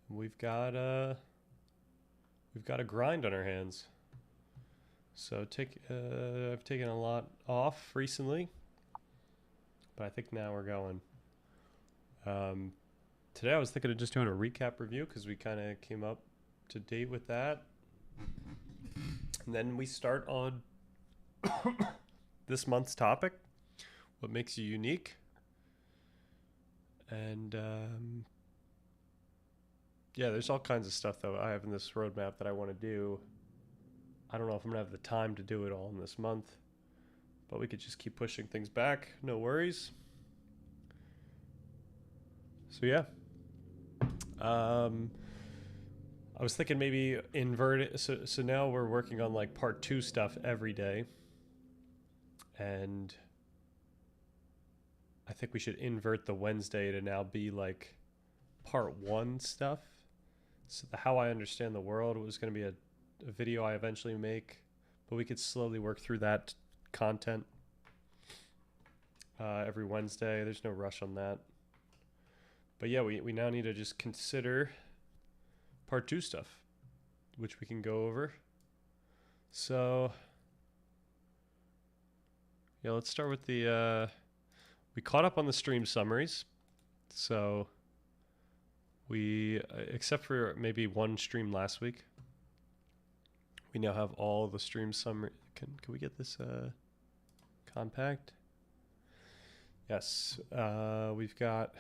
We've got a grind on our hands. So I've taken a lot off recently, but I think now we're going. Um, Today I was thinking of just doing a recap review because we kind of came up to date with that, and then we start on this month's topic: what makes you unique, and yeah, there's all kinds of stuff that I have in this roadmap that I want to do. I don't know if I'm gonna have the time to do it all in this month, but we could just keep pushing things back. No worries. So yeah, um, I was thinking maybe invert it. So now we're working on like part two stuff every day, and I think we should invert the Wednesday to now be like part one stuff. So the how I understand the world was going to be a video I eventually make, but we could slowly work through that content every Wednesday. There's no rush on that. But yeah, we now need to just consider part two stuff, which we can go over. So yeah, let's start with the we caught up on the stream summaries. So we except for maybe one stream last week, we now have all the stream summary. Can we get this compact? Yes. We've got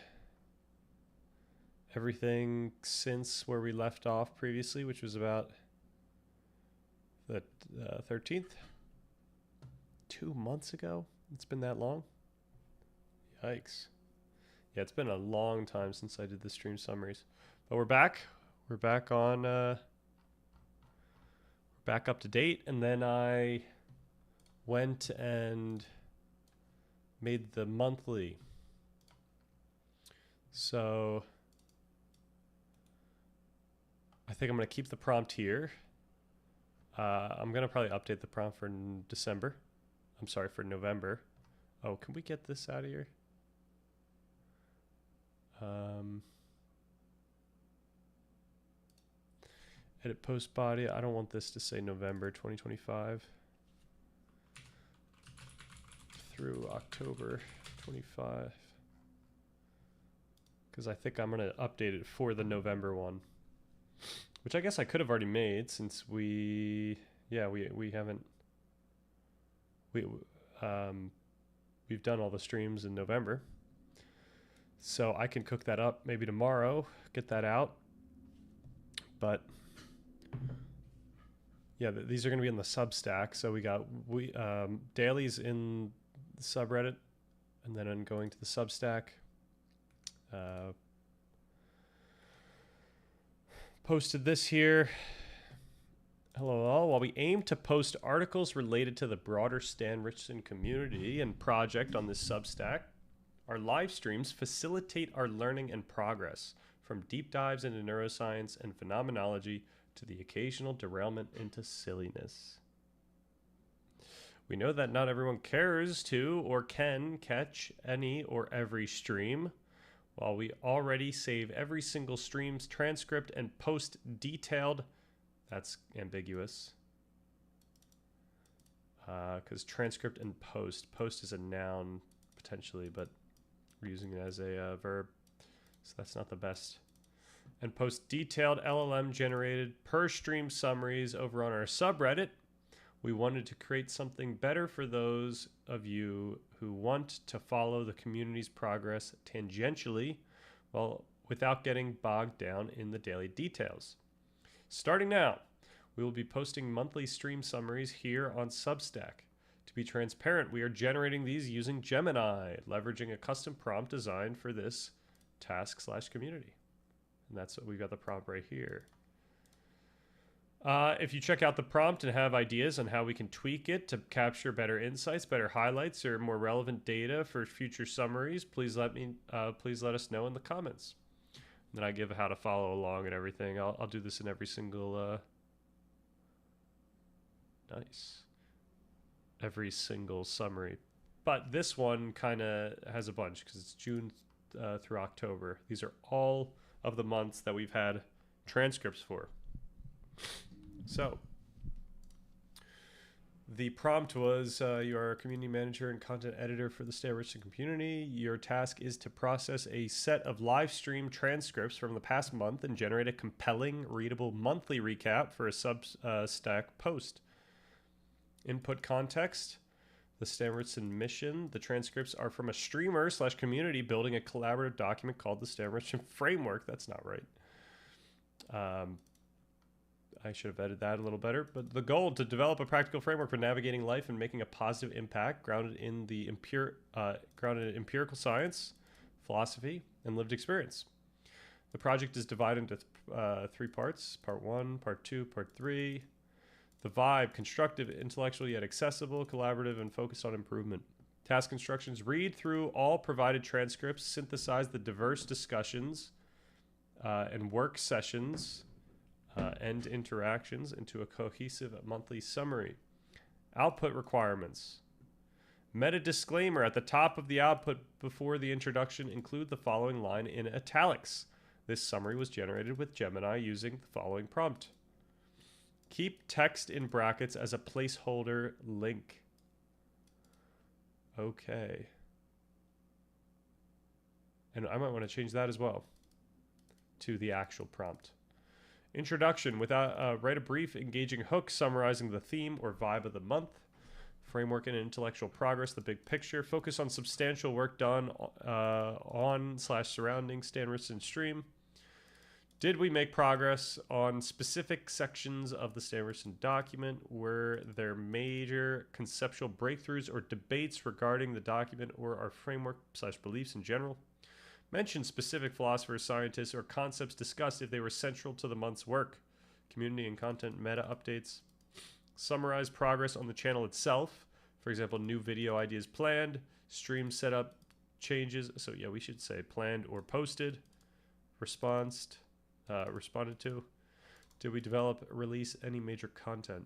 everything since where we left off previously, which was about the 13th. 2 months ago? It's been that long? Yikes. Yeah, it's been a long time since I did the stream summaries. But we're back. We're back on we're back up to date, and then I went and made the monthly. So I think I'm going to keep the prompt here. I'm going to probably update the prompt for December. I'm sorry, for November. Oh, can we get this out of here? Edit post body. I don't want this to say November 2025 through October 25, because I think I'm going to update it for the November one, which I guess I could have already made since we haven't we've done all the streams in November. So I can cook that up maybe tomorrow, get that out. But yeah, these are going to be in the Substack. So we got dailies in the subreddit, and then I'm going to the Substack. Posted this here. Hello all. While we aim to post articles related to the broader Stan Richardson community and project on this Substack, our live streams facilitate our learning and progress, from deep dives into neuroscience and phenomenology to the occasional derailment into silliness. We know that not everyone cares to or can catch any or every stream. While we already save every single stream's transcript and post detailed, that's ambiguous, because transcript and post is a noun potentially, but we're using it as a verb, so that's not the best. And post detailed LLM generated per stream summaries over on our subreddit. We wanted to create something better for those of you who want to follow the community's progress tangentially, well, without getting bogged down in the daily details. Starting now, we will be posting monthly stream summaries here on Substack. To be transparent, we are generating these using Gemini, leveraging a custom prompt designed for this task/community. And that's what we've got the prompt right here. If you check out the prompt and have ideas on how we can tweak it to capture better insights, better highlights, or more relevant data for future summaries, please let us know in the comments. And then I give how to follow along and everything. I'll do this in every single every single summary. But this one kind of has a bunch because it's June through October. These are all of the months that we've had transcripts for. So the prompt was, you are a community manager and content editor for the Stan Richardson community. Your task is to process a set of live stream transcripts from the past month and generate a compelling, readable monthly recap for a Substack post. Input context: the Stan Richardson mission. The transcripts are from a streamer / community building a collaborative document called the Stan Richardson Framework. That's not right. I should have edited that a little better. But the goal: to develop a practical framework for navigating life and making a positive impact, grounded in empirical science, philosophy, and lived experience. The project is divided into 3 parts: Part 1, Part 2, Part 3. The vibe: constructive, intellectual yet accessible, collaborative, and focused on improvement. Task instructions: read through all provided transcripts, synthesize the diverse discussions and work sessions and interactions into a cohesive monthly summary. Output requirements: meta disclaimer at the top of the output before the introduction. Include the following line in italics: this summary was generated with Gemini using the following prompt. Keep text in brackets as a placeholder link. Okay. And I might want to change that as well to the actual prompt. Introduction: write a brief, engaging hook summarizing the theme or vibe of the month. Framework and intellectual progress: the big picture. Focus on substantial work done on/surrounding Stan Richardson stream. Did we make progress on specific sections of the Stan Richardson document? Were there major conceptual breakthroughs or debates regarding the document or our framework/beliefs in general? Mention specific philosophers, scientists, or concepts discussed if they were central to the month's work. Community and content meta updates. Summarize progress on the channel itself. For example, new video ideas planned, stream setup changes. So yeah, we should say planned or posted. Responded to. Did we release any major content?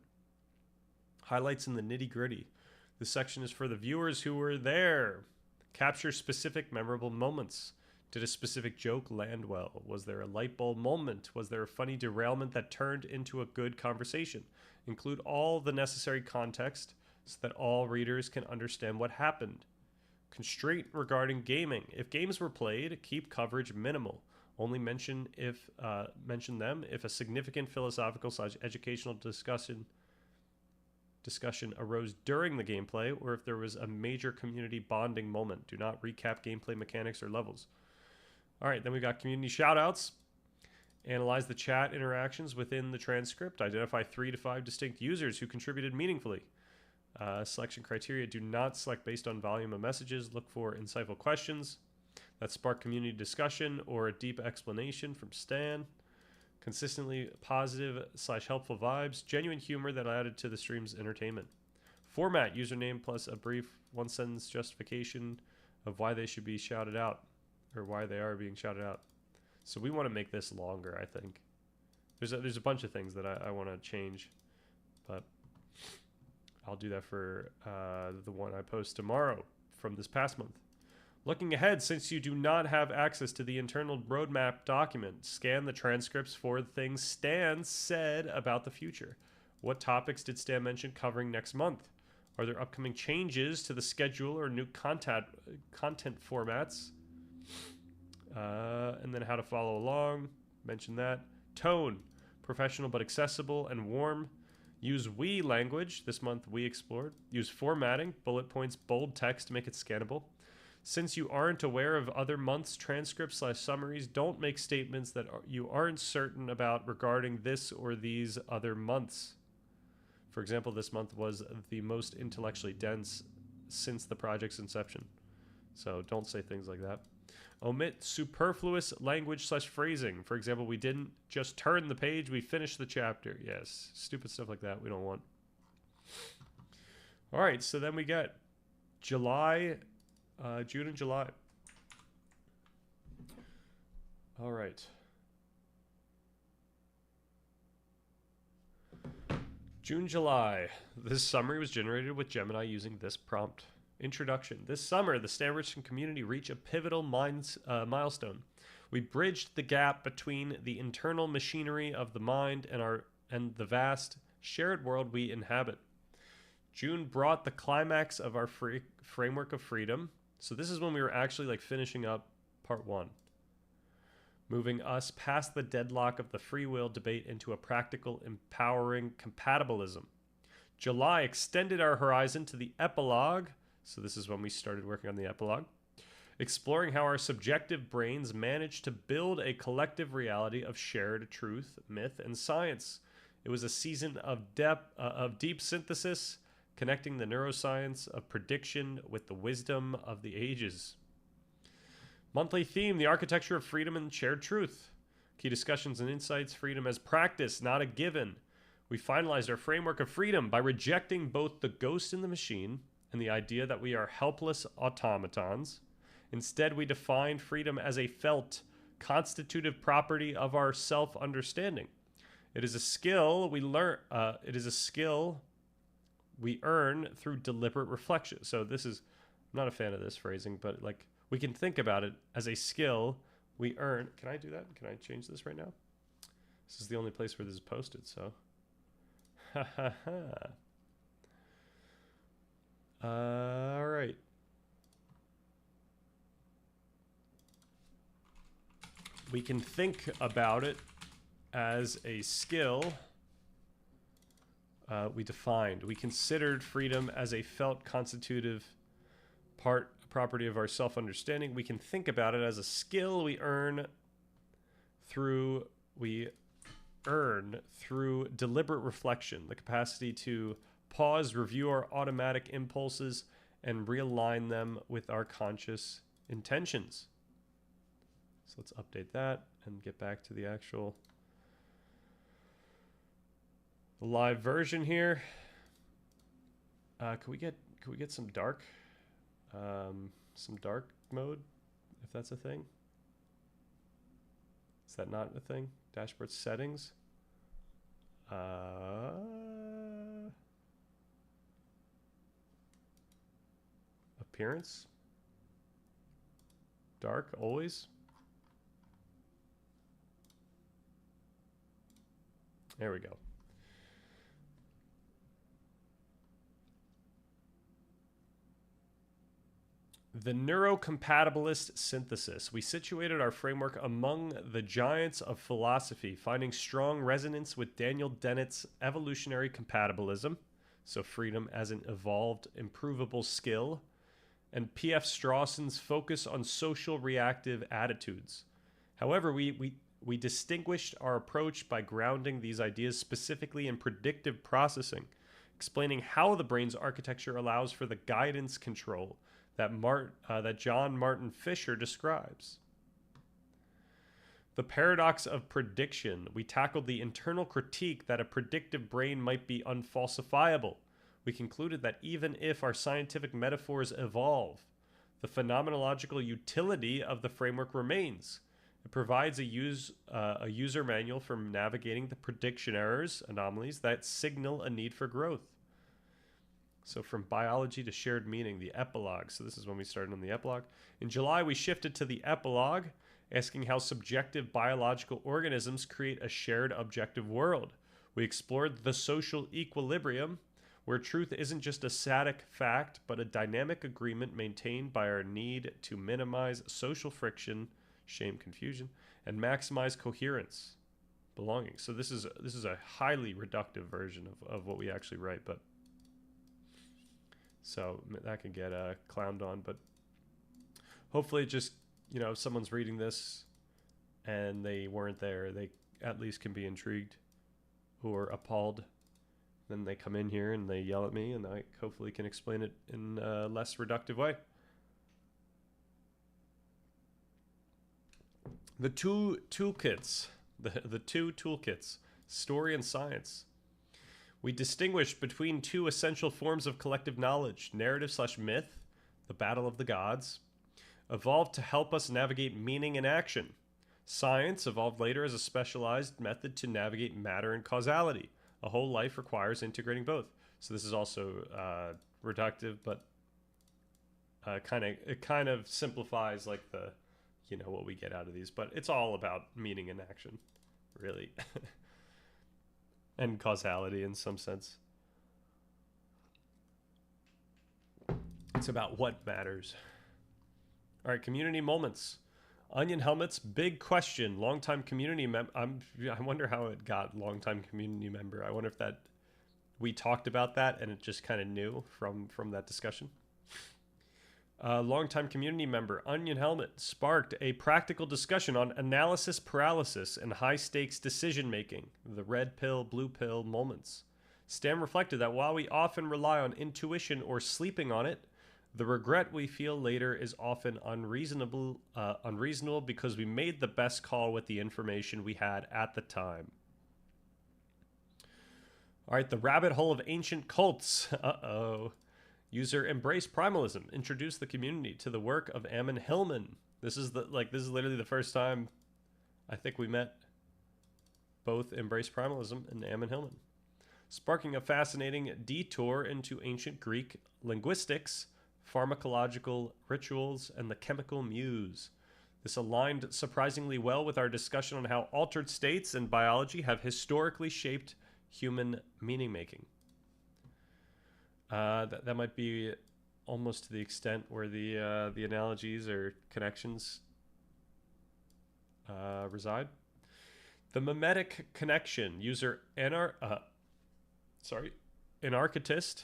Highlights in the nitty gritty. This section is for the viewers who were there. Capture specific memorable moments. Did a specific joke land well? Was there a light bulb moment? Was there a funny derailment that turned into a good conversation? Include all the necessary context so that all readers can understand what happened. Constraint regarding gaming: if games were played, keep coverage minimal. Only mention them if a significant philosophical / educational discussion arose during the gameplay, or if there was a major community bonding moment. Do not recap gameplay mechanics or levels. All right, then we got community shoutouts. Analyze the chat interactions within the transcript. Identify 3 to 5 distinct users who contributed meaningfully. Selection criteria: do not select based on volume of messages. Look for insightful questions that spark community discussion or a deep explanation from Stan. Consistently positive / helpful vibes. Genuine humor that added to the stream's entertainment. Format: username plus a brief 1-sentence justification of why they should be shouted out, or why they are being shouted out. So we want to make this longer, I think. There's a bunch of things that I want to change, but I'll do that for the one I post tomorrow from this past month. Looking ahead: since you do not have access to the internal roadmap document, scan the transcripts for things Stan said about the future. What topics did Stan mention covering next month? Are there upcoming changes to the schedule or new content formats? And then how to follow along. Mention that. Tone: professional but accessible and warm. Use we language. This month we explored. Use formatting: bullet points, bold text to make it scannable. Since you aren't aware of other months' transcripts / summaries, don't make statements that you aren't certain about regarding this or these other months. For example, this month was the most intellectually dense since the project's inception. So don't say things like that. Omit superfluous language / phrasing. For example, we didn't just turn the page, we finished the chapter. Yes, stupid stuff like that we don't want. All right, so then we get June and July. All right. June, July. This summary was generated with Gemini using this prompt. Introduction. This summer, the Stan Richardson community reached a pivotal milestone. We bridged the gap between the internal machinery of the mind and the vast shared world we inhabit. June brought the climax of our framework of freedom. So this is when we were actually like finishing up part 1. Moving us past the deadlock of the free will debate into a practical, empowering compatibilism. July extended our horizon to the epilogue. So this is when we started working on the epilogue. Exploring how our subjective brains manage to build a collective reality of shared truth, myth, and science. It was a season of deep synthesis, connecting the neuroscience of prediction with the wisdom of the ages. Monthly theme, the architecture of freedom and shared truth. Key discussions and insights, freedom as practice, not a given. We finalized our framework of freedom by rejecting both the ghost in the machine and the idea that we are helpless automatons. Instead, we defined freedom as a felt, constitutive property of our self-understanding. It is a skill we learn. It is a skill we earn through deliberate reflection. So this is, I'm not a fan of this phrasing, but like we can think about it as a skill we earn. Can I do that? Can I change this right now? This is the only place where this is posted, so. All right. We can think about it as a skill we defined. We considered freedom as a felt constitutive property of our self-understanding. We can think about it as a skill we earn through deliberate reflection, the capacity to pause, review our automatic impulses, and realign them with our conscious intentions. So let's update that and get back to the actual live version here. Could we get some dark mode, if that's a thing? Is that not a thing? Dashboard settings. Appearance. Dark always. There we go. The neurocompatibilist synthesis. We situated our framework among the giants of philosophy, finding strong resonance with Daniel Dennett's evolutionary compatibilism, so freedom as an evolved, improvable skill, and P.F. Strawson's focus on social reactive attitudes. However, we distinguished our approach by grounding these ideas specifically in predictive processing, explaining how the brain's architecture allows for the guidance control that John Martin Fisher describes. The paradox of prediction. We tackled the internal critique that a predictive brain might be unfalsifiable. We concluded that even if our scientific metaphors evolve, the phenomenological utility of the framework remains. It provides a user manual for navigating the prediction errors, anomalies that signal a need for growth. So from biology to shared meaning, the epilogue. So this is when we started on the epilogue. In July, we shifted to the epilogue, asking how subjective biological organisms create a shared objective world. We explored the social equilibrium, where truth isn't just a static fact, but a dynamic agreement maintained by our need to minimize social friction, shame, confusion, and maximize coherence, belonging. So this is a highly reductive version of what we actually write, but so that can get clowned on, but hopefully just, you know, if someone's reading this and they weren't there, they at least can be intrigued or appalled. Then they come in here and they yell at me, and I hopefully can explain it in a less reductive way. The two toolkits, the two toolkits, story and science. We distinguished between two essential forms of collective knowledge, narrative/myth, the battle of the gods, evolved to help us navigate meaning and action. Science evolved later as a specialized method to navigate matter and causality. A whole life requires integrating both. So this is also reductive, but it kind of simplifies like the you know, what we get out of these, but it's all about meaning and action, really. And causality in some sense. It's about what matters. All right, community moments. Onion Helmet's big question. Longtime community member. I wonder how it got longtime community member. I wonder if that we talked about that and it just kind of knew from that discussion. Longtime community member Onion Helmet sparked a practical discussion on analysis paralysis and high stakes decision making. The red pill, blue pill moments. Stam reflected that while we often rely on intuition or sleeping on it, the regret we feel later is often unreasonable because we made the best call with the information we had at the time. All right, the rabbit hole of ancient cults. Uh-oh. User Embrace Primalism introduced the community to the work of Ammon Hillman. This is literally the first time I think we met both Embrace Primalism and Ammon Hillman, sparking a fascinating detour into ancient Greek linguistics, pharmacological rituals, and the chemical muse. This aligned surprisingly well with our discussion on how altered states and biology have historically shaped human meaning making. That might be almost to the extent where the analogies or connections reside. The mimetic connection. User Anarchist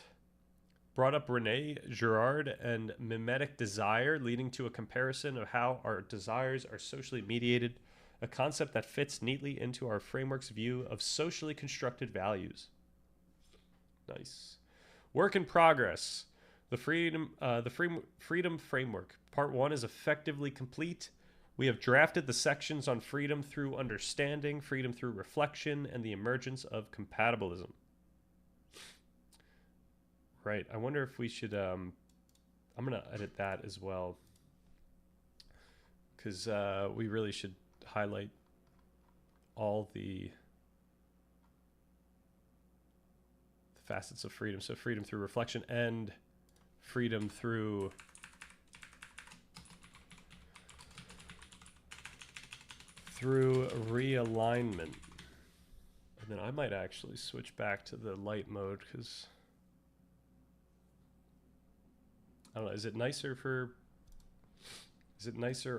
brought up Rene Girard and mimetic desire, leading to a comparison of how our desires are socially mediated, a concept that fits neatly into our framework's view of socially constructed values. Nice. Work in progress. The freedom framework. Part 1 is effectively complete. We have drafted the sections on freedom through understanding, freedom through reflection, and the emergence of compatibilism. Right. I wonder if we should... I'm going to edit that as well, because we really should highlight all the facets of freedom. So freedom through reflection and freedom through realignment. And then I might actually switch back to the light mode because I don't know, is it nicer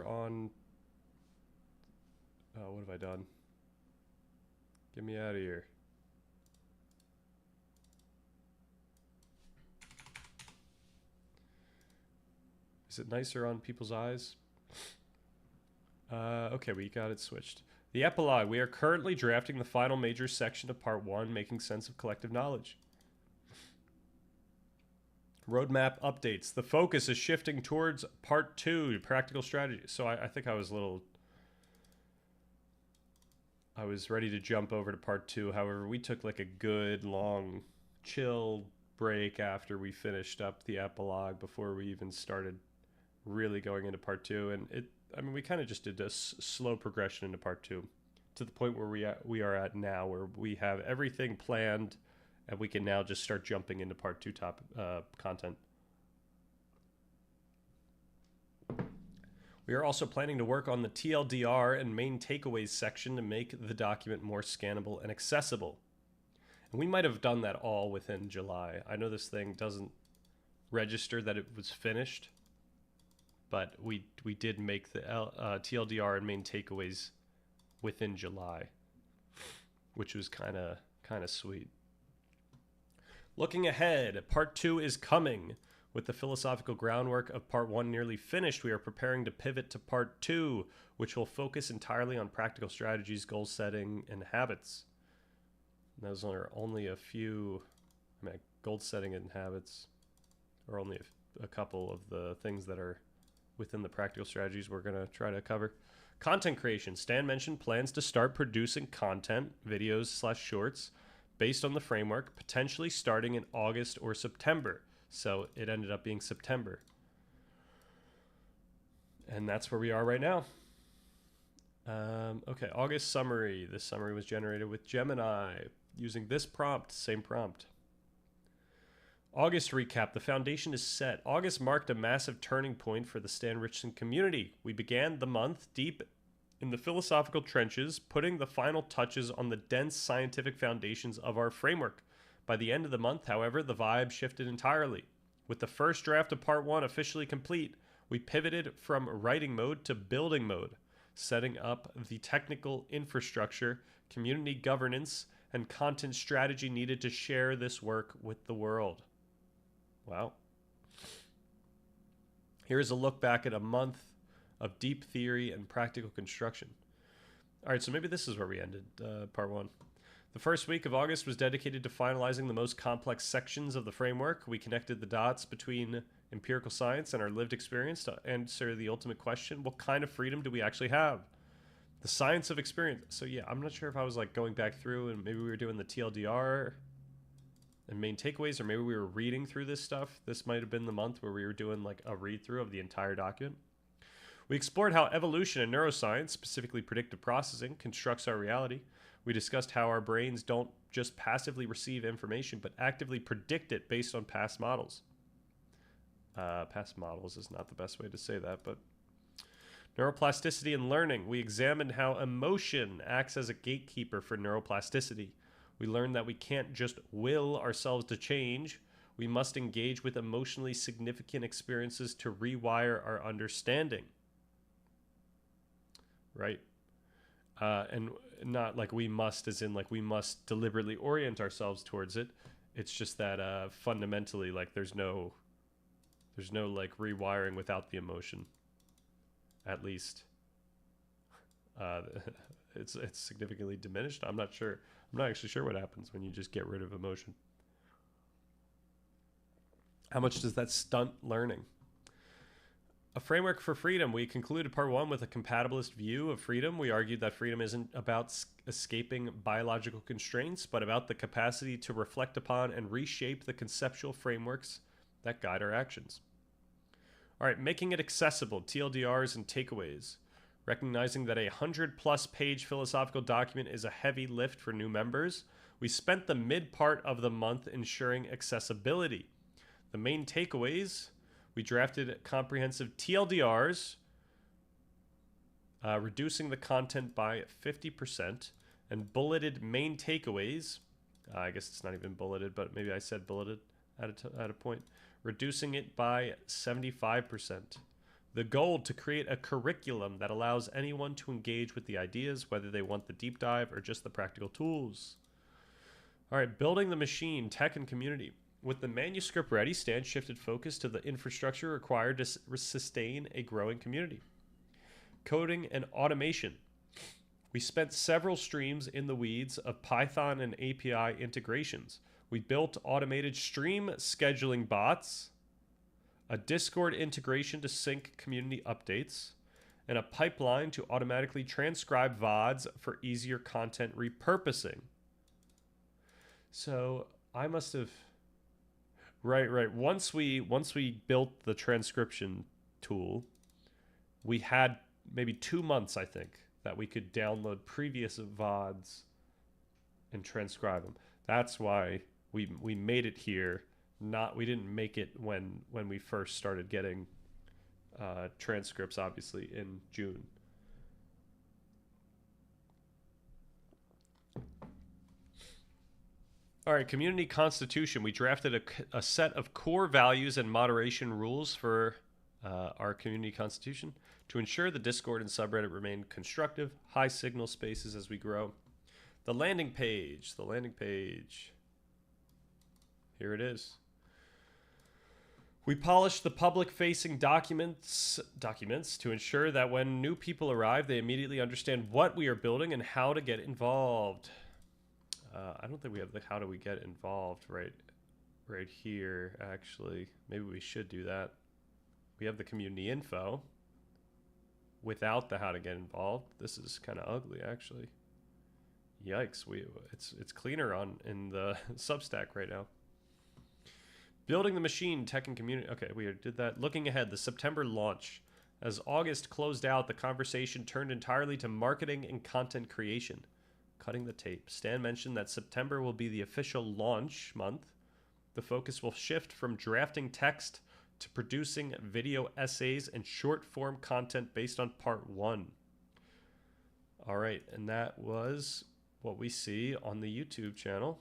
on what have I done? Get me out of here. Is it nicer on people's eyes? Okay, we got it switched. The epilogue. We are currently drafting the final major section of part 1, making sense of collective knowledge. Roadmap updates. The focus is shifting towards part 2, practical strategy. So I think I was ready to jump over to part 2. However, we took like a good long chill break after we finished up the epilogue before we even started really going into part 2. And we kind of just did a slow progression into part 2 to the point where we are at now, where we have everything planned and we can now just start jumping into part 2 content. We are also planning to work on the TLDR and main takeaways section to make the document more scannable and accessible. And we might have done that all within July. I know this thing doesn't register that it was finished, but we did make the TLDR and main takeaways within July, which was kind of sweet. Looking ahead, part 2 is coming. With the philosophical groundwork of part 1 nearly finished, we are preparing to pivot to part 2, which will focus entirely on practical strategies, goal setting, and habits. And those are only a few, goal setting and habits are only a couple of the things that are within the practical strategies we're going to try to cover. Content creation. Stan mentioned plans to start producing content, videos/shorts, based on the framework, potentially starting in August or September. So it ended up being September. And that's where we are right now. Okay, August summary. This summary was generated with Gemini using this prompt, same prompt. August recap. The foundation is set. August marked a massive turning point for the Stan Richardson community. We began the month deep in the philosophical trenches, putting the final touches on the dense scientific foundations of our framework. By the end of the month, however, the vibe shifted entirely. With the first draft of Part 1 officially complete, we pivoted from writing mode to building mode, setting up the technical infrastructure, community governance, and content strategy needed to share this work with the world. Wow. Here is a look back at a month of deep theory and practical construction. All right, so maybe this is where we ended Part 1. The first week of August was dedicated to finalizing the most complex sections of the framework. We connected the dots between empirical science and our lived experience to answer the ultimate question: what kind of freedom do we actually have? The science of experience. So yeah, I'm not sure if I was like going back through and maybe we were doing the TLDR and main takeaways, or maybe we were reading through this stuff. This might have been the month where we were doing like a read through of the entire document. We explored how evolution and neuroscience, specifically predictive processing, constructs our reality. We discussed how our brains don't just passively receive information, but actively predict it based on past models. Past models is not the best way to say that, but neuroplasticity and learning. We examined how emotion acts as a gatekeeper for neuroplasticity. We learned that we can't just will ourselves to change. We must engage with emotionally significant experiences to rewire our understanding. Right? And not like we must, as in like we must deliberately orient ourselves towards it. It's just that fundamentally, like there's no like rewiring without the emotion. At least, it's significantly diminished. I'm not sure. I'm not actually sure what happens when you just get rid of emotion. How much does that stunt learning? A framework for freedom. We concluded Part 1 with a compatibilist view of freedom. We argued that freedom isn't about escaping biological constraints, but about the capacity to reflect upon and reshape the conceptual frameworks that guide our actions. All right, making it accessible, TLDRs and takeaways. Recognizing that a 100+ page philosophical document is a heavy lift for new members, we spent the mid part of the month ensuring accessibility. The main takeaways: we drafted comprehensive TLDRs, reducing the content by 50%, and bulleted main takeaways. I guess it's not even bulleted, but maybe I said bulleted at a point. Reducing it by 75%. The goal: to create a curriculum that allows anyone to engage with the ideas, whether they want the deep dive or just the practical tools. All right, building the machine, tech and community. With the manuscript ready, Stan shifted focus to the infrastructure required to sustain a growing community. Coding and automation. We spent several streams in the weeds of Python and API integrations. We built automated stream scheduling bots, a Discord integration to sync community updates, and a pipeline to automatically transcribe VODs for easier content repurposing. So I must have... Right. Once we built the transcription tool, we had maybe 2 months, I think, that we could download previous VODs and transcribe them. That's why we made it here. We didn't make it when we first started getting transcripts, obviously, in June. All right, community constitution. We drafted a set of core values and moderation rules for our community constitution to ensure the Discord and subreddit remain constructive, high signal spaces as we grow. The landing page. Here it is. We polished the public-facing documents to ensure that when new people arrive, they immediately understand what we are building and how to get involved. I don't think we have the how do we get involved right here, actually. Maybe we should do that. We have the community info without the how to get involved. This is kind of ugly, actually. Yikes, it's cleaner in the Substack right now. Building the machine, tech and community. Okay, we did that. Looking ahead, the September launch. As August closed out, the conversation turned entirely to marketing and content creation. Cutting the tape. Stan mentioned that September will be the official launch month. The focus will shift from drafting text to producing video essays and short form content based on part 1. All right, and that was what we see on the YouTube channel.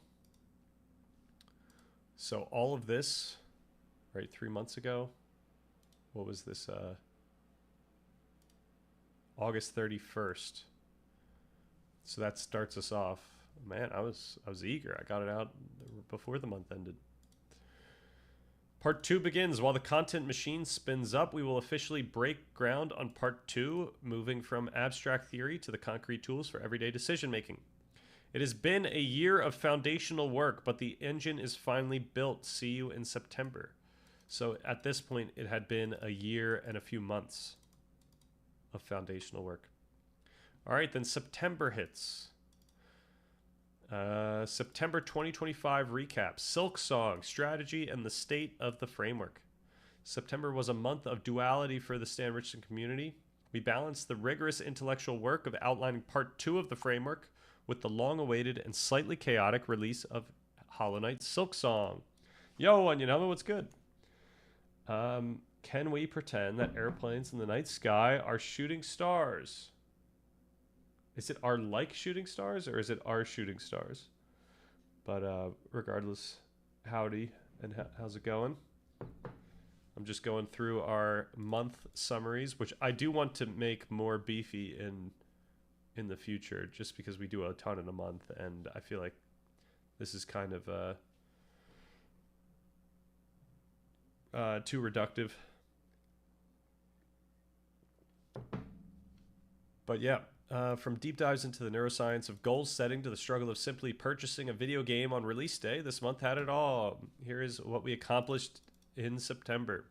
So all of this, right, 3 months ago, what was this? August 31st. So that starts us off. Man, I was eager. I got it out before the month ended. Part 2 begins. While the content machine spins up, we will officially break ground on Part 2, moving from abstract theory to the concrete tools for everyday decision making. It has been a year of foundational work, but the engine is finally built. See you in September. So at this point, it had been a year and a few months of foundational work. All right, then September hits. September 2025 recap. Silksong, strategy, and the state of the framework. September was a month of duality for the Stan Richardson community. We balanced the rigorous intellectual work of outlining part 2 of the framework with the long-awaited and slightly chaotic release of Hollow Knight Silksong. Yo, and you know what's good? Can we pretend that airplanes in the night sky are shooting stars? Is it our like shooting stars or is it our shooting stars? But regardless, howdy, and how's it going? I'm just going through our month summaries, which I do want to make more beefy in the future, just because we do a ton in a month, and I feel like this is kind of too reductive. But yeah. From deep dives into the neuroscience of goal setting to the struggle of simply purchasing a video game on release day, this month had it all. Here is what we accomplished in September.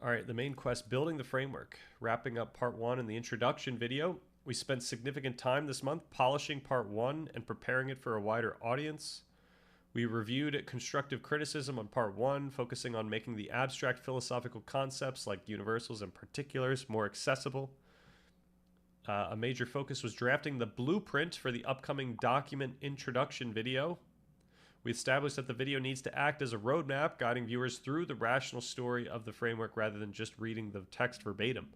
All right, the main quest, building the framework. Wrapping up part 1 in the introduction video. We spent significant time this month polishing part 1 and preparing it for a wider audience. We reviewed constructive criticism on part 1, focusing on making the abstract philosophical concepts like universals and particulars more accessible. A major focus was drafting the blueprint for the upcoming document introduction video. We established that the video needs to act as a roadmap, guiding viewers through the rational story of the framework rather than just reading the text verbatim.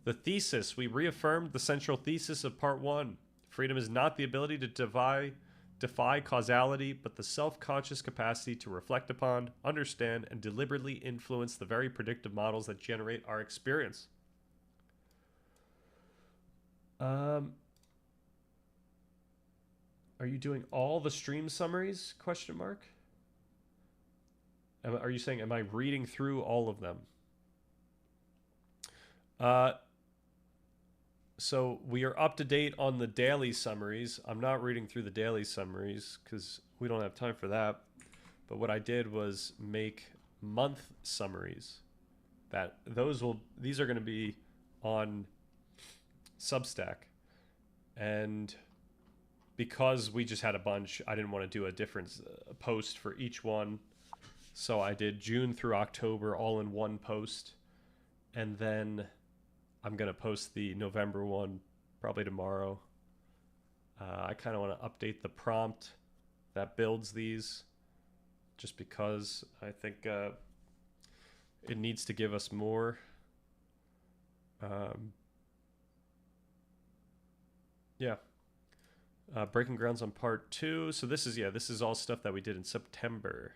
The thesis, we reaffirmed the central thesis of part 1. Freedom is not the ability to defy causality, but the self-conscious capacity to reflect upon, understand, and deliberately influence the very predictive models that generate our experience. Are you doing all the stream summaries? Question mark. Are you saying, am I reading through all of them? So we are up to date on the daily summaries. I'm not reading through the daily summaries because we don't have time for that. But what I did was make month summaries. These are going to be on Substack, and because we just had a bunch, I didn't want to do a different post for each one, so I did June through October all in one post, and then I'm gonna post the November one probably tomorrow. I kind of want to update the prompt that builds these, just because I think it needs to give us more. Yeah. Breaking grounds on part 2. So this is all stuff that we did in September.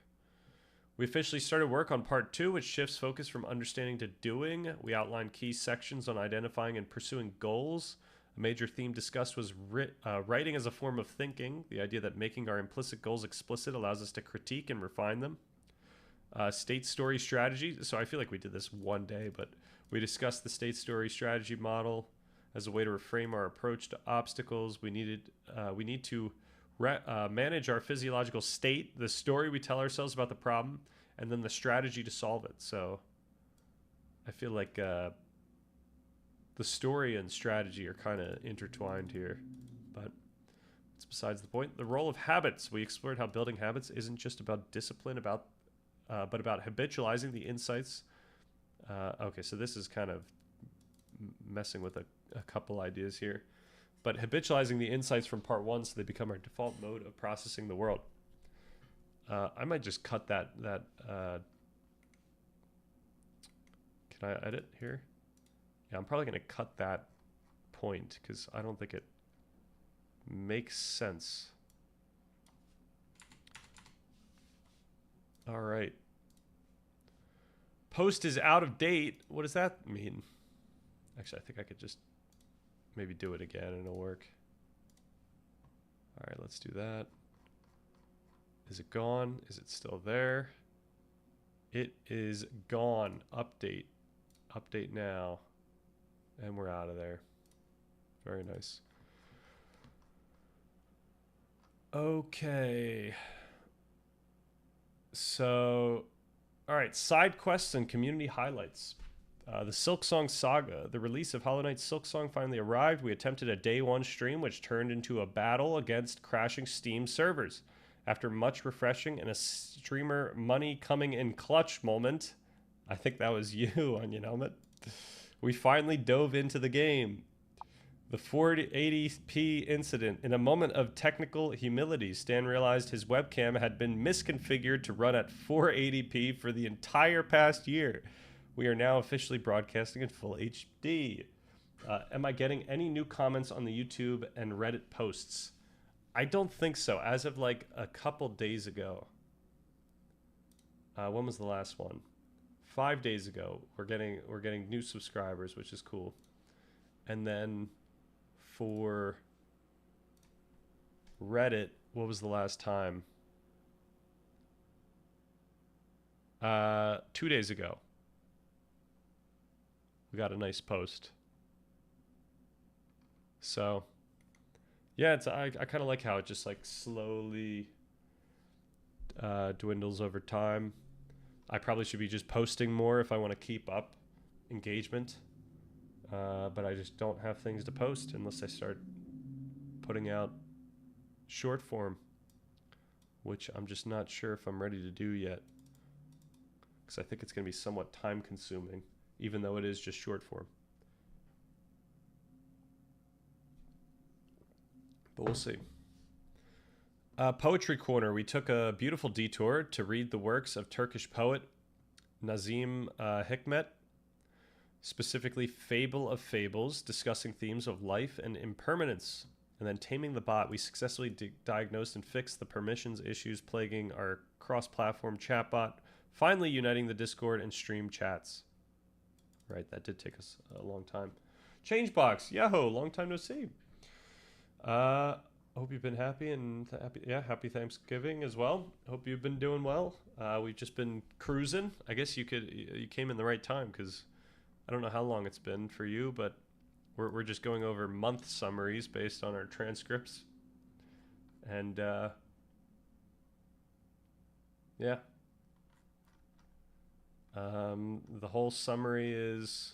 We officially started work on part 2, which shifts focus from understanding to doing. We outlined key sections on identifying and pursuing goals. A major theme discussed was writing as a form of thinking, the idea that making our implicit goals explicit allows us to critique and refine them. State story strategy. So I feel like we did this one day, but we discussed the state story strategy model as a way to reframe our approach to obstacles. We need to manage our physiological state, the story we tell ourselves about the problem, and then the strategy to solve it. So I feel like the story and strategy are kind of intertwined here, but it's besides the point. The role of habits. We explored how building habits isn't just about discipline, but about habitualizing the insights. Okay, so this is kind of messing with a couple ideas here, but habitualizing the insights from part 1 so they become our default mode of processing the world. I might just cut that. Can I edit here? Yeah, I'm probably going to cut that point because I don't think it makes sense. All right. Post is out of date. What does that mean? Actually, I think I could just maybe do it again and it'll work. All right, let's do that. Is it gone? Is it still there? It is gone. Update. Update now. And we're out of there. Very nice. Okay. So, all right, side quests and community highlights. The Silksong Saga. The release of Hollow Knight Silksong finally arrived. We attempted a day one stream, which turned into a battle against crashing Steam servers. After much refreshing and a streamer money coming in clutch moment, I think that was you, Onion Helmet, we finally dove into the game. The 480p incident. In a moment of technical humility, Stan realized his webcam had been misconfigured to run at 480p for the entire past year. We are now officially broadcasting in full HD. Am I getting any new comments on the YouTube and Reddit posts? I don't think so. As of like a couple days ago. When was the last one? 5 days ago. We're getting new subscribers, which is cool. And then for Reddit, what was the last time? 2 days ago. We got a nice post. So, yeah, I kind of like how it just like slowly dwindles over time. I probably should be just posting more if I want to keep up engagement. But I just don't have things to post unless I start putting out short form, which I'm just not sure if I'm ready to do yet. Because I think it's going to be somewhat time consuming, even though it is just short form. But we'll see. Poetry Corner. We took a beautiful detour to read the works of Turkish poet Nazim Hikmet. Specifically, Fable of Fables, discussing themes of life and impermanence. And then Taming the Bot, we successfully diagnosed and fixed the permissions issues plaguing our cross-platform chatbot, finally uniting the Discord and stream chats. Right, that did take us a long time. Changebox, Yahoo, long time no see. Hope you've been happy and happy Thanksgiving as well. Hope you've been doing well. We've just been cruising. I guess you came in the right time because I don't know how long it's been for you, but we're just going over month summaries based on our transcripts. And yeah. The whole summary is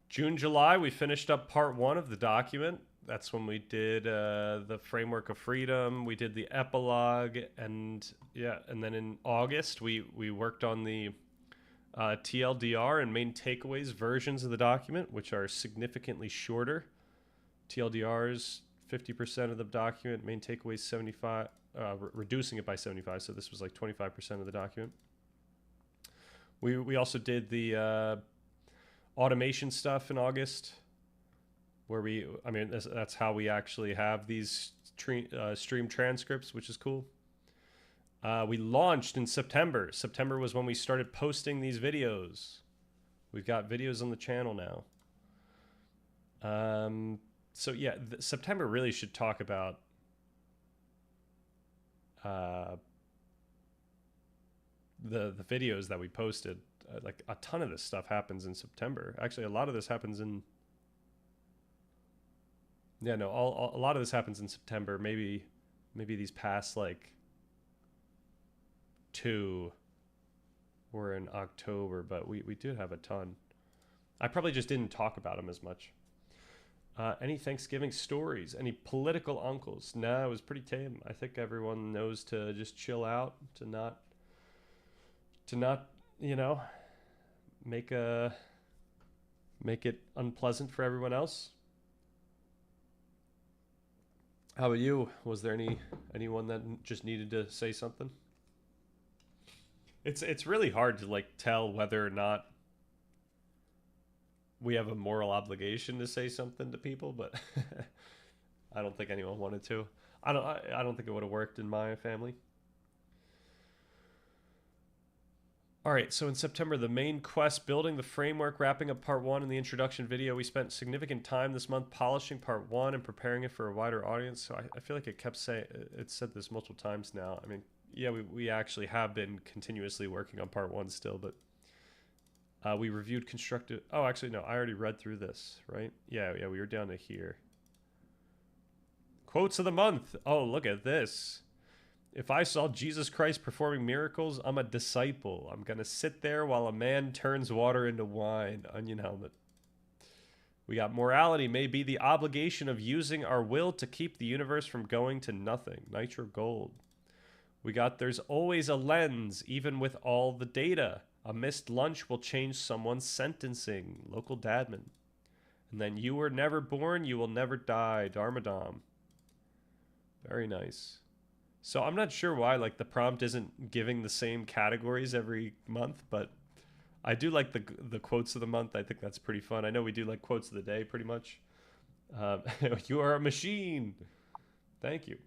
June, July, we finished up part 1 of the document. That's when we did the Framework of Freedom. We did the epilogue, and then in August we worked on the TLDR and main takeaways versions of the document, which are significantly shorter. TLDR is 50% of the document, main takeaways 75, reducing it by 75. So this was like 25% of the document. We also did the automation stuff in August, where that's how we actually have these stream transcripts, which is cool. We launched in September. September was when we started posting these videos. We've got videos on the channel now. So yeah, September really should talk about the videos that we posted. Like a ton of this stuff happens in September. Actually, a lot of this happens in a lot of this happens in September. Maybe these past like 2 were in October, but we did have a ton. I probably just didn't talk about them as much. Any Thanksgiving stories? Any political uncles? Nah, it was pretty tame. I think everyone knows to just chill out, to not make it unpleasant for everyone else. How about you? Was there anyone that just needed to say something? It's really hard to like tell whether or not we have a moral obligation to say something to people, but I don't think anyone wanted to. I don't think it would have worked in my family. All right, so in September, the main quest, building the framework, wrapping up part one in the introduction video. We spent significant time this month polishing part one and preparing it for a wider audience. So I feel like it kept saying, it said this multiple times now. I mean, yeah, we actually have been continuously working on part one still, but we reviewed constructive. Oh, actually, no, I already read through this, right? Yeah, we were down to here. Quotes of the month. Oh, look at this. If I saw Jesus Christ performing miracles, I'm a disciple. I'm going to sit there while a man turns water into wine. Onion helmet. We got morality may be the obligation of using our will to keep the universe from going to nothing. Nitro gold. We got there's always a lens, even with all the data. A missed lunch will change someone's sentencing. Local Dadman. And then you were never born, you will never die. Dharmadam. Very nice. So I'm not sure why like the prompt isn't giving the same categories every month, but I do like the quotes of the month. I think that's pretty fun. I know we do like quotes of the day pretty much. You are a machine. Thank you.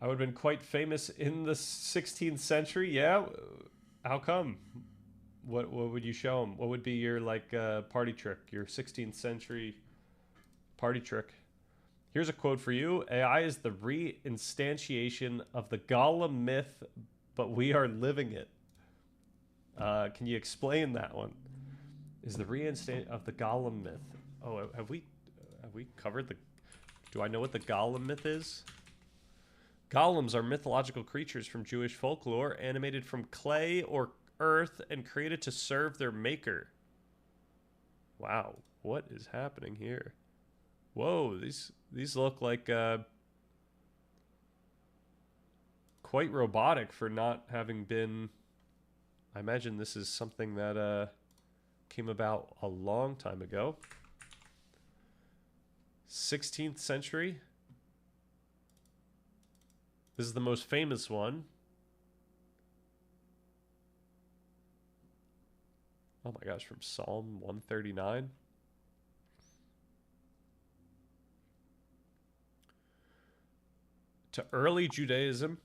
I would have been quite famous in the 16th century. Yeah. How come? What would you show them? What would be your like party trick? Your 16th century party trick? Here's a quote for you. AI is the reinstantiation of the Gollum myth, but we are living it. Can you explain that one? Is the reinstant of the Gollum myth? Oh, have we covered the? Do I know what the Gollum myth is? Golems are mythological creatures from Jewish folklore, animated from clay or earth and created to serve their maker. Wow, what is happening here? Whoa, these look like quite robotic for not having been. I imagine this is something that came about a long time ago. 16th century. This is the most famous one. Oh my gosh, from Psalm 139. To early Judaism.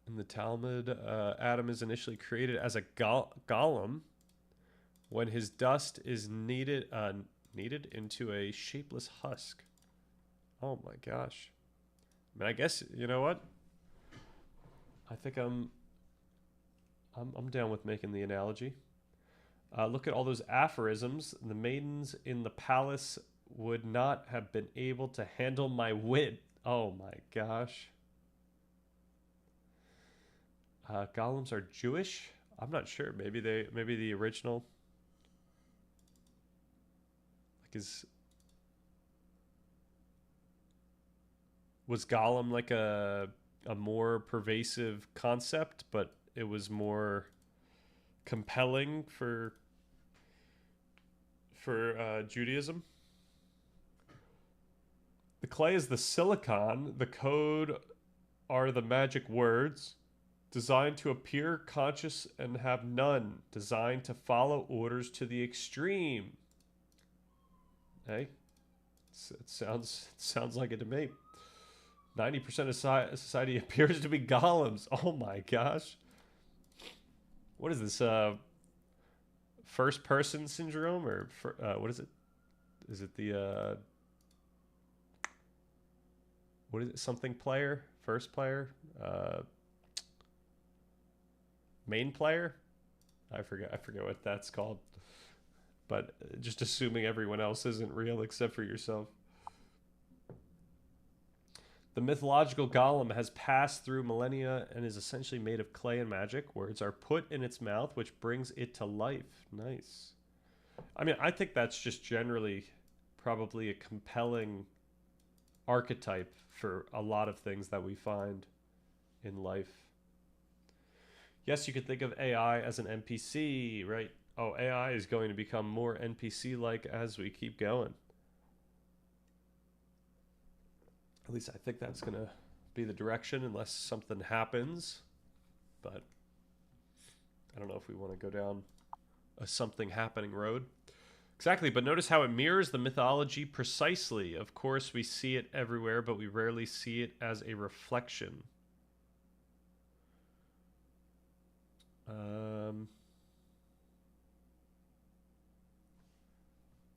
In the Talmud, Adam is initially created as a golem when his dust is kneaded into a shapeless husk. Oh my gosh. I mean, I guess, you know what? I think I'm down with making the analogy. Look at all those aphorisms. The maidens in the palace would not have been able to handle my wit. Oh my gosh. Golems are Jewish? I'm not sure. Maybe the original like was Gollum like a more pervasive concept, but it was more compelling for Judaism. The clay is the silicon. The code are the magic words. Designed to appear conscious and have none. Designed to follow orders to the extreme. Hey, it sounds like it to me. 90% of society appears to be golems. Oh my gosh. What is this? First person syndrome or what is it? Is it the what is it? Something player? First player? Main player? I forget what that's called. But just assuming everyone else isn't real except for yourself. The mythological golem has passed through millennia and is essentially made of clay and magic. Words are put in its mouth, which brings it to life. Nice. I mean, I think that's just generally probably a compelling archetype for a lot of things that we find in life. Yes, you could think of AI as an NPC, right? Oh, AI is going to become more NPC-like as we keep going. At least I think that's going to be the direction unless something happens. But I don't know if we want to go down a something happening road. Exactly, but notice how it mirrors the mythology precisely. Of course, we see it everywhere, but we rarely see it as a reflection.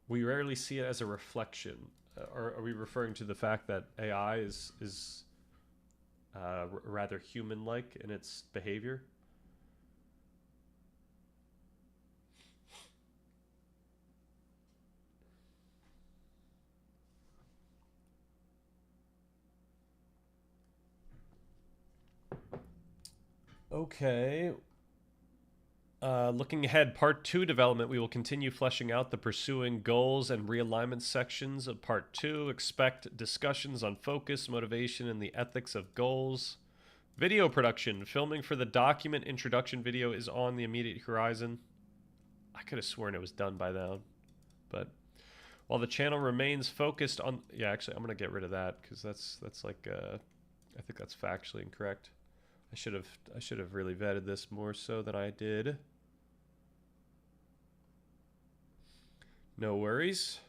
We rarely see it as a reflection. Or are we referring to the fact that AI is rather human-like in its behavior? Okay. Looking ahead, Part 2 development, we will continue fleshing out the pursuing goals and realignment sections of Part 2. Expect discussions on focus, motivation, and the ethics of goals. Video production. Filming for the document introduction video is on the immediate horizon. I could have sworn it was done by now. But while the channel remains focused on... Yeah, actually, I'm going to get rid of that because that's like... I think that's factually incorrect. I should have really vetted this more so than I did. No worries.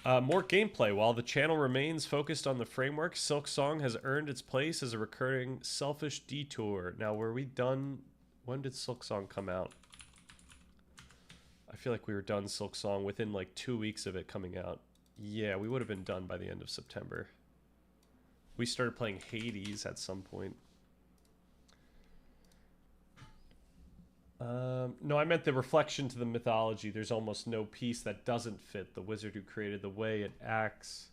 More gameplay. While the channel remains focused on the framework, Silksong has earned its place as a recurring selfish detour. Now, were we done? When did Silksong come out? I feel like we were done Silksong within like 2 weeks of it coming out. Yeah, we would have been done by the end of September. We started playing Hades at some point. No, I meant the reflection to the mythology. There's almost no piece that doesn't fit the wizard who created the way it acts,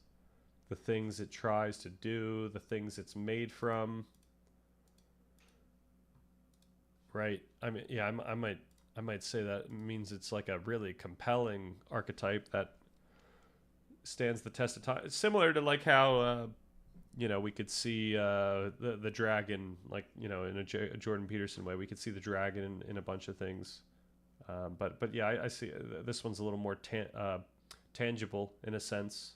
the things it tries to do, the things it's made from. Right. I mean, yeah, I might say that means it's like a really compelling archetype that stands the test of time. It's similar to like how you know, we could see the dragon, like, you know, in a Jordan Peterson way. We could see the dragon in a bunch of things. But yeah, I see this one's a little more tangible in a sense.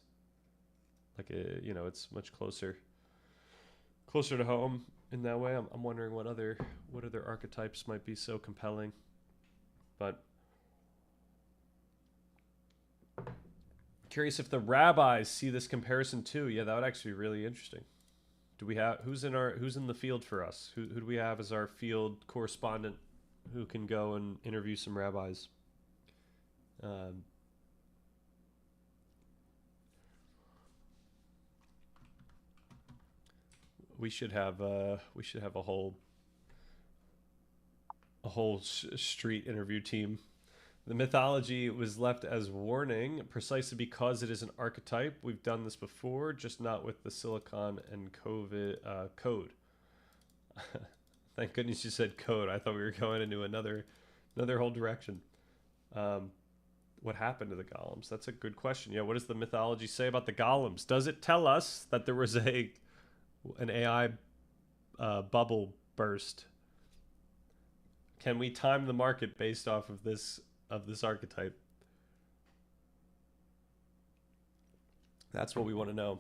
Like, you know, it's much closer to home in that way. I'm wondering what other archetypes might be so compelling. But curious if the rabbis see this comparison too. Yeah, that would actually be really interesting. Do we have who's in the field for us? Who do we have as our field correspondent who can go and interview some rabbis? We should have a whole street interview team. The mythology was left as warning precisely because it is an archetype. We've done this before, just not with the silicon and COVID code. Thank goodness you said code. I thought we were going into another whole direction. What happened to the golems? That's a good question. Yeah, what does the mythology say about the golems? Does it tell us that there was an AI bubble burst? Can we time the market based off of this archetype? That's what we want to know.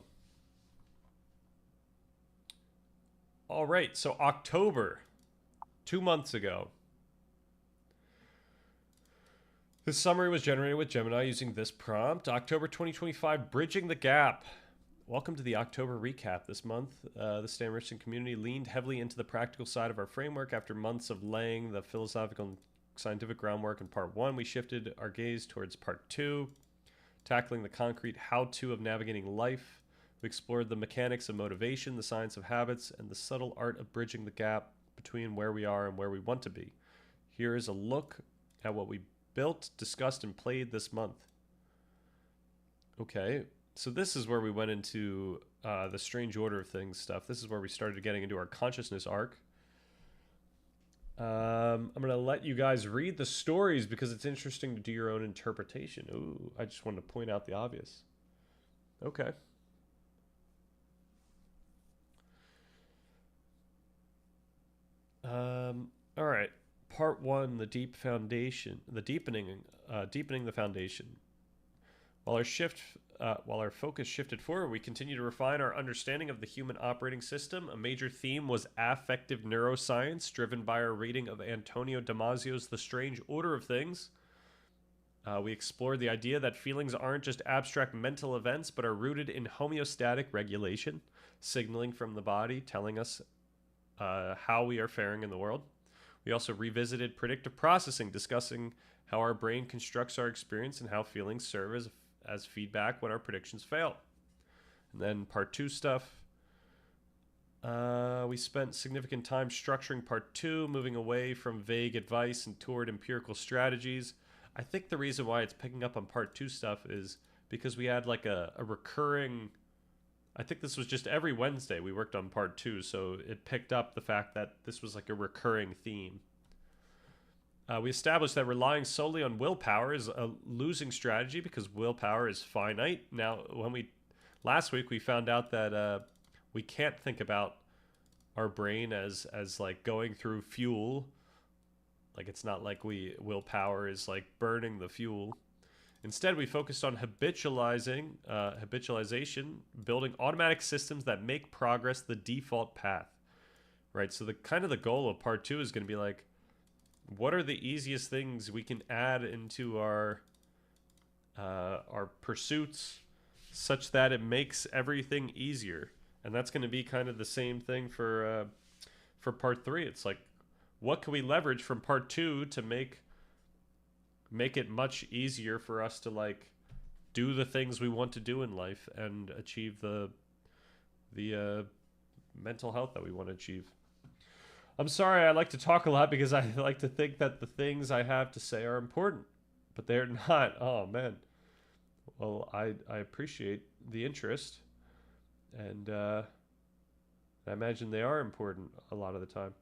All right, so October, 2 months ago. This summary was generated with Gemini using this prompt. October 2025, Bridging the Gap. Welcome to the October recap. This month, the Stan Richardson community leaned heavily into the practical side of our framework. After months of laying the philosophical and scientific groundwork in part 1, we shifted our gaze towards part 2, tackling the concrete how-to of navigating life. We explored the mechanics of motivation, the science of habits, and the subtle art of bridging the gap between where we are and where we want to be. Here is a look at what we built, discussed, and played this month. Okay, so this is where we went into the strange order of things stuff. This is where we started getting into our consciousness arc. I'm going to let you guys read the stories because it's interesting to do your own interpretation. Ooh, I just wanted to point out the obvious. Okay. All right. Part 1, the deep foundation, the deepening the foundation. While our focus shifted forward, we continue to refine our understanding of the human operating system. A major theme was affective neuroscience, driven by our reading of Antonio Damasio's The Strange Order of Things. We explored the idea that feelings aren't just abstract mental events, but are rooted in homeostatic regulation, signaling from the body, telling us how we are faring in the world. We also revisited predictive processing, discussing how our brain constructs our experience and how feelings serve as feedback when our predictions fail. And then part 2 stuff. We spent significant time structuring part 2, moving away from vague advice and toward empirical strategies. I think the reason why it's picking up on part 2 stuff is because we had like a recurring... I think this was just every Wednesday we worked on part 2, so it picked up the fact that this was like a recurring theme. We established that relying solely on willpower is a losing strategy because willpower is finite. Now, last week we found out that we can't think about our brain as like going through fuel. Like it's not like willpower is like burning the fuel. Instead, we focused on habitualization, building automatic systems that make progress the default path, right? So the goal of part 2 is going to be like, what are the easiest things we can add into our pursuits such that it makes everything easier? And that's going to be kind of the same thing for part 3. It's like, what can we leverage from part 2 to make it much easier for us to like do the things we want to do in life and achieve the mental health that we want to achieve. I'm sorry I like to talk a lot because I like to think that the things I have to say are important, but they're not. Oh man. Well, I appreciate the interest, and I imagine they are important a lot of the time.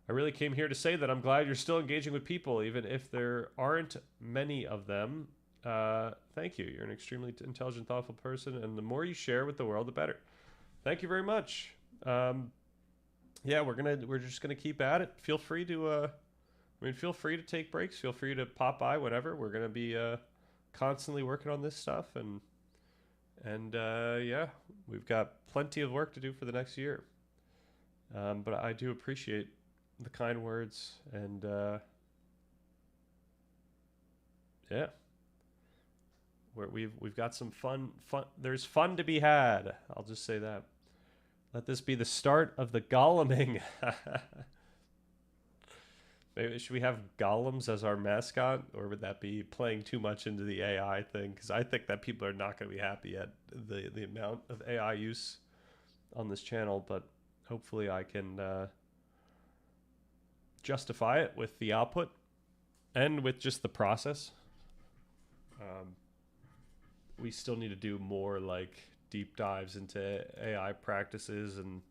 I really came here to say that I'm glad you're still engaging with people, even if there aren't many of them. Thank you. You're an extremely intelligent, thoughtful person, and the more you share with the world, the better. Thank you very much. Yeah, we're just gonna keep at it. Feel free to, feel free to take breaks. Feel free to pop by, whatever. We're gonna be constantly working on this stuff, and yeah, we've got plenty of work to do for the next year. But I do appreciate the kind words, and yeah, we've got some fun. There's fun to be had. I'll just say that. Let this be the start of the goleming. Maybe should we have golems as our mascot, or would that be playing too much into the AI thing? Because I think that people are not going to be happy at the amount of AI use on this channel, but hopefully I can justify it with the output and with just the process. We still need to do more like deep dives into AI practices, and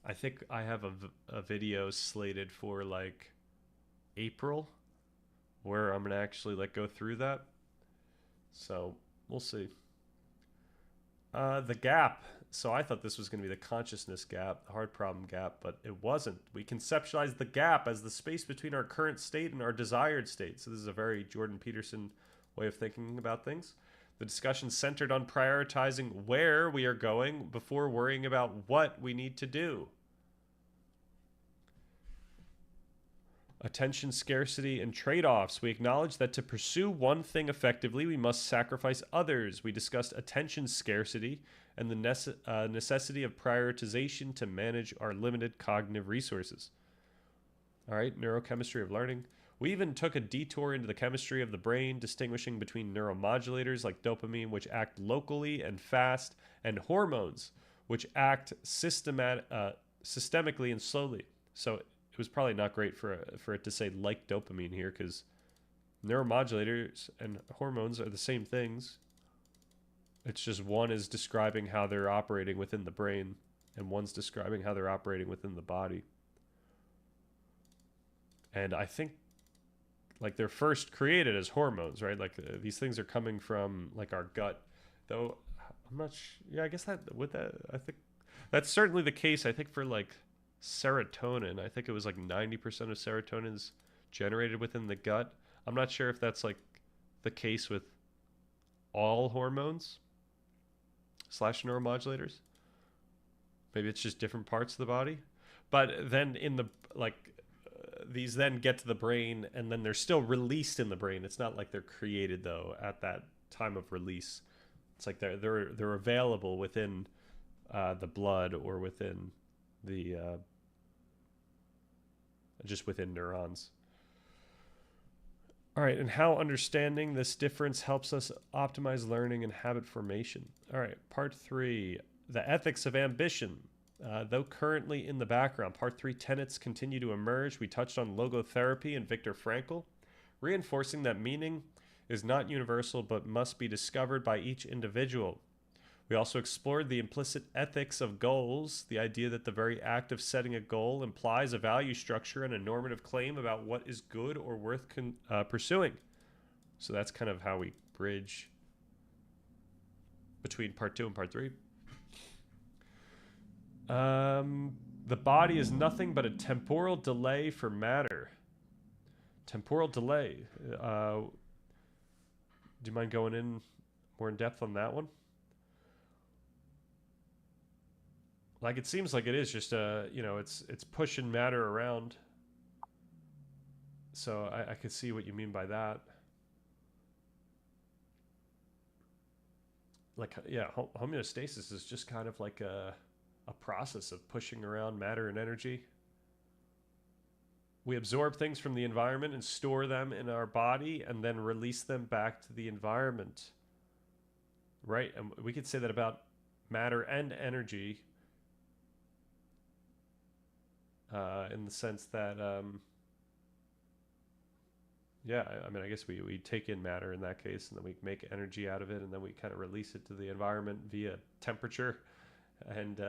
I think I have a video slated for like April where I'm gonna actually like go through that, so we'll see. The gap. So I thought this was going to be the consciousness gap, the hard problem gap, but it wasn't. We conceptualized the gap as the space between our current state and our desired state. So this is a very Jordan Peterson way of thinking about things. The discussion centered on prioritizing where we are going before worrying about what we need to do. Attention scarcity and trade-offs. We acknowledge that to pursue one thing effectively, we must sacrifice others. We discussed attention scarcity and the necessity of prioritization to manage our limited cognitive resources. All right, neurochemistry of learning. We even took a detour into the chemistry of the brain, distinguishing between neuromodulators like dopamine, which act locally and fast, and hormones, which act systemically and slowly. So it was probably not great for it to say like dopamine here, because neuromodulators and hormones are the same things. It's just one is describing how they're operating within the brain, and one's describing how they're operating within the body. And I think like they're first created as hormones, right? Like these things are coming from like our gut, though I'm not yeah, I guess I think that's certainly the case. I think for like serotonin, I think it was like 90% of serotonin is generated within the gut. I'm not sure if that's like the case with all hormones slash neuromodulators. Maybe it's just different parts of the body. But then in the these then get to the brain and then they're still released in the brain. It's not like they're created though at that time of release. It's like they're available within the blood or within the just within neurons. All right, and how understanding this difference helps us optimize learning and habit formation. All right, part 3, the ethics of ambition. Though currently in the background, part 3 tenets continue to emerge. We touched on logotherapy and Viktor Frankl, reinforcing that meaning is not universal but must be discovered by each individual. We also explored the implicit ethics of goals, the idea that the very act of setting a goal implies a value structure and a normative claim about what is good or worth pursuing. So that's kind of how we bridge between part 2 and part 3. The body is nothing but a temporal delay for matter. Temporal delay. Do you mind going in more in depth on that one? Like, it seems like it is just it's pushing matter around. So I could see what you mean by that. Like, yeah, homeostasis is just kind of like a process of pushing around matter and energy. We absorb things from the environment and store them in our body and then release them back to the environment. Right? And we could say that about matter and energy. In the sense that, yeah, I mean, I guess we take in matter in that case, and then we make energy out of it, and then we kind of release it to the environment via temperature, and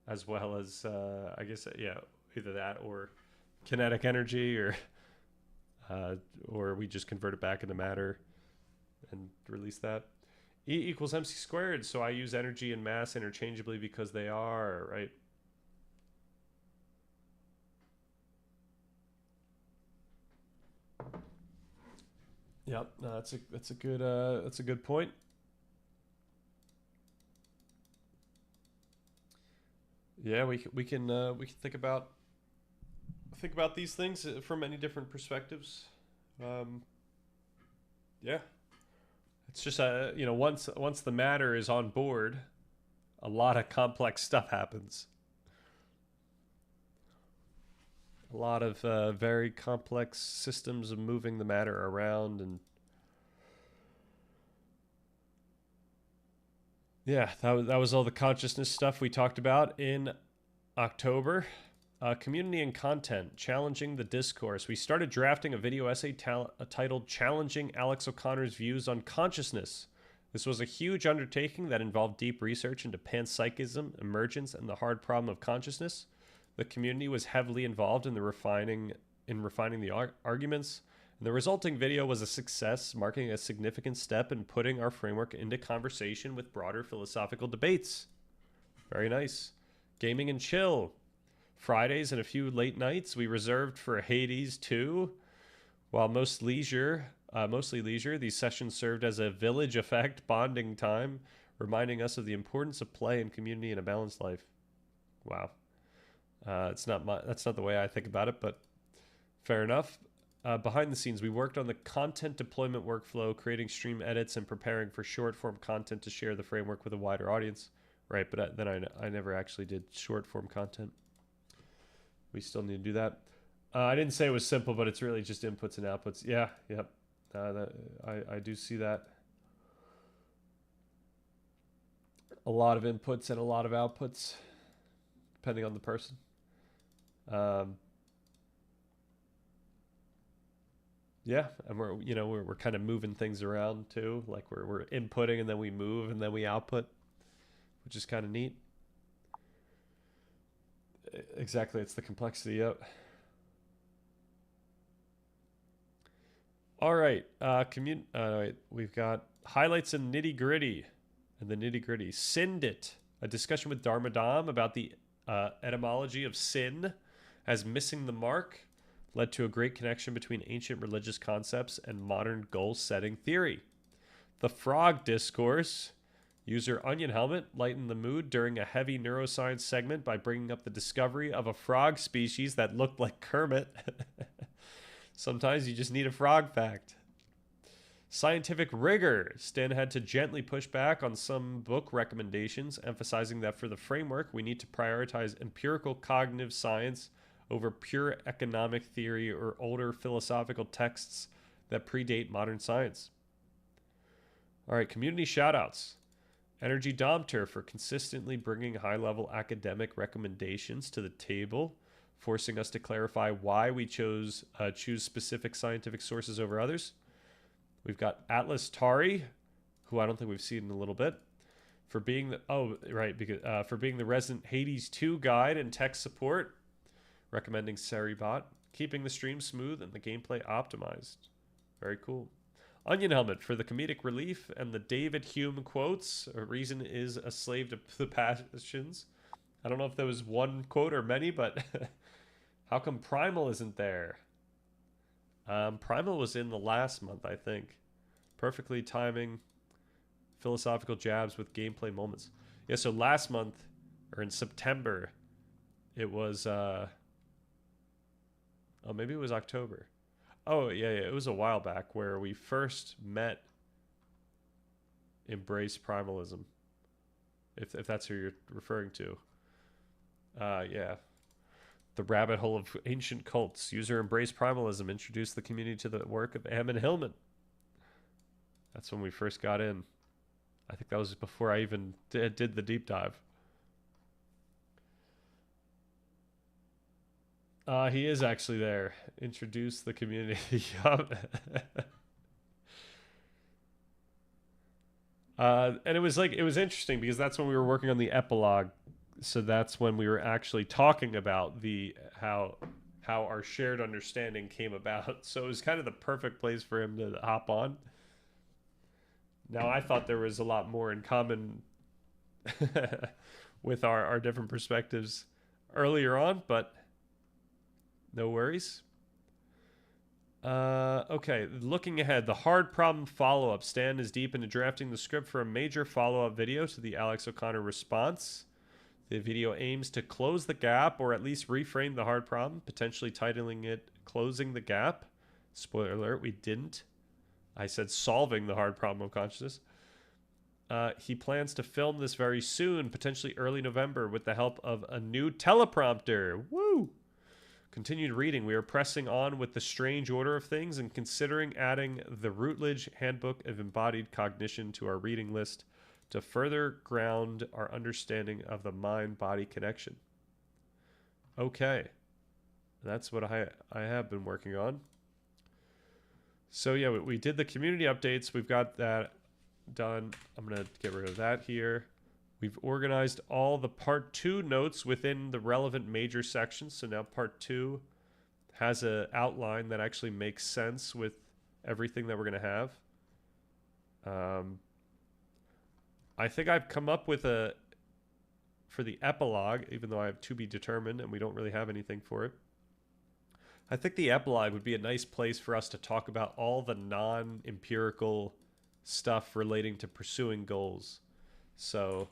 as well as, I guess, yeah, either that or kinetic energy, or we just convert it back into matter and release that. E equals mc squared, so I use energy and mass interchangeably because they are, right? Yep, no, that's a good point. Yeah, we can think about these things from many different perspectives. Yeah, it's just once the matter is on board, a lot of complex stuff happens. A lot of very complex systems of moving the matter around, and yeah, that was all the consciousness stuff we talked about in October. Community and content, challenging the discourse. We started drafting a video essay titled Challenging Alex O'Connor's Views on Consciousness. This was a huge undertaking that involved deep research into panpsychism, emergence, and the hard problem of consciousness. The community was heavily involved in refining the arguments, and the resulting video was a success, marking a significant step in putting our framework into conversation with broader philosophical debates. Very nice. Gaming and chill. Fridays and a few late nights we reserved for Hades 2. While mostly leisure, these sessions served as a village effect bonding time, reminding us of the importance of play and community in a balanced life. Wow. That's not the way I think about it, but fair enough. Behind the scenes, we worked on the content deployment workflow, creating stream edits and preparing for short form content to share the framework with a wider audience. Right, but then I never actually did short form content. We still need to do that. I didn't say it was simple, but it's really just inputs and outputs. Yeah, yep. I do see that. A lot of inputs and a lot of outputs, depending on the person. Yeah, and we're kind of moving things around too. Like we're inputting and then we move and then we output, which is kind of neat. Exactly, it's the complexity. Yep. All right, we've got highlights and nitty gritty, and the nitty gritty. Sinned it. A discussion with Dharma Dam about the etymology of sin as missing the mark. led to a great connection between ancient religious concepts and modern goal-setting theory. The frog discourse. User Onion Helmet lightened the mood during a heavy neuroscience segment by bringing up the discovery of a frog species that looked like Kermit. Sometimes you just need a frog fact. Scientific rigor. Stan had to gently push back on some book recommendations, emphasizing that for the framework, we need to prioritize empirical cognitive science over pure economic theory or older philosophical texts that predate modern science. All right, community shoutouts. Energy Domter for consistently bringing high-level academic recommendations to the table, forcing us to clarify why we choose specific scientific sources over others. We've got Atlas Tari, who I don't think we've seen in a little bit, for being for being the resident Hades 2 guide and tech support, recommending Seribot, keeping the stream smooth and the gameplay optimized. Very cool. Onion Helmet for the comedic relief and the David Hume quotes. A reason is a slave to the passions. I don't know if there was one quote or many, but how come Primal isn't there? Primal was in the last month, I think. Perfectly timing philosophical jabs with gameplay moments. Yeah, so last month, or in September, it was, maybe it was October. Oh, yeah, it was a while back where we first met Embrace Primalism, if that's who you're referring to. Yeah. The rabbit hole of ancient cults. User Embrace Primalism introduced the community to the work of Ammon Hillman. That's when we first got in. I think that was before I even did the deep dive. He is actually there. Introduce the community. And it was interesting because that's when we were working on the epilogue. So that's when we were actually talking about how our shared understanding came about. So it was kind of the perfect place for him to hop on. Now, I thought there was a lot more in common with our different perspectives earlier on, but no worries. Okay, looking ahead, the hard problem follow-up. Stan is deep into drafting the script for a major follow-up video to the Alex O'Connor response. The video aims to close the gap, or at least reframe the hard problem, potentially titling it Closing the Gap. Spoiler alert, we didn't. I said solving the hard problem of consciousness. He plans to film this very soon, potentially early November, with the help of a new teleprompter. Woo! Continued reading. We are pressing on with the strange order of things and considering adding the Routledge Handbook of Embodied Cognition to our reading list to further ground our understanding of the mind-body connection. Okay. That's what I have been working on. So yeah, we did the community updates. We've got that done. I'm going to get rid of that here. We've organized all the part 2 notes within the relevant major sections. So now part 2 has an outline that actually makes sense with everything that we're going to have. I think I've come up with for the epilogue, even though I have to be determined and we don't really have anything for it. I think the epilogue would be a nice place for us to talk about all the non-empirical stuff relating to pursuing goals. So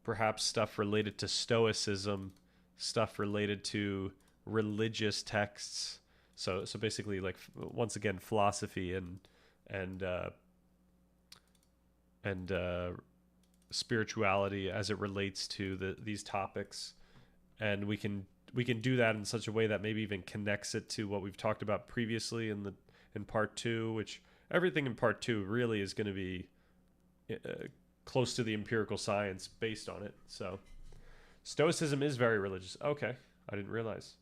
perhaps stuff related to Stoicism, stuff related to religious texts. So basically, like, once again, philosophy and spirituality as it relates to these topics, and we can do that in such a way that maybe even connects it to what we've talked about previously in part 2, which everything in part 2 really is going to be close to the empirical science based on it. So Stoicism is very religious. Okay, I didn't realize.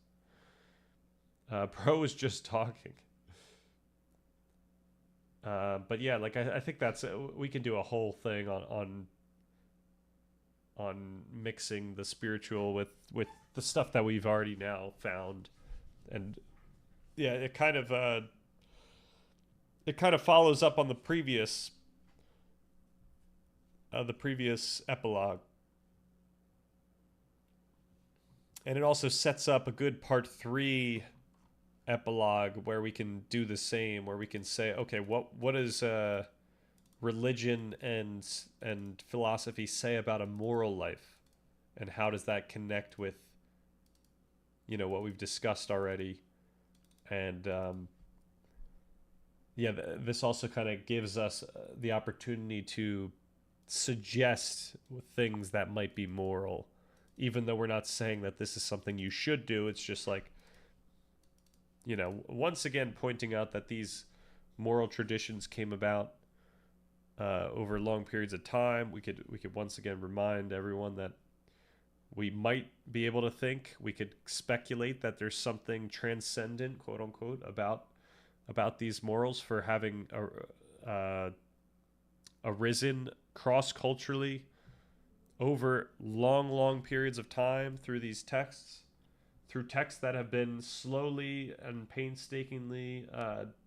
Pro was just talking. But yeah, like I think that's we can do a whole thing on mixing the spiritual with the stuff that we've already now found. And yeah, it kind of follows up on the previous epilogue, and it also sets up a good part 3 epilogue where we can do the same, where we can say, okay, what is religion and philosophy say about a moral life, and how does that connect with what we've discussed already, and yeah, this also kind of gives us the opportunity to suggest things that might be moral, even though we're not saying that this is something you should do. It's just like, once again pointing out that these moral traditions came about over long periods of time. We could once again remind everyone that we might be able to think, we could speculate that there's something transcendent, quote unquote, about these morals for having arisen cross-culturally over long periods of time through these texts, through texts that have been slowly and painstakingly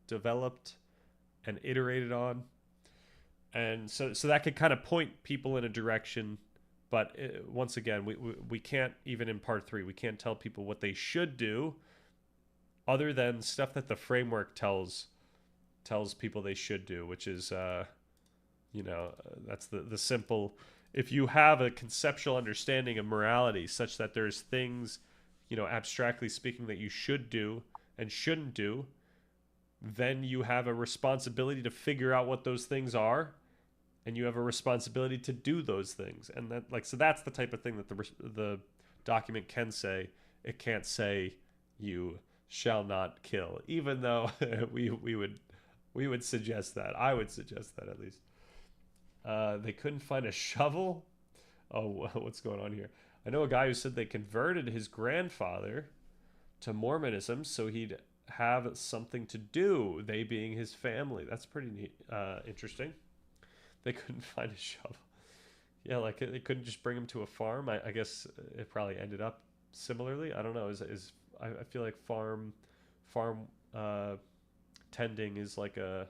developed and iterated on. And so that could kind of point people in a direction. But once again, we can't, even in part 3, we can't tell people what they should do other than stuff that the framework tells people they should do, which is, that's the simple. If you have a conceptual understanding of morality such that there's things, abstractly speaking, that you should do and shouldn't do, then you have a responsibility to figure out what those things are, and you have a responsibility to do those things. And so that's the type of thing that the document can say. It can't say you shall not kill, even though we would suggest that. I would suggest that, at least. They couldn't find a shovel. Oh, what's going on here? I know a guy who said they converted his grandfather to Mormonism so he'd have something to do, they being his family. That's pretty neat, interesting. They couldn't find a shovel. Yeah, like they couldn't just bring him to a farm. I guess it probably ended up similarly. I don't know. I feel like farm tending is a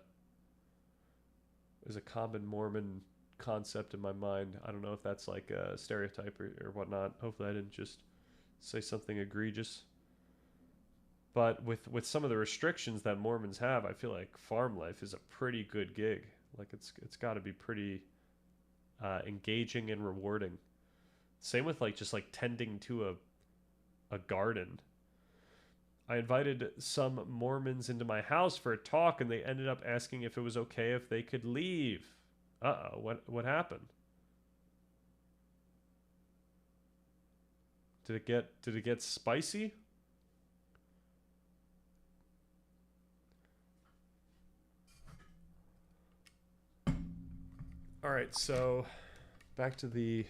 common Mormon concept in my mind. I don't know if that's like a stereotype or whatnot. Hopefully I didn't just say something egregious. But with some of the restrictions that Mormons have, I feel like farm life is a pretty good gig. Like it's got to be pretty engaging and rewarding. Same with just tending to a garden. I invited some Mormons into my house for a talk, and they ended up asking if it was okay if they could leave. What happened? Did it get spicy? All right, so back to the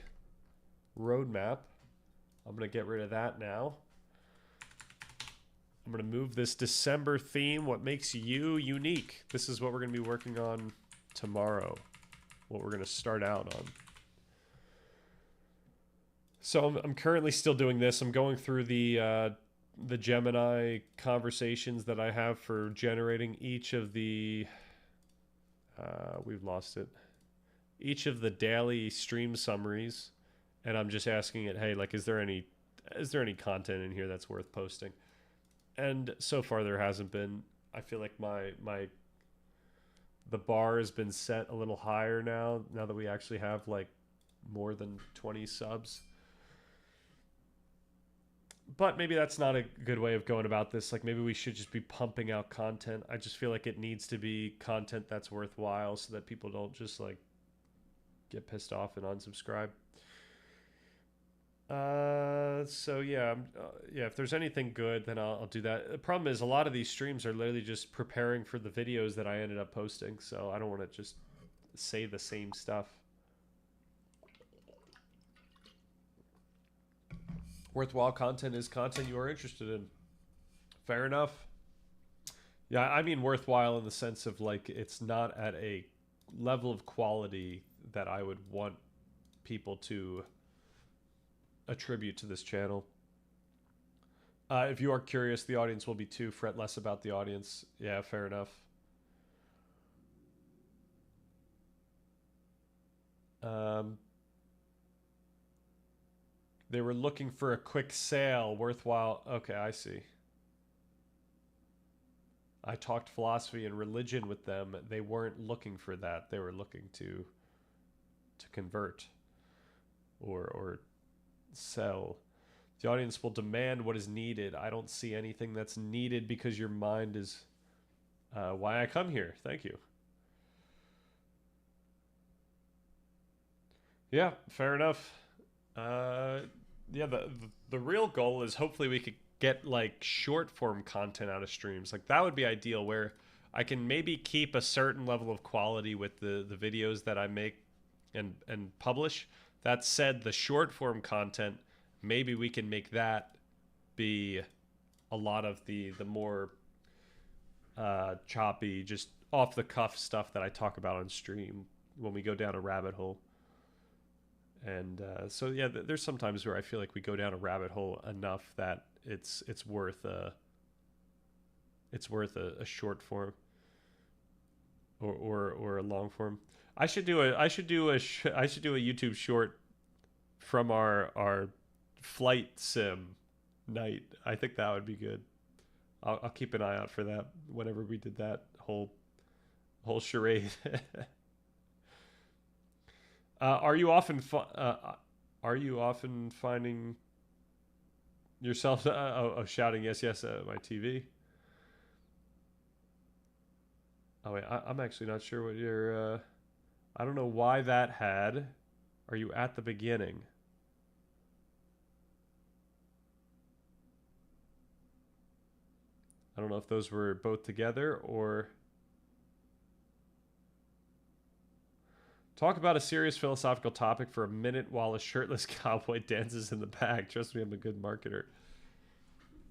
roadmap. I'm going to get rid of that now. I'm going to move this December theme, what makes you unique. This is what we're going to be working on tomorrow, what we're going to start out on. So I'm currently still doing this. I'm going through the Gemini conversations that I have for generating each of the... we've lost it. Each of the daily stream summaries, and I'm just asking it, hey, is there any content in here that's worth posting? And so far there hasn't been. I feel like the bar has been set a little higher now that we actually have more than 20 subs. But maybe that's not a good way of going about this. Maybe we should just be pumping out content. I just feel like it needs to be content that's worthwhile so that people don't just get pissed off and unsubscribe. So yeah, if there's anything good, then I'll do that. The problem is a lot of these streams are literally just preparing for the videos that I ended up posting, so I don't want to just say the same stuff. Worthwhile content is content you are interested in. Fair enough. Yeah, I mean worthwhile in the sense of it's not at a level of quality that I would want people to attribute to this channel. If you are curious, the audience will be too. Fret less about the audience. Yeah, fair enough. They were looking for a quick sale, worthwhile. Okay, I see. I talked philosophy and religion with them, they weren't looking for that. They were looking to convert or sell. The audience will demand what is needed. I don't see anything that's needed because your mind is why I come here. Thank you. Yeah, fair enough. Yeah, the real goal is hopefully we could get like short form content out of streams. Like that would be ideal where I can maybe keep a certain level of quality with the videos that I make and publish. That said, the short form content, maybe we can make that be a lot of the more choppy, just off the cuff stuff that I talk about on stream when we go down a rabbit hole. And so yeah, there's some times where I feel like we go down a rabbit hole enough that it's worth a short form or a long form. I should do a YouTube short from our flight sim night. I think that would be good. I'll keep an eye out for that whenever we did that whole charade. Are you often finding yourself shouting yes yes at my TV? Oh wait, I'm actually not sure what you're. I don't know why that had. Are you at the beginning? I don't know if those were both together or. Talk about a serious philosophical topic for a minute while a shirtless cowboy dances in the back. Trust me, I'm a good marketer.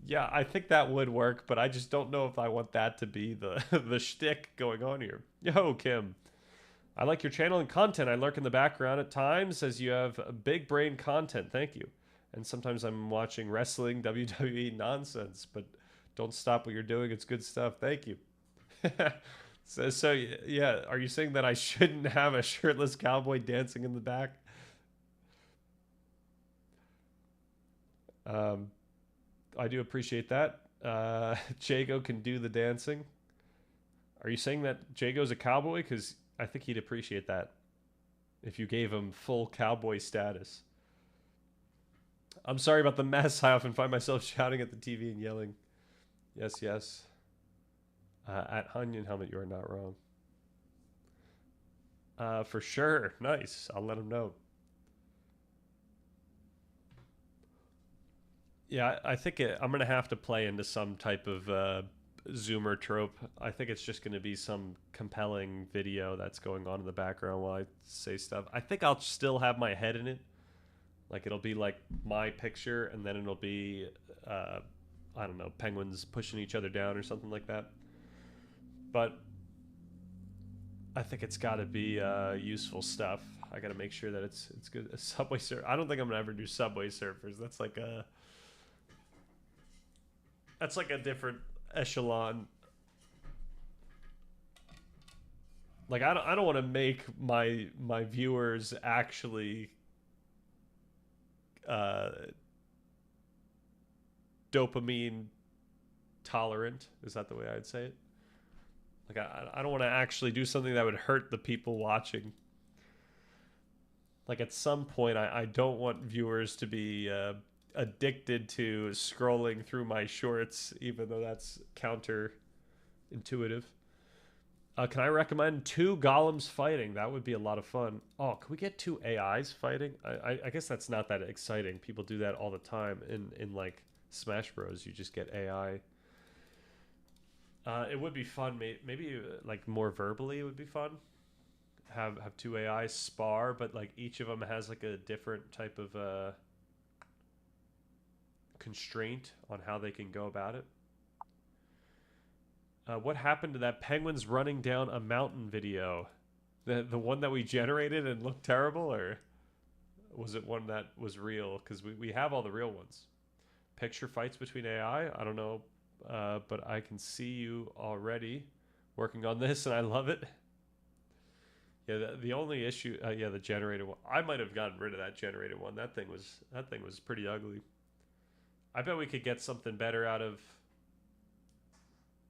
Yeah, I think that would work, but I just don't know if I want that to be the the shtick going on here. Yo, Kim. I like your channel and content. I lurk in the background at times as you have big brain content. Thank you. And sometimes I'm watching wrestling, WWE nonsense, but don't stop what you're doing. It's good stuff. Thank you. So yeah, are you saying that I shouldn't have a shirtless cowboy dancing in the back? Um, I do appreciate that. Jago can do the dancing. Are you saying that Jago's a cowboy? Because I think he'd appreciate that if you gave him full cowboy status. I'm sorry about the mess. I often find myself shouting at the TV and yelling, yes, yes. At Onion Helmet, you are not wrong. For sure. Nice. I'll let him know. Yeah, I think I'm going to have to play into some type of Zoomer trope. I think it's just going to be some compelling video that's going on in the background while I say stuff. I think I'll still have my head in it. Like it'll be like my picture, and then it'll be, I don't know, penguins pushing each other down or something like that. But I think it's got to be useful stuff. I got to make sure that it's good. Subway Surf. I don't think I'm gonna ever do Subway Surfers. That's like a different echelon. Like I don't want to make my viewers actually dopamine tolerant. Is that the way I'd say it? Like I don't want to actually do something that would hurt the people watching. Like at some point, I don't want viewers to be addicted to scrolling through my shorts, even though that's counterintuitive. Can I recommend two golems fighting? That would be a lot of fun. Oh, can we get two AIs fighting? I guess that's not that exciting. People do that all the time in like Smash Bros. You just get AI. It would be fun. Maybe like more verbally, it would be fun. Have two AIs spar, but like each of them has like a different type of constraint on how they can go about it. What happened to that penguins running down a mountain video? The one that we generated and looked terrible, or was it one that was real? Because we have all the real ones. Picture fights between AI? I don't know, but I can see you already working on this, and I love it. Yeah, the only issue, yeah, the generated one. I might have gotten rid of that generated one. That thing was pretty ugly. I bet we could get something better out of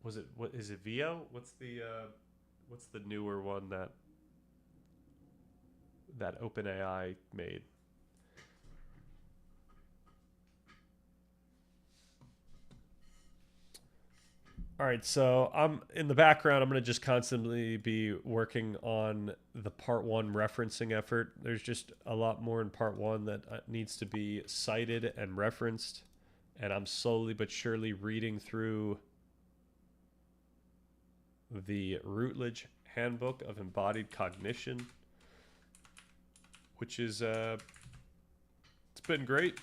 Was it, what is it, VO? What's the newer one that OpenAI made? All right, so I'm in the background. I'm going to just constantly be working on the part one referencing effort. There's just a lot more in part one that needs to be cited and referenced. And I'm slowly but surely reading through the Routledge Handbook of Embodied Cognition, which is, it's been great.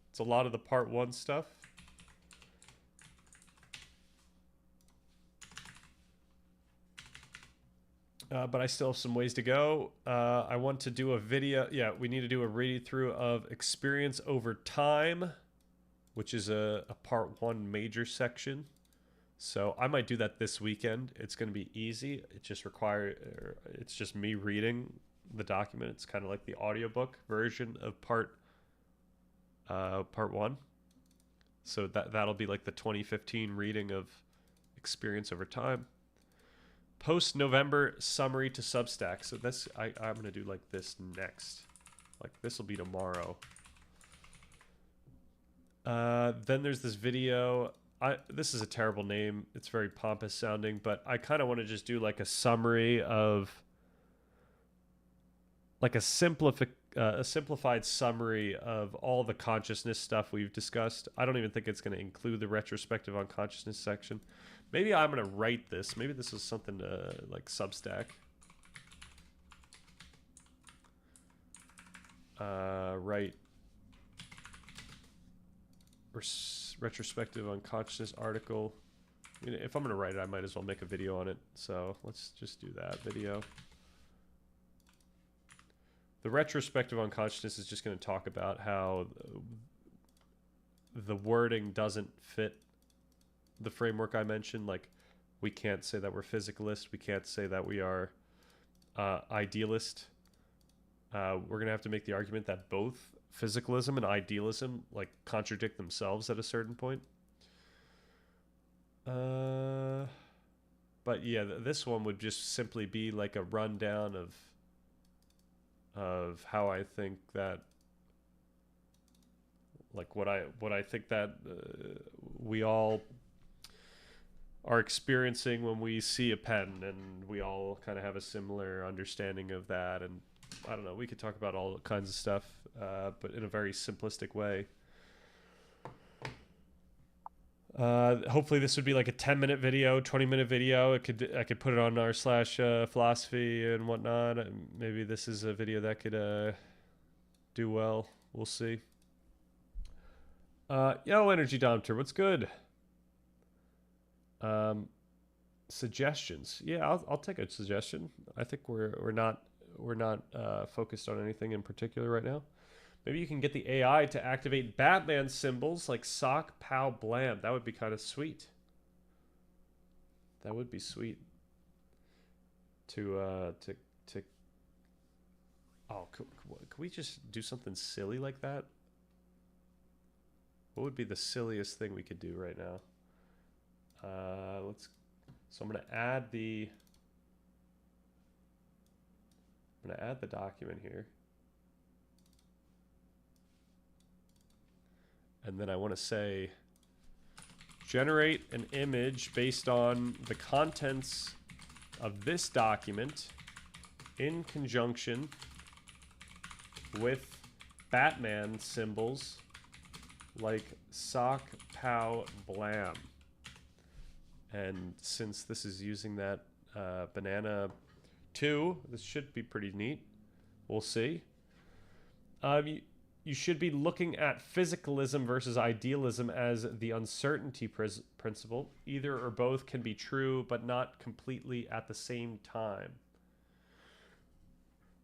It's a lot of the part one stuff. But I still have some ways to go. I want to do a video. Yeah, we need to do a read through of Experience Over Time, which is a part one major section. So I might do that this weekend. It's going to be easy. It's just me reading the document. It's kind of like the audiobook version of part one. So that'll be like the 2015 reading of Experience Over Time. Post-November summary to Substack. So I'm going to do like this next. Like this will be tomorrow. Then there's this video. This is a terrible name. It's very pompous sounding, but I kind of want to just do like a summary of, like a simplified summary of all the consciousness stuff we've discussed. I don't even think it's going to include the retrospective on consciousness section. Maybe I'm going to write this. Maybe this is something to like Substack. Write retrospective on consciousness article. I mean, if I'm going to write it, I might as well make a video on it. So let's just do that video. The retrospective on consciousness is just going to talk about how the wording doesn't fit the framework I mentioned. Like, we can't say that we're physicalist. We can't say that we are idealist. We're going to have to make the argument that both physicalism and idealism like contradict themselves at a certain point. But yeah, this one would just simply be like a rundown of how I think that, like what I think that we all are experiencing when we see a pen, and we all kind of have a similar understanding of that. And I don't know, we could talk about all kinds of stuff, but in a very simplistic way. Hopefully this would be like a 10-minute video, 20-minute video. I could put it on our / philosophy and whatnot. Maybe this is a video that could do well. We'll see. Yo, Energy Dompter, what's good? Suggestions. Yeah, I'll take a suggestion. I think we're not focused on anything in particular right now. Maybe you can get the AI to activate Batman symbols like sock, pow, blam. That would be kind of sweet. That would be sweet. Oh, could we just do something silly like that? What would be the silliest thing we could do right now? So I'm gonna add the document here. And then I want to say, generate an image based on the contents of this document in conjunction with Batman symbols like sock, pow, blam. And since this is using that banana 2, this should be pretty neat. We'll see. You should be looking at physicalism versus idealism as the uncertainty principle. Either or both can be true, but not completely at the same time.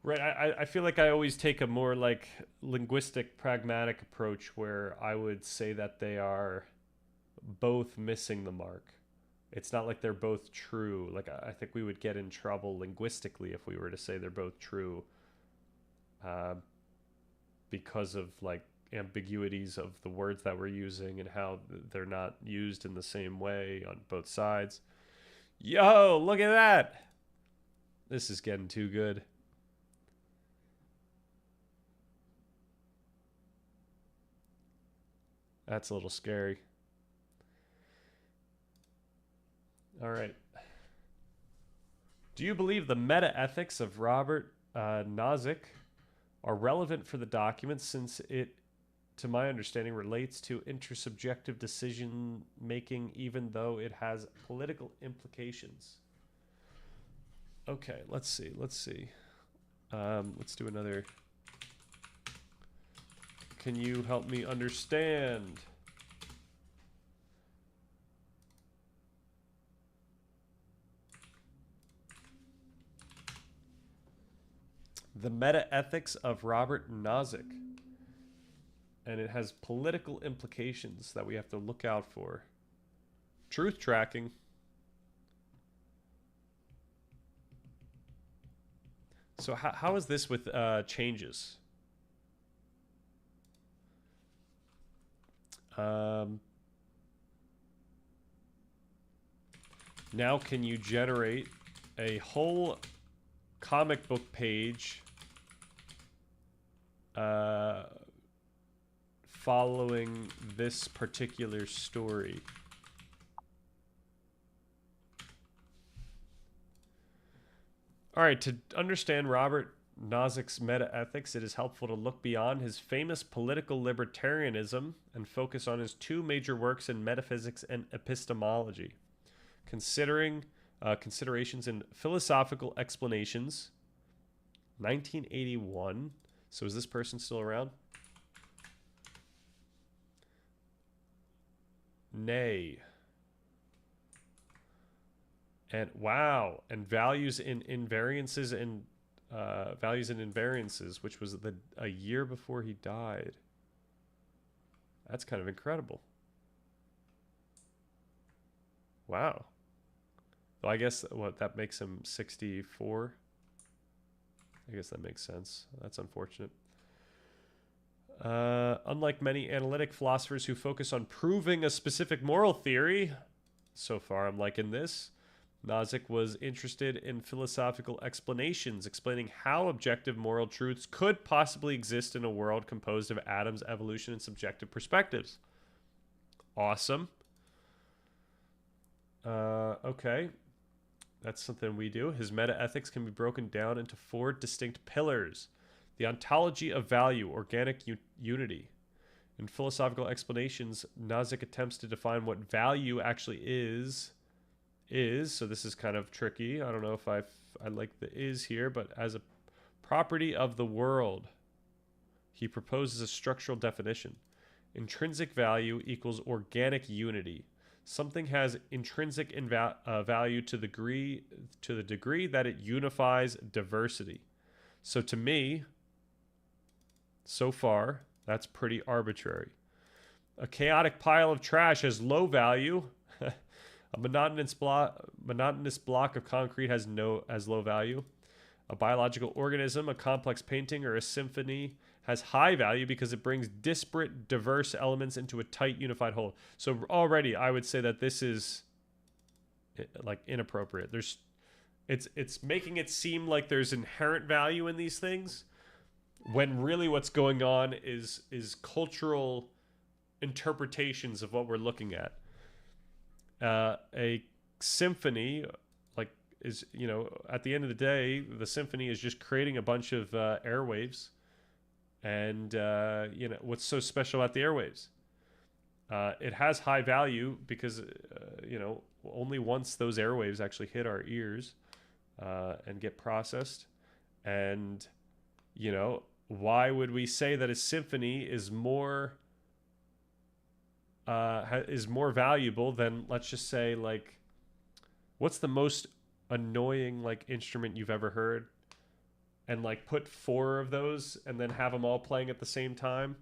Right, I feel like I always take a more like linguistic, pragmatic approach where I would say that they are both missing the mark. It's not like they're both true. Like, I think we would get in trouble linguistically if we were to say they're both true. Because of like ambiguities of the words that we're using and how they're not used in the same way on both sides. Yo, look at that. This is getting too good. That's a little scary. All right. Do you believe the meta-ethics of Robert Nozick are relevant for the document, since it, to my understanding, relates to intersubjective decision making, even though it has political implications? Okay, let's see. Let's do another. Can you help me understand? The meta-ethics of Robert Nozick. And it has political implications that we have to look out for. Truth tracking. So how is this with changes? Now can you generate a whole comic book page following this particular story? All right, to understand Robert Nozick's meta-ethics, it is helpful to look beyond his famous political libertarianism and focus on his two major works in metaphysics and epistemology. Considerations in Philosophical Explanations, 1981. So is this person still around? Nay. And wow, and values in invariances and which was a year before he died. That's kind of incredible. Wow. Well, I guess that makes him 64. I guess that makes sense. That's unfortunate. Unlike many analytic philosophers who focus on proving a specific moral theory, so far I'm liking this, Nozick was interested in philosophical explanations, explaining how objective moral truths could possibly exist in a world composed of atoms, evolution, and subjective perspectives. Awesome. Okay. That's something we do. His meta-ethics can be broken down into 4 distinct pillars. The ontology of value, organic unity. In philosophical explanations, Nozick attempts to define what value actually is. So this is kind of tricky. I don't know if I like the is here, but as a property of the world, he proposes a structural definition. Intrinsic value equals organic unity. Something has intrinsic value to the degree that it unifies diversity. So to me, so far, that's pretty arbitrary. A chaotic pile of trash has low value. A monotonous block of concrete has low value. A biological organism, a complex painting, or a symphony has high value because it brings disparate, diverse elements into a tight, unified whole. So already, I would say that this is like inappropriate. It's making it seem like there's inherent value in these things, when really what's going on is cultural interpretations of what we're looking at. A symphony, like, is, at the end of the day, the symphony is just creating a bunch of airwaves. And, what's so special about the airwaves? It has high value because, only once those airwaves actually hit our ears and get processed. And, why would we say that a symphony is more valuable than, let's just say, like, what's the most annoying, like, instrument you've ever heard? And, like, put 4 of those and then have them all playing at the same time.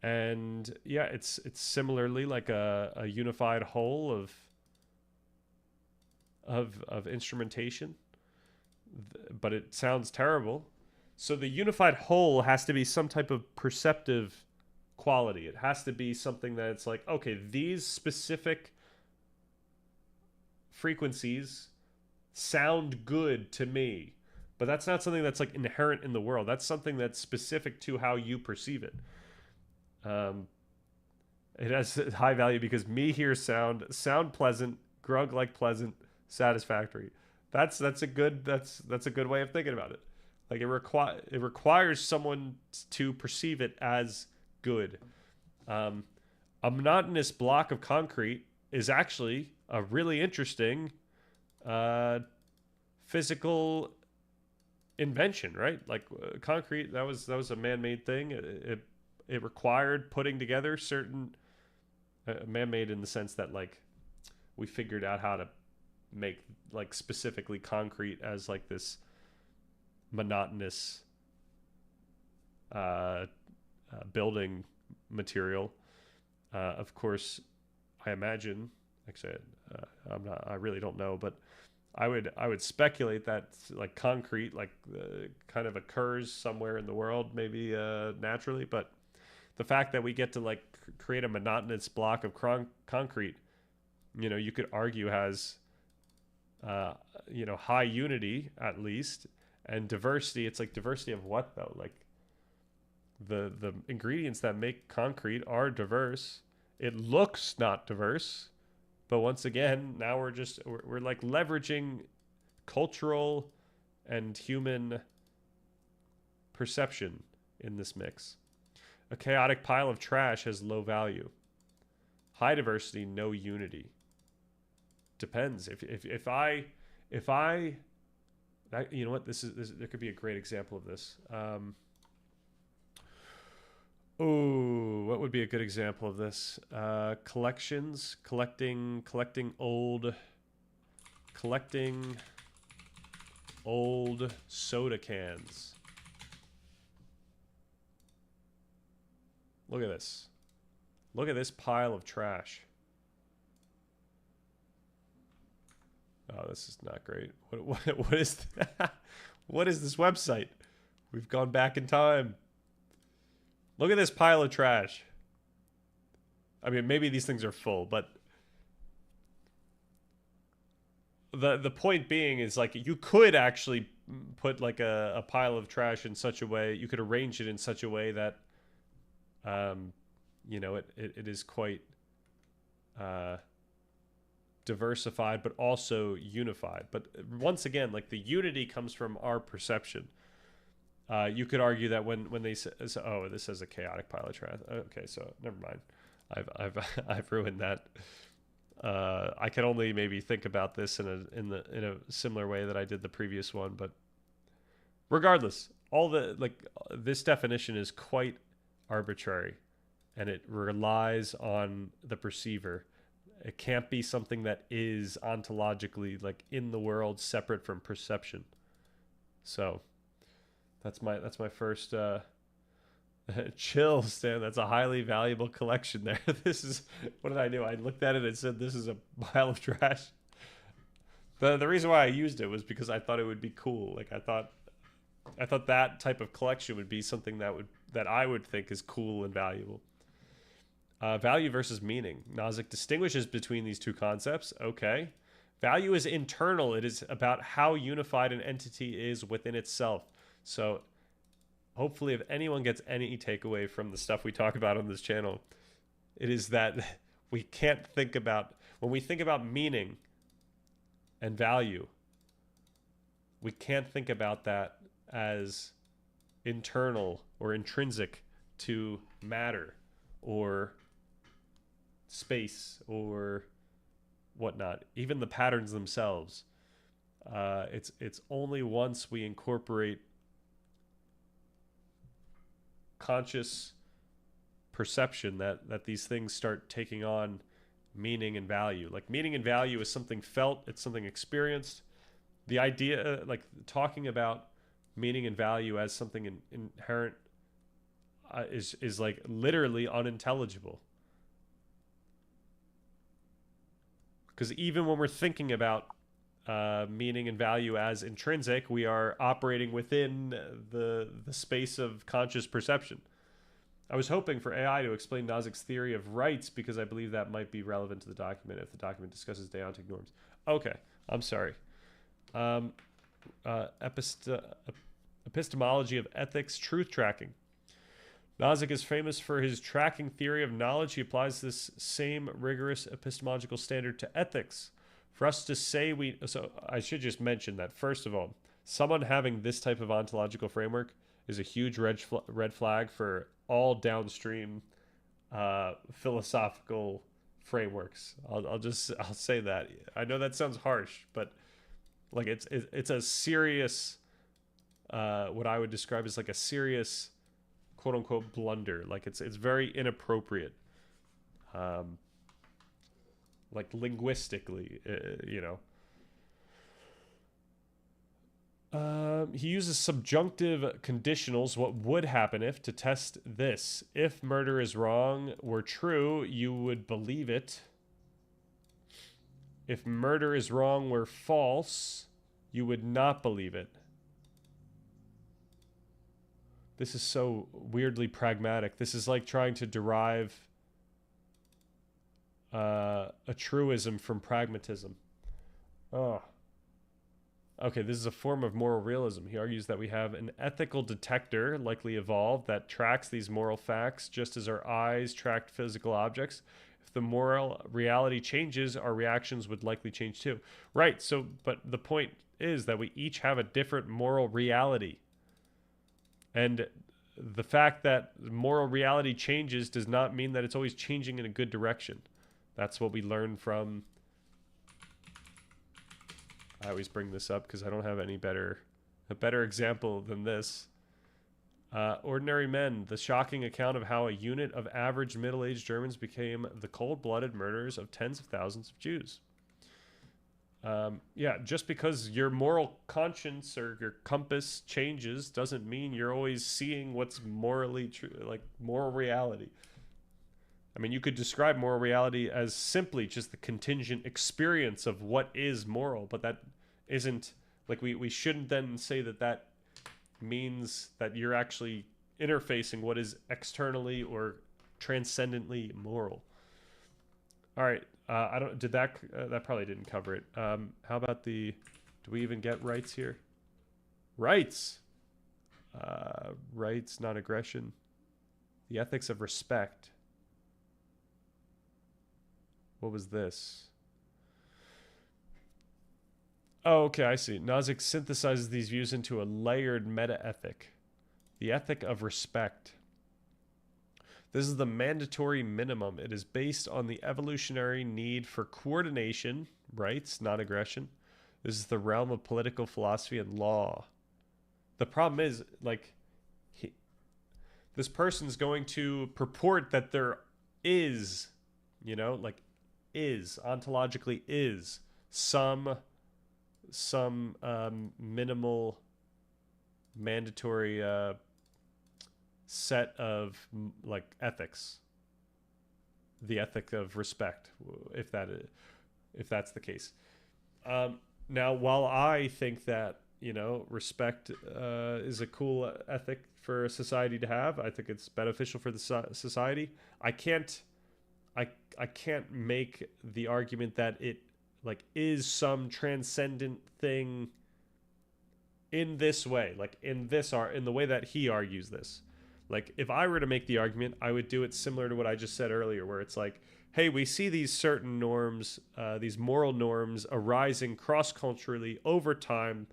And yeah, it's similarly like a unified whole of instrumentation, but it sounds terrible. So the unified whole has to be some type of perceptive quality. It has to be something that it's like, okay, these specific frequencies sound good to me. But that's not something that's like inherent in the world. That's something that's specific to how you perceive it. It has high value because me hear sound pleasant, grug like pleasant, satisfactory. That's a good way of thinking about it. Like it requires someone to perceive it as good. A monotonous block of concrete is actually a really interesting physical invention, right? Like concrete, that was a man-made thing. It required putting together certain man-made in the sense that like we figured out how to make like specifically concrete as like this monotonous building material. Of course, I imagine. Actually, I really don't know, but I would speculate that like concrete like kind of occurs somewhere in the world, maybe naturally. But the fact that we get to like create a monotonous block of concrete, you know, you could argue has high unity at least, and diversity. It's like diversity of what though? Like the ingredients that make concrete are diverse. It looks not diverse, but once again, now we're like leveraging cultural and human perception in this mix. A chaotic pile of trash has low value. High diversity, no unity. Depends. If I you know what, this there could be a great example of this. What would be a good example of this? Collections, collecting old soda cans. Look at this. Look at this pile of trash. Oh, this is not great. What is that? What is this website? We've gone back in time. Look at this pile of trash. I mean, maybe these things are full, but the point being is like you could actually put like a pile of trash in such a way, you could arrange it in such a way that it is quite diversified but also unified. But once again, like the unity comes from our perception. You could argue that when they say, "Oh, this is a chaotic pile of trash." Okay, so never mind. I've ruined that. I can only maybe think about this in a similar way that I did the previous one, but regardless, this definition is quite arbitrary, and it relies on the perceiver. It can't be something that is ontologically like in the world separate from perception. So that's my first chill, Stan. That's a highly valuable collection there. This is, what did I do? I looked at it and said this is a pile of trash. The reason why I used it was because I thought it would be cool. Like I thought that type of collection would be something that I would think is cool and valuable. Value versus meaning. Nozick distinguishes between these two concepts. Okay. Value is internal. It is about how unified an entity is within itself. So hopefully if anyone gets any takeaway from the stuff we talk about on this channel, it is that we can't think about, when we think about meaning and value, we can't think about that as internal or intrinsic to matter or space or whatnot. Even the patterns themselves. It's only once we incorporate conscious perception that these things start taking on meaning and value. Like meaning and value is something felt, it's something experienced. The idea, like talking about meaning and value as something inherent is like literally unintelligible. Because even when we're thinking about meaning and value as intrinsic, we are operating within the space of conscious perception. I was hoping for AI to explain Nozick's theory of rights because I believe that might be relevant to the document if the document discusses deontic norms. Okay, I'm sorry. Epistemology of ethics, truth tracking. Nozick is famous for his tracking theory of knowledge. He applies this same rigorous epistemological standard to ethics. For us to say so I should just mention that, first of all, someone having this type of ontological framework is a huge red flag for all downstream philosophical frameworks. I'll say that. I know that sounds harsh, but like it's a serious, what I would describe as like a serious quote unquote blunder. Like it's very inappropriate, like linguistically, he uses subjunctive conditionals. What would happen if, to test this? If murder is wrong were true, you would believe it. If murder is wrong were false, you would not believe it. This is so weirdly pragmatic. This is like trying to derive a truism from pragmatism. Oh. Okay, this is a form of moral realism. He argues that we have an ethical detector, likely evolved, that tracks these moral facts just as our eyes tracked physical objects. If the moral reality changes, our reactions would likely change too. Right, so, but the point is that we each have a different moral reality. And the fact that moral reality changes does not mean that it's always changing in a good direction. That's what we learn from... I always bring this up because I don't have a better example than this. Ordinary Men, the shocking account of how a unit of average middle-aged Germans became the cold-blooded murderers of tens of thousands of Jews. Yeah, just because your moral conscience or your compass changes doesn't mean you're always seeing what's morally true, like moral reality. I mean, you could describe moral reality as simply just the contingent experience of what is moral, but that isn't, like, we shouldn't then say that that means that you're actually interfacing what is externally or transcendently moral. All right, that probably didn't cover it. How about do we even get rights here? Rights. Rights, not aggression. The ethics of respect. What was this? Oh, okay, I see. Nozick synthesizes these views into a layered meta-ethic. The ethic of respect. This is the mandatory minimum. It is based on the evolutionary need for coordination, rights, not aggression. This is the realm of political philosophy and law. The problem is, like, this person's going to purport that there is, ontologically is some minimal mandatory set of like ethics, the ethic of respect, if that's the case. Now, while I think that respect is a cool ethic for a society to have, I think it's beneficial for the society. I can't make the argument that it like is some transcendent thing in this way, like in the way that he argues this. Like, if I were to make the argument, I would do it similar to what I just said earlier, where it's like, hey, we see these certain norms, these moral norms arising cross-culturally over time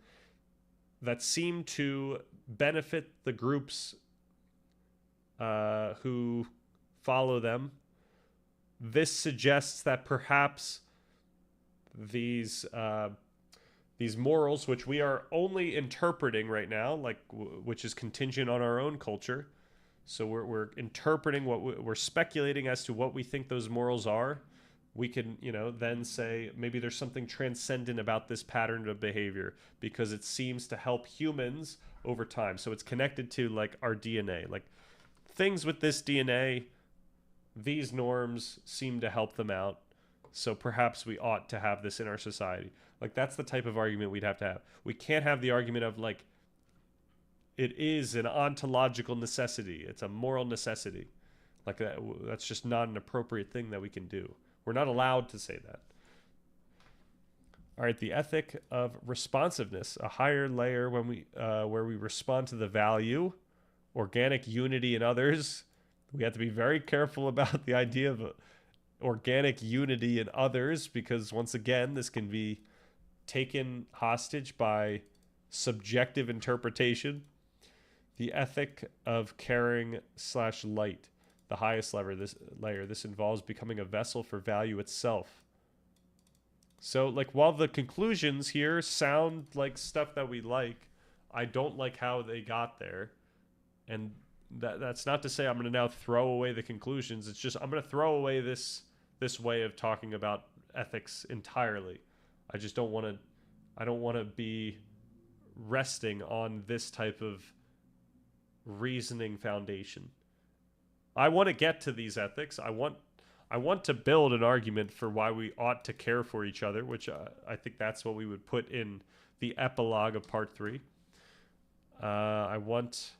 that seem to benefit the groups who follow them. This suggests that perhaps these morals, which we are only interpreting right now, like which is contingent on our own culture, so we're interpreting we're speculating as to what we think those morals are. We can then say maybe there's something transcendent about this pattern of behavior because it seems to help humans over time. So it's connected to like our DNA, like things with this DNA. These norms seem to help them out, so perhaps we ought to have this in our society. Like, that's the type of argument we'd have to have. We can't have the argument of like it is an ontological necessity. It's a moral necessity. Like that's just not an appropriate thing that we can do. We're not allowed to say that. All right, the ethic of responsiveness, a higher layer when where we respond to the value, organic unity in others. We have to be very careful about the idea of organic unity in others, because once again, this can be taken hostage by subjective interpretation. The ethic of caring / light, the highest layer. This involves becoming a vessel for value itself. So, like, while the conclusions here sound like stuff that we like, I don't like how they got there. And that's not to say I'm going to now throw away the conclusions. It's just I'm going to throw away this way of talking about ethics entirely. I just don't want to. I don't want to be resting on this type of reasoning foundation. I want to get to these ethics. I want to build an argument for why we ought to care for each other, which I think that's what we would put in the epilogue of part 3. I want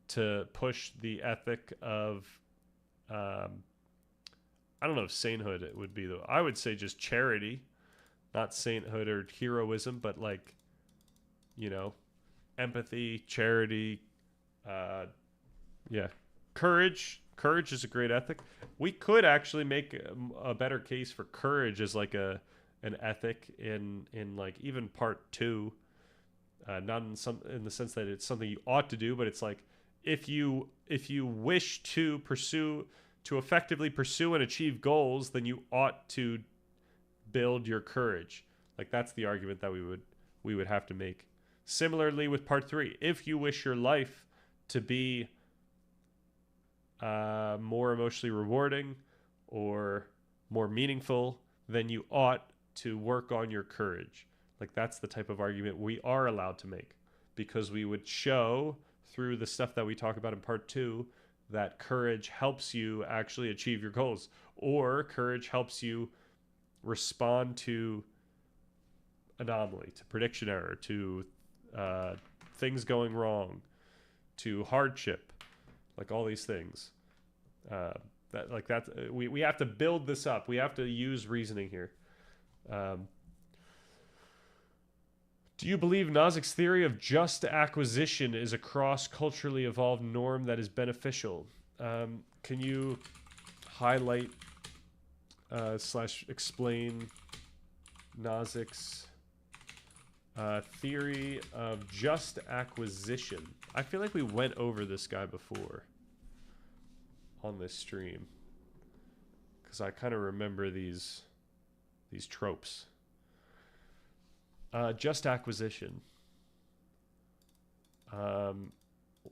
to push the ethic of, I don't know if sainthood it would be though. I would say just charity, not sainthood or heroism, but like, you know, empathy, charity, yeah. Courage is a great ethic. We could actually make a better case for courage as like an ethic in like even part 2, not in the sense that it's something you ought to do, but it's like if you wish to effectively pursue and achieve goals, then you ought to build your courage. Like that's the argument that we would have to make. Similarly with part 3, if you wish your life to be more emotionally rewarding or more meaningful, then you ought to work on your courage. Like that's the type of argument we are allowed to make, because we would show through the stuff that we talk about in part 2 that courage helps you actually achieve your goals, or courage helps you respond to anomaly, to prediction error, to things going wrong, to hardship, like all these things. We have to build this up. We have to use reasoning here. Do you believe Nozick's theory of just acquisition is a cross-culturally evolved norm that is beneficial? Can you highlight / explain Nozick's theory of just acquisition? I feel like we went over this guy before on this stream, because I kind of remember these tropes. Just acquisition.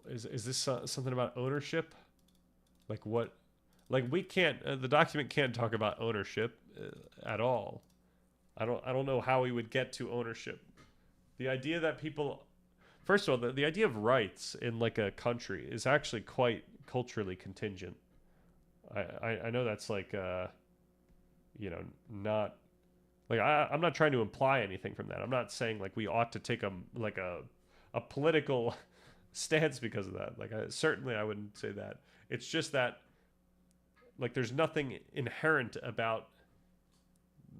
Is this something about ownership? Like what? Like we can't. The document can't talk about ownership at all. I don't know how we would get to ownership. The idea that people, first of all, the idea of rights in like a country is actually quite culturally contingent. I know that's like not like I'm not trying to imply anything from that. I'm not saying like we ought to take a political stance because of that. Like certainly I wouldn't say that. It's just that like there's nothing inherent about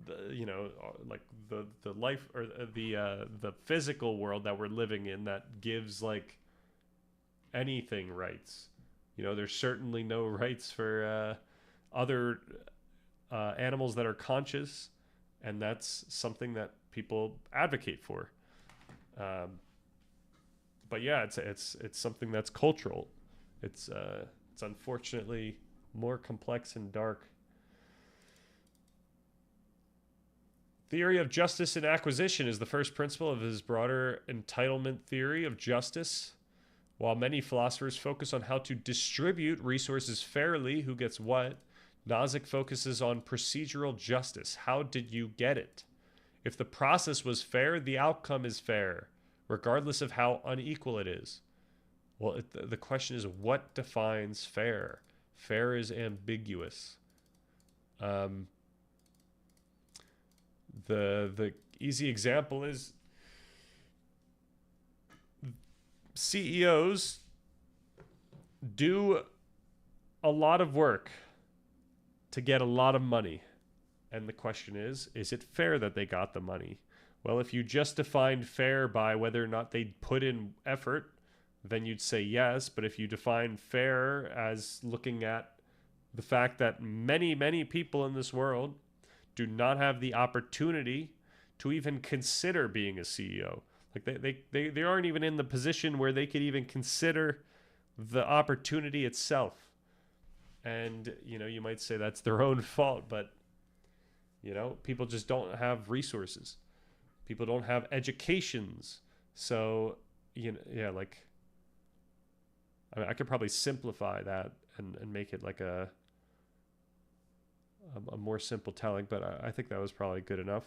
the life or the physical world that we're living in that gives like anything rights. There's certainly no rights for other animals that are conscious, and that's something that people advocate for. But yeah, it's something that's cultural. It's unfortunately more complex and dark. Theory of justice and acquisition is the first principle of his broader entitlement theory of justice. While many philosophers focus on how to distribute resources fairly, who gets what, Nozick focuses on procedural justice. How did you get it? If the process was fair, the outcome is fair, regardless of how unequal it is. Well, the question is, what defines fair? Fair is ambiguous. The easy example is CEOs do a lot of work to get a lot of money. And the question is it fair that they got the money? Well, if you just defined fair by whether or not they put in effort, then you'd say yes. But if you define fair as looking at the fact that many, many people in this world do not have the opportunity to even consider being a CEO. Like they aren't even in the position where they could even consider the opportunity itself. And, you know, you might say that's their own fault, but, you know, people just don't have resources. People don't have educations. So, you know, yeah, like, I mean, I could probably simplify that and make it like a more simple telling, but I think that was probably good enough.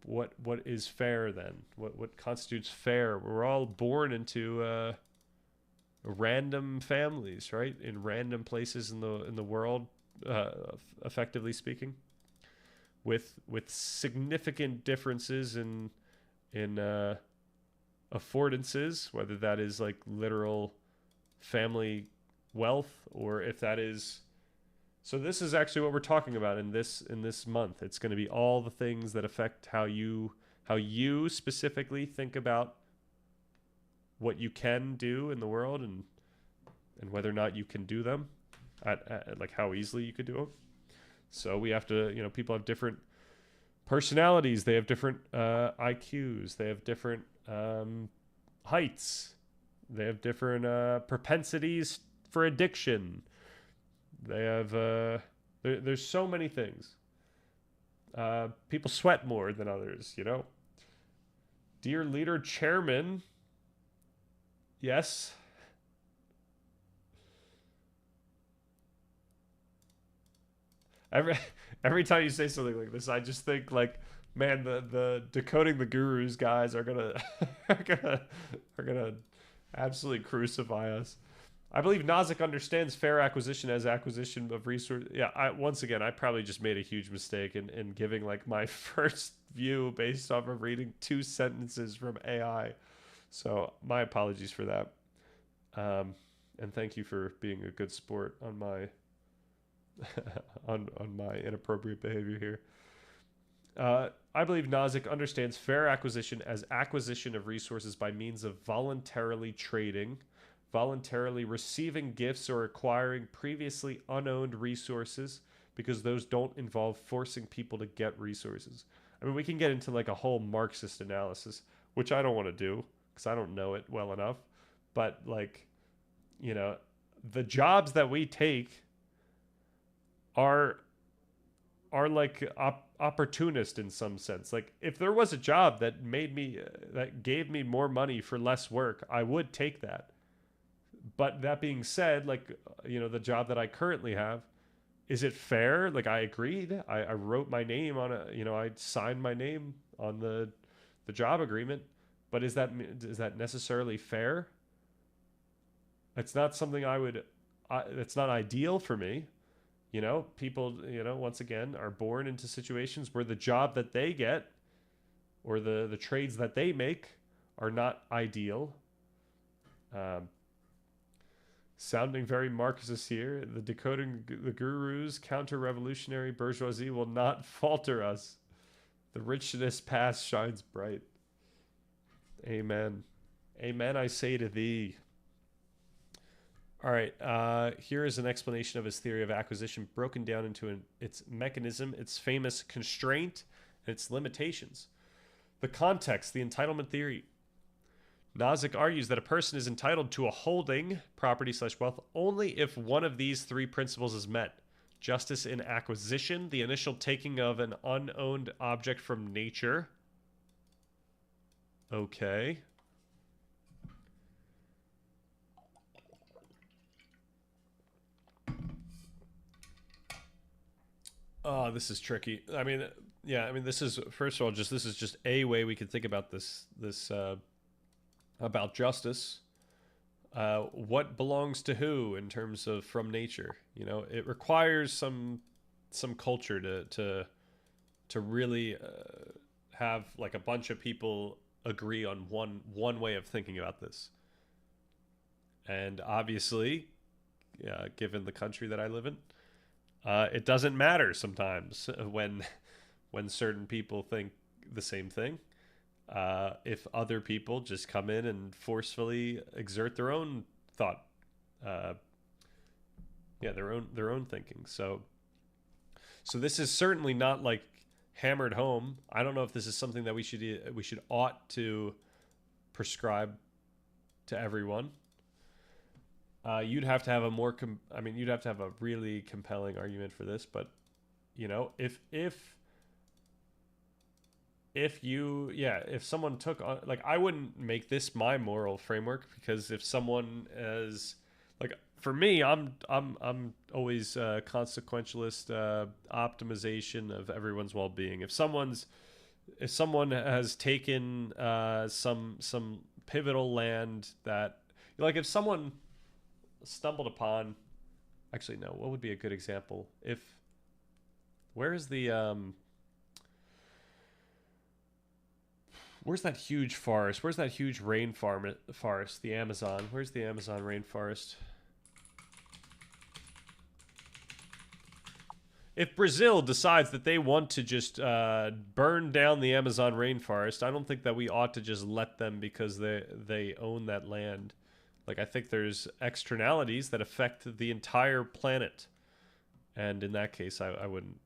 What is fair then? What constitutes fair? We're all born into random families, right? In random places in the world, effectively speaking, with significant differences in affordances, whether that is like literal family wealth or if that is. So this is actually what we're talking about in this month. It's going to be all the things that affect how you specifically think about what you can do in the world and whether or not you can do them at like how easily you could do them. So we have to, you know, people have different personalities. They have different IQs. They have different heights. They have different propensities for addiction. They have there's so many things. People sweat more than others, you know. Dear leader chairman, yes. Every time you say something like this, I just think like, man, the decoding the gurus guys are gonna are gonna absolutely crucify us. I believe Nozick understands fair acquisition as acquisition of resource. Yeah, once again, I probably just made a huge mistake in giving like my first view based off of reading 2 sentences from AI. So my apologies for that. And thank you for being a good sport on my on my inappropriate behavior here. I believe Nozick understands fair acquisition as acquisition of resources by means of voluntarily trading, voluntarily receiving gifts or acquiring previously unowned resources, because those don't involve forcing people to get resources. I mean, we can get into like a whole Marxist analysis, which I don't want to do because I don't know it well enough. But like, you know, the jobs that we take are like opportunist in some sense. Like if there was a job that made me that gave me more money for less work, I would take that. But that being said, like, you know, the job that I currently have, is it fair? Like I agreed. I wrote my name on a, you know, I signed my name on the job agreement. But is that necessarily fair? It's not something it's not ideal for me. You know, people, you know, once again, are born into situations where the job that they get or the trades that they make are not ideal. Sounding very Marxist here. The decoding the gurus, counter-revolutionary bourgeoisie will not falter us. The richness past shines bright. Amen. Amen, I say to thee. All right, here is an explanation of his theory of acquisition broken down into its mechanism, its famous constraint, and its limitations. The context, the entitlement theory. Nozick argues that a person is entitled to a holding, property/wealth, only if one of these 3 principles is met. Justice in acquisition, the initial taking of an unowned object from nature. Okay. Oh, this is tricky. I mean, yeah, I mean, this is, first of all, this is just a way we could think about this about justice. What belongs to who in terms of from nature? You know, it requires some culture to really have like a bunch of people agree on one way of thinking about this. And obviously, given the country that I live in, it doesn't matter sometimes when certain people think the same thing. If other people just come in and forcefully exert their own thought, uh, their own thinking. So this is certainly not like hammered home. I don't know if this is something that we should ought to prescribe to everyone. You'd have to have a more you'd have to have a really compelling argument for this, but you know, if someone took on, like, I wouldn't make this my moral framework, because if someone is like, for me, I'm always consequentialist, optimization of everyone's well-being. If someone has taken some pivotal land that, like, if someone stumbled upon, actually no, what would be a good example? If where's that huge forest? Where's that huge forest? The Amazon. Where's the Amazon rainforest? If Brazil decides that they want to just burn down the Amazon rainforest, I don't think that we ought to just let them because they own that land. Like, I think there's externalities that affect the entire planet, and in that case, I wouldn't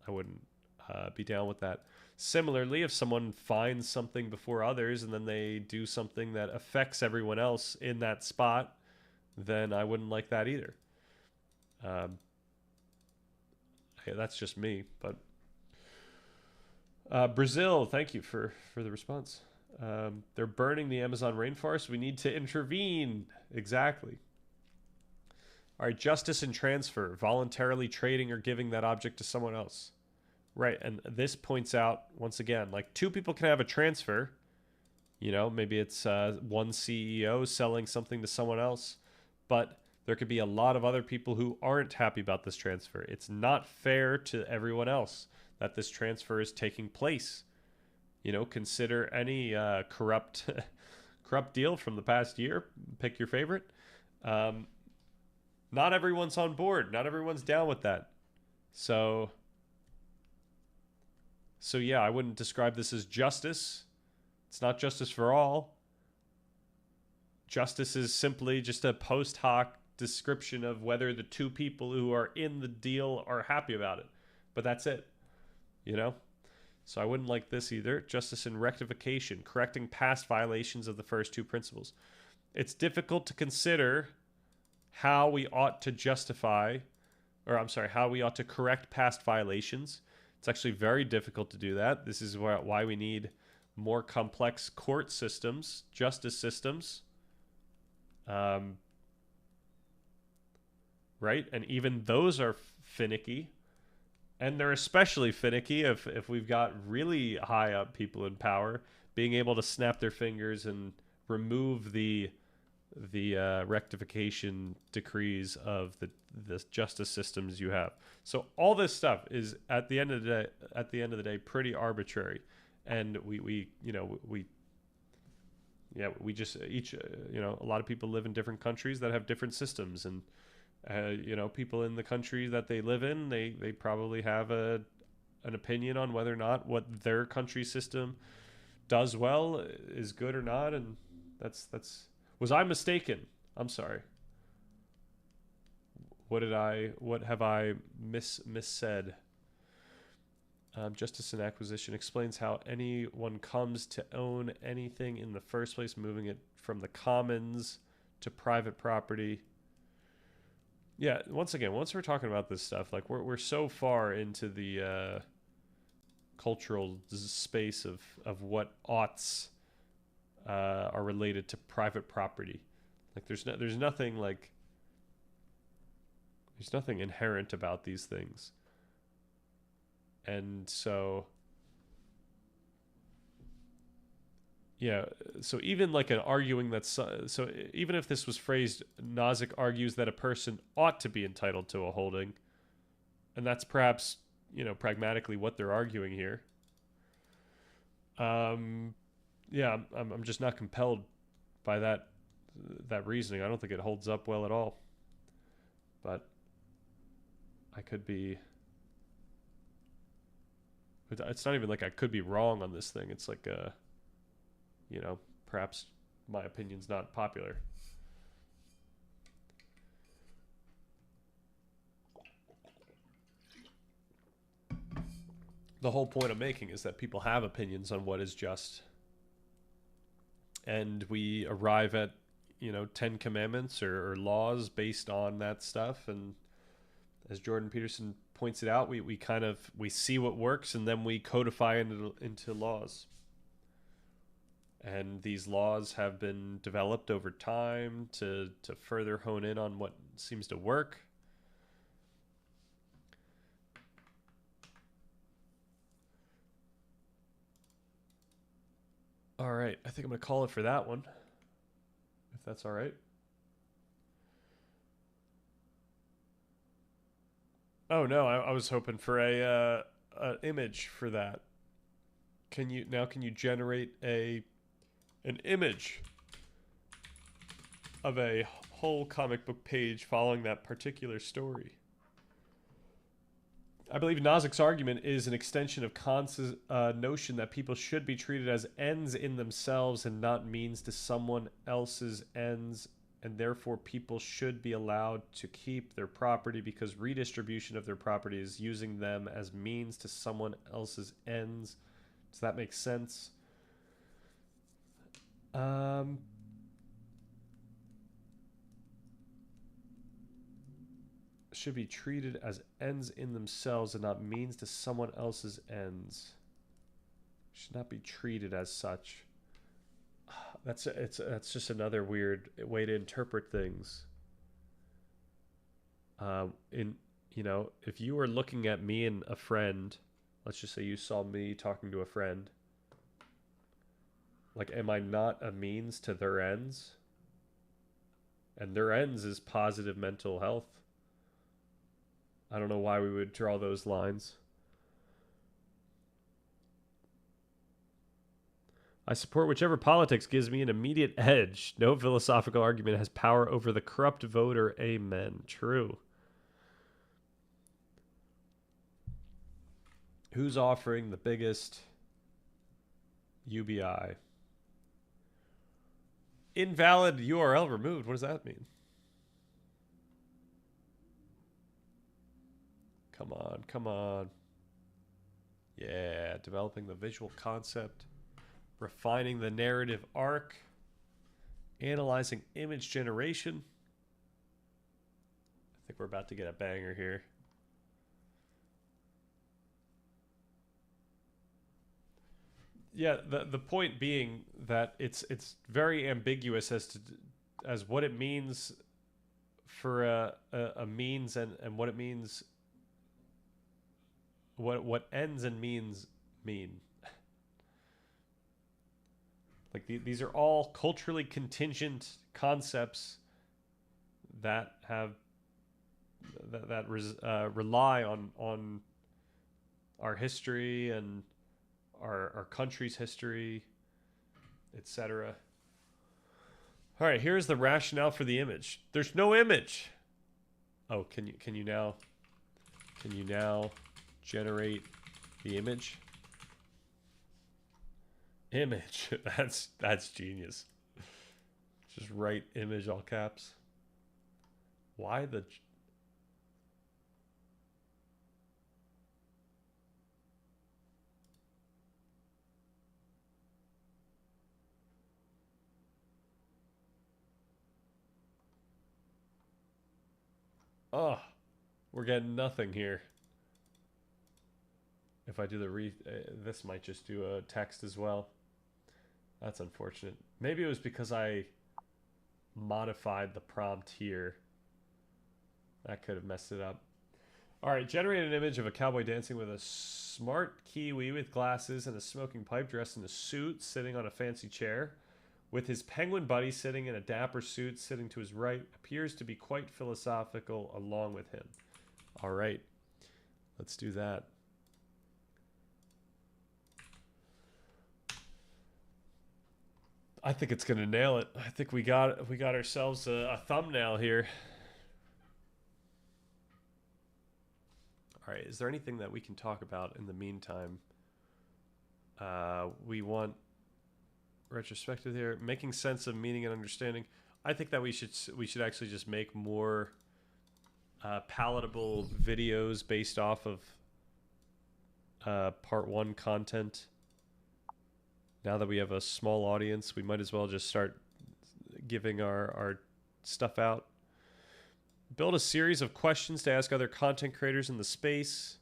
be down with that. Similarly, if someone finds something before others and then they do something that affects everyone else in that spot, then I wouldn't like that either. Hey, that's just me, but Brazil, thank you for the response. They're burning the Amazon rainforest. We need to intervene. Exactly. All right, justice and transfer, voluntarily trading or giving that object to someone else. Right, and this points out, once again, like, two people can have a transfer. You know, maybe it's one CEO selling something to someone else, but there could be a lot of other people who aren't happy about this transfer. It's not fair to everyone else that this transfer is taking place. You know, consider any corrupt deal from the past year. Pick your favorite. Not everyone's on board. Not everyone's down with that. So yeah, I wouldn't describe this as justice. It's not justice for all. Justice is simply just a post hoc description of whether the two people who are in the deal are happy about it. But that's it, you know? So I wouldn't like this either. Justice and rectification, correcting past violations of the first two principles. It's difficult to consider how we ought to how we ought to correct past violations. It's actually very difficult to do that. This is why we need more complex court systems, justice systems. Right? And even those are finicky. And they're especially finicky if we've got really high up people in power being able to snap their fingers and remove the rectification decrees of the justice systems you have. So all this stuff is at the end of the day pretty arbitrary, and we just each a lot of people live in different countries that have different systems, and people in the country that they live in, they probably have an opinion on whether or not what their country system does well is good or not, and that's. Was I mistaken? I'm sorry. What have I missaid? Justice and acquisition explains how anyone comes to own anything in the first place, moving it from the commons to private property. Yeah, once we're talking about this stuff, like, we're so far into the cultural space of what oughts are related to private property. Like, there's nothing inherent about these things. And so so even like an arguing that's so even if this was phrased, Nozick argues that a person ought to be entitled to a holding, and that's perhaps pragmatically what they're arguing here. yeah, I'm just not compelled by that reasoning. I don't think it holds up well at all. But I could be. It's not even like I could be wrong on this thing. It's like you know, perhaps my opinion's not popular. The whole point I'm making is that people have opinions on what is just, and we arrive at, you know, 10 commandments or laws based on that stuff. And as Jordan Peterson points it out, we kind of we see what works and then we codify into laws. And these laws have been developed over time to further hone in on what seems to work. All right, I think I'm going to call it for that one, if that's all right. Oh no, I was hoping for a image for that. Can you generate an image of a whole comic book page following that particular story? I believe Nozick's argument is an extension of Kant's notion that people should be treated as ends in themselves and not means to someone else's ends, and therefore people should be allowed to keep their property because redistribution of their property is using them as means to someone else's ends. Does that make sense? Should be treated as ends in themselves and not means to someone else's ends. Should not be treated as such. That's just another weird way to interpret things. In you know, if you were looking at me and a friend, let's just say you saw me talking to a friend. Like, am I not a means to their ends? And their ends is positive mental health. I don't know why we would draw those lines. I support whichever politics gives me an immediate edge. No philosophical argument has power over the corrupt voter. Amen. True. Who's offering the biggest UBI? Invalid URL removed. What does that mean? Come on, come on. Yeah, developing the visual concept, refining the narrative arc, analyzing image generation. I think we're about to get a banger here. Yeah, the point being that it's very ambiguous as what it means for a means and what it means, what ends and means mean. Like these are all culturally contingent concepts that have rely on our history and our country's history, etc. All right, here's the rationale for the image. There's no image. Oh, can you now generate the image? Image. That's genius. Just write image all caps. Why the Oh, we're getting nothing here. If I do the this might just do a text as well. That's unfortunate. Maybe it was because I modified the prompt here. That could have messed it up. All right, generate an image of a cowboy dancing with a smart Kiwi with glasses and a smoking pipe, dressed in a suit, sitting on a fancy chair, with his penguin buddy sitting in a dapper suit, sitting to his right, appears to be quite philosophical along with him. All right, let's do that. I think it's gonna nail it. I think we got ourselves a thumbnail here. All right. Is there anything that we can talk about in the meantime? We want retrospective here, making sense of meaning and understanding. I think that we should actually just make more palatable videos based off of part 1 content. Now that we have a small audience, we might as well just start giving our stuff out. Build a series of questions to ask other content creators in the space.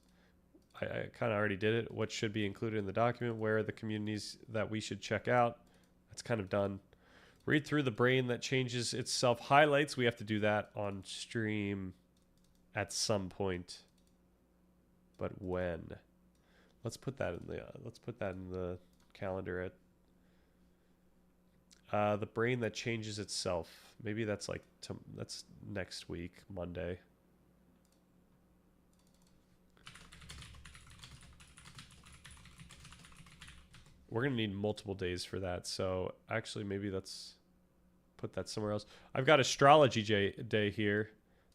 I kind of already did it. What should be included in the document? Where are the communities that we should check out? That's kind of done. Read through the brain that changes itself. Highlights. We have to do that on stream at some point. But when? Let's put that in the calendar at the brain that changes itself. Maybe that's that's next week, Monday. We're going to need multiple days for that. So actually, maybe let's put that somewhere else. I've got astrology day here.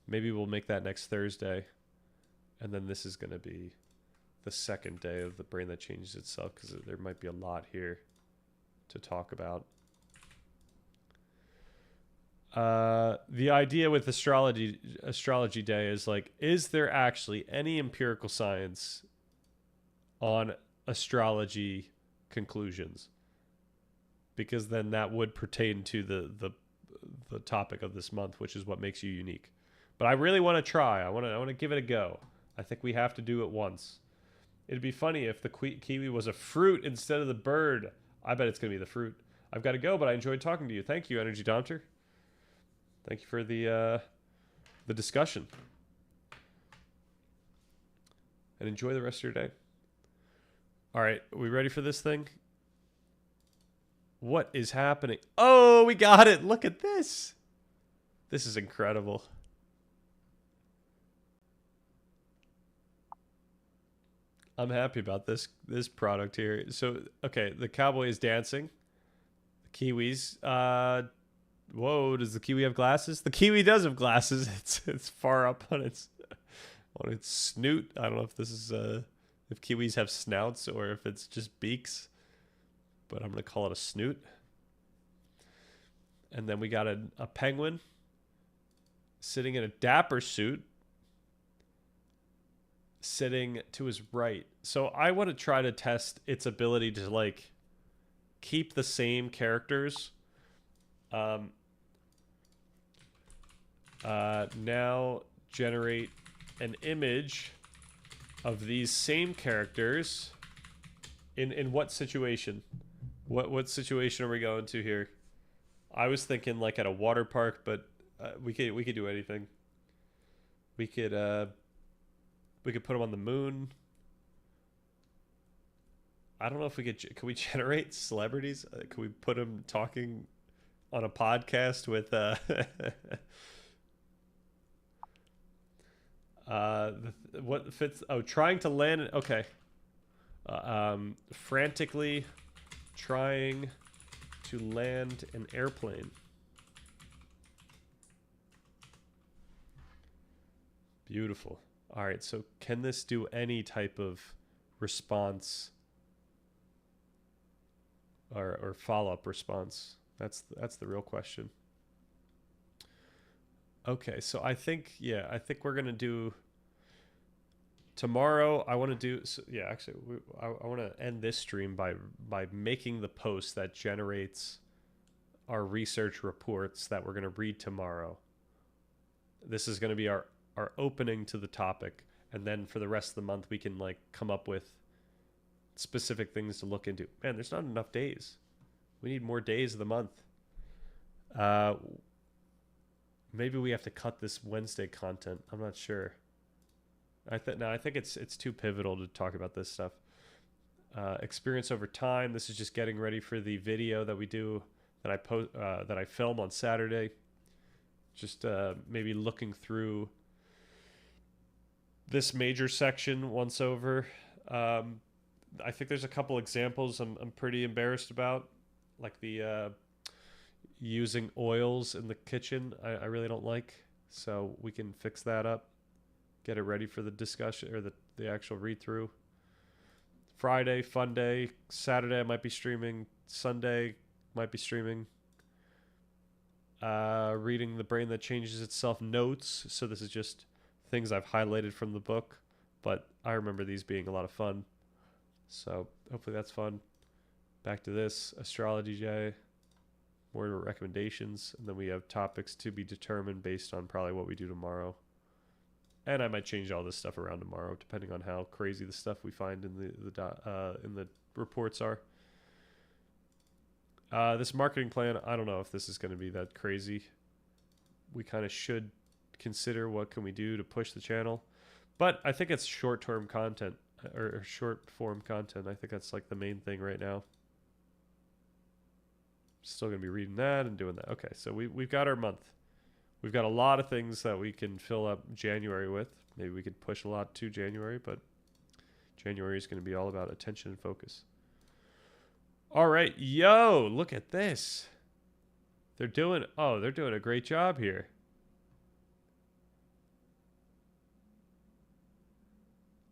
Maybe we'll make that next Thursday. And then this is going to be the second day of the brain that changes itself, because there might be a lot here to talk about. The idea with astrology day is like, is there actually any empirical science on astrology conclusions? Because then that would pertain to the topic of this month, which is what makes you unique. But I really want to try. I want to give it a go. I think we have to do it once. It'd be funny if the kiwi was a fruit instead of the bird. I bet it's going to be the fruit. I've got to go, but I enjoyed talking to you. Thank you, Energy Dompter. Thank you for the discussion. And enjoy the rest of your day. All right, are we ready for this thing? What is happening? Oh, we got it. Look at this. This is incredible. I'm happy about this product here. So, okay, the cowboy is dancing. The kiwis. Whoa, does the kiwi have glasses? The kiwi does have glasses. It's far up on its snoot. I don't know if this is if kiwis have snouts or if it's just beaks, but I'm gonna call it a snoot. And then we got a penguin sitting in a dapper suit, sitting to his right. So I want to try to test its ability to like keep the same characters. Now generate an image of these same characters in what situation? What situation are we going to here? I was thinking like at a water park, but we could do anything. We could put them on the moon. I don't know if can we generate celebrities? Can we put them talking on a podcast with what fits? Oh, trying to land. Okay. Frantically trying to land an airplane. Beautiful. All right. So can this do any type of response or follow-up response? That's the real question. Okay, so I think we're gonna do tomorrow. I want to do actually I want to end this stream by making the post that generates our research reports that we're gonna read tomorrow. This is gonna be our opening to the topic, and then for the rest of the month we can like come up with specific things to look into. Man, there's not enough days. We need more days of the month. Maybe we have to cut this Wednesday content. I'm not sure. I think it's too pivotal to talk about this stuff. Experience over time. This is just getting ready for the video that we do that I film on Saturday. Just maybe looking through this major section once over. I think there's a couple examples I'm pretty embarrassed about, like the using oils in the kitchen. I really don't like, so we can fix that up. Get it ready for the discussion or the actual read through. Friday, fun day. Saturday, I might be streaming. Sunday, might be streaming. Reading The Brain That Changes Itself notes. So this is just things I've highlighted from the book, but I remember these being a lot of fun. So hopefully that's fun. Back to this astrology day. More recommendations, and then we have topics to be determined based on probably what we do tomorrow. And I might change all this stuff around tomorrow, depending on how crazy the stuff we find in the reports are. This marketing plan, I don't know if this is going to be that crazy. We kind of should consider what can we do to push the channel, but I think it's short-term content or short-form content. I think that's like the main thing right now. Still going to be reading that and doing that. Okay, so we've got our month. We've got a lot of things that we can fill up January with. Maybe we could push a lot to January, but January is going to be all about attention and focus. All right, yo, look at this. They're doing a great job here.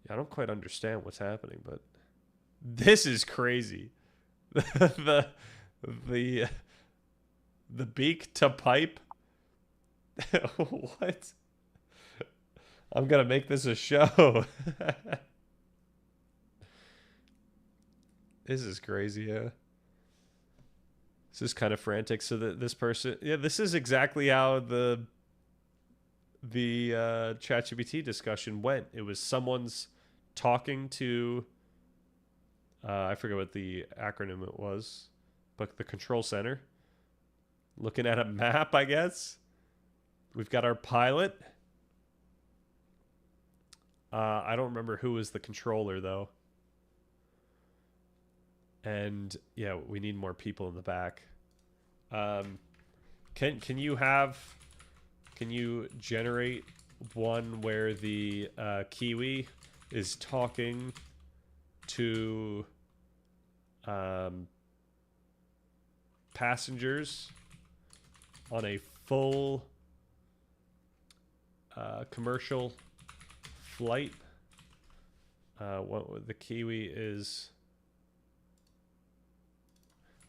Yeah, I don't quite understand what's happening, but this is crazy. the beak to pipe. What? I'm gonna make this a show. This is crazy, yeah. This is kind of frantic. So that this person, yeah, this is exactly how the ChatGPT discussion went. It was someone's talking to, I forget what the acronym it was, but the control center, looking at a map, I guess. We've got our pilot. I don't remember who was the controller though. And yeah, we need more people in the back. Can you generate one where the Kiwi is talking to passengers on a full commercial flight? What the Kiwi is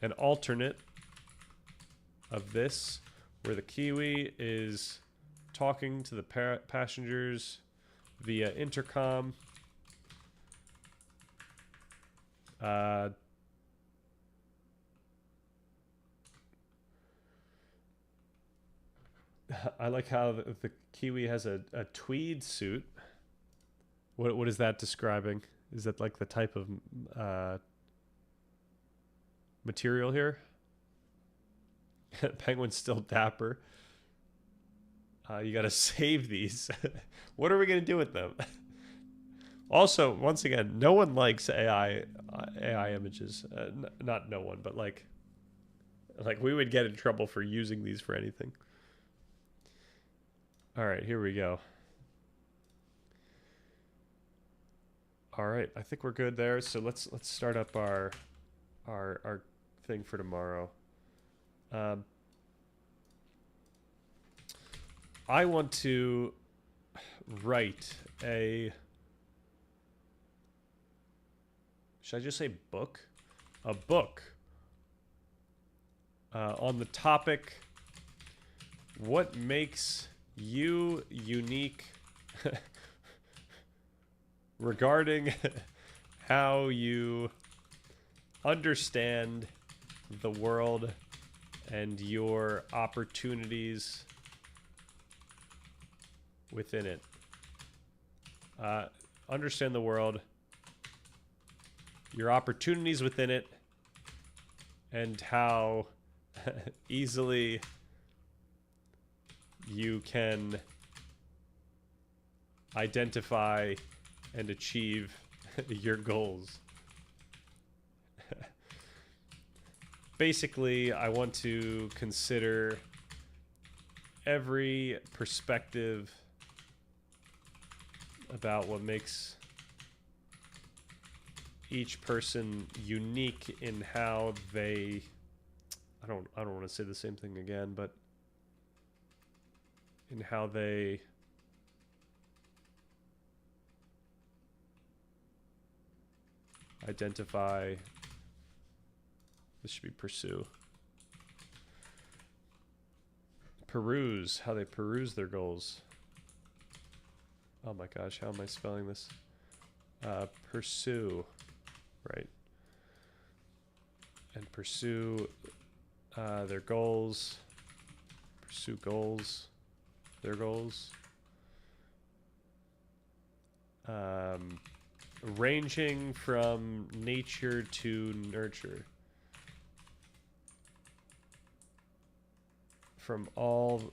an alternate of this, where the Kiwi is talking to the passengers via intercom. I like how the Kiwi has a tweed suit. What is that describing? Is that like the type of material here? Penguin's still dapper. You got to save these. What are we going to do with them? Also, once again, no one likes AI images. Not no one, but like we would get in trouble for using these for anything. All right, here we go. All right, I think we're good there. So let's start up our thing for tomorrow. I want to write a, should I just say book? A book on the topic, what makes you unique regarding how you understand the world and your opportunities within it. Understand the world, your opportunities within it, and how easily you can identify and achieve your goals. Basically, I want to consider every perspective about what makes each person unique in how they I don't want to say the same thing again, but in how they identify. This should be pursue. Peruse, how they peruse their goals. Oh my gosh, how am I spelling this? Pursue, right? And pursue their goals. Pursue goals, their goals. Ranging from nature to nurture. From all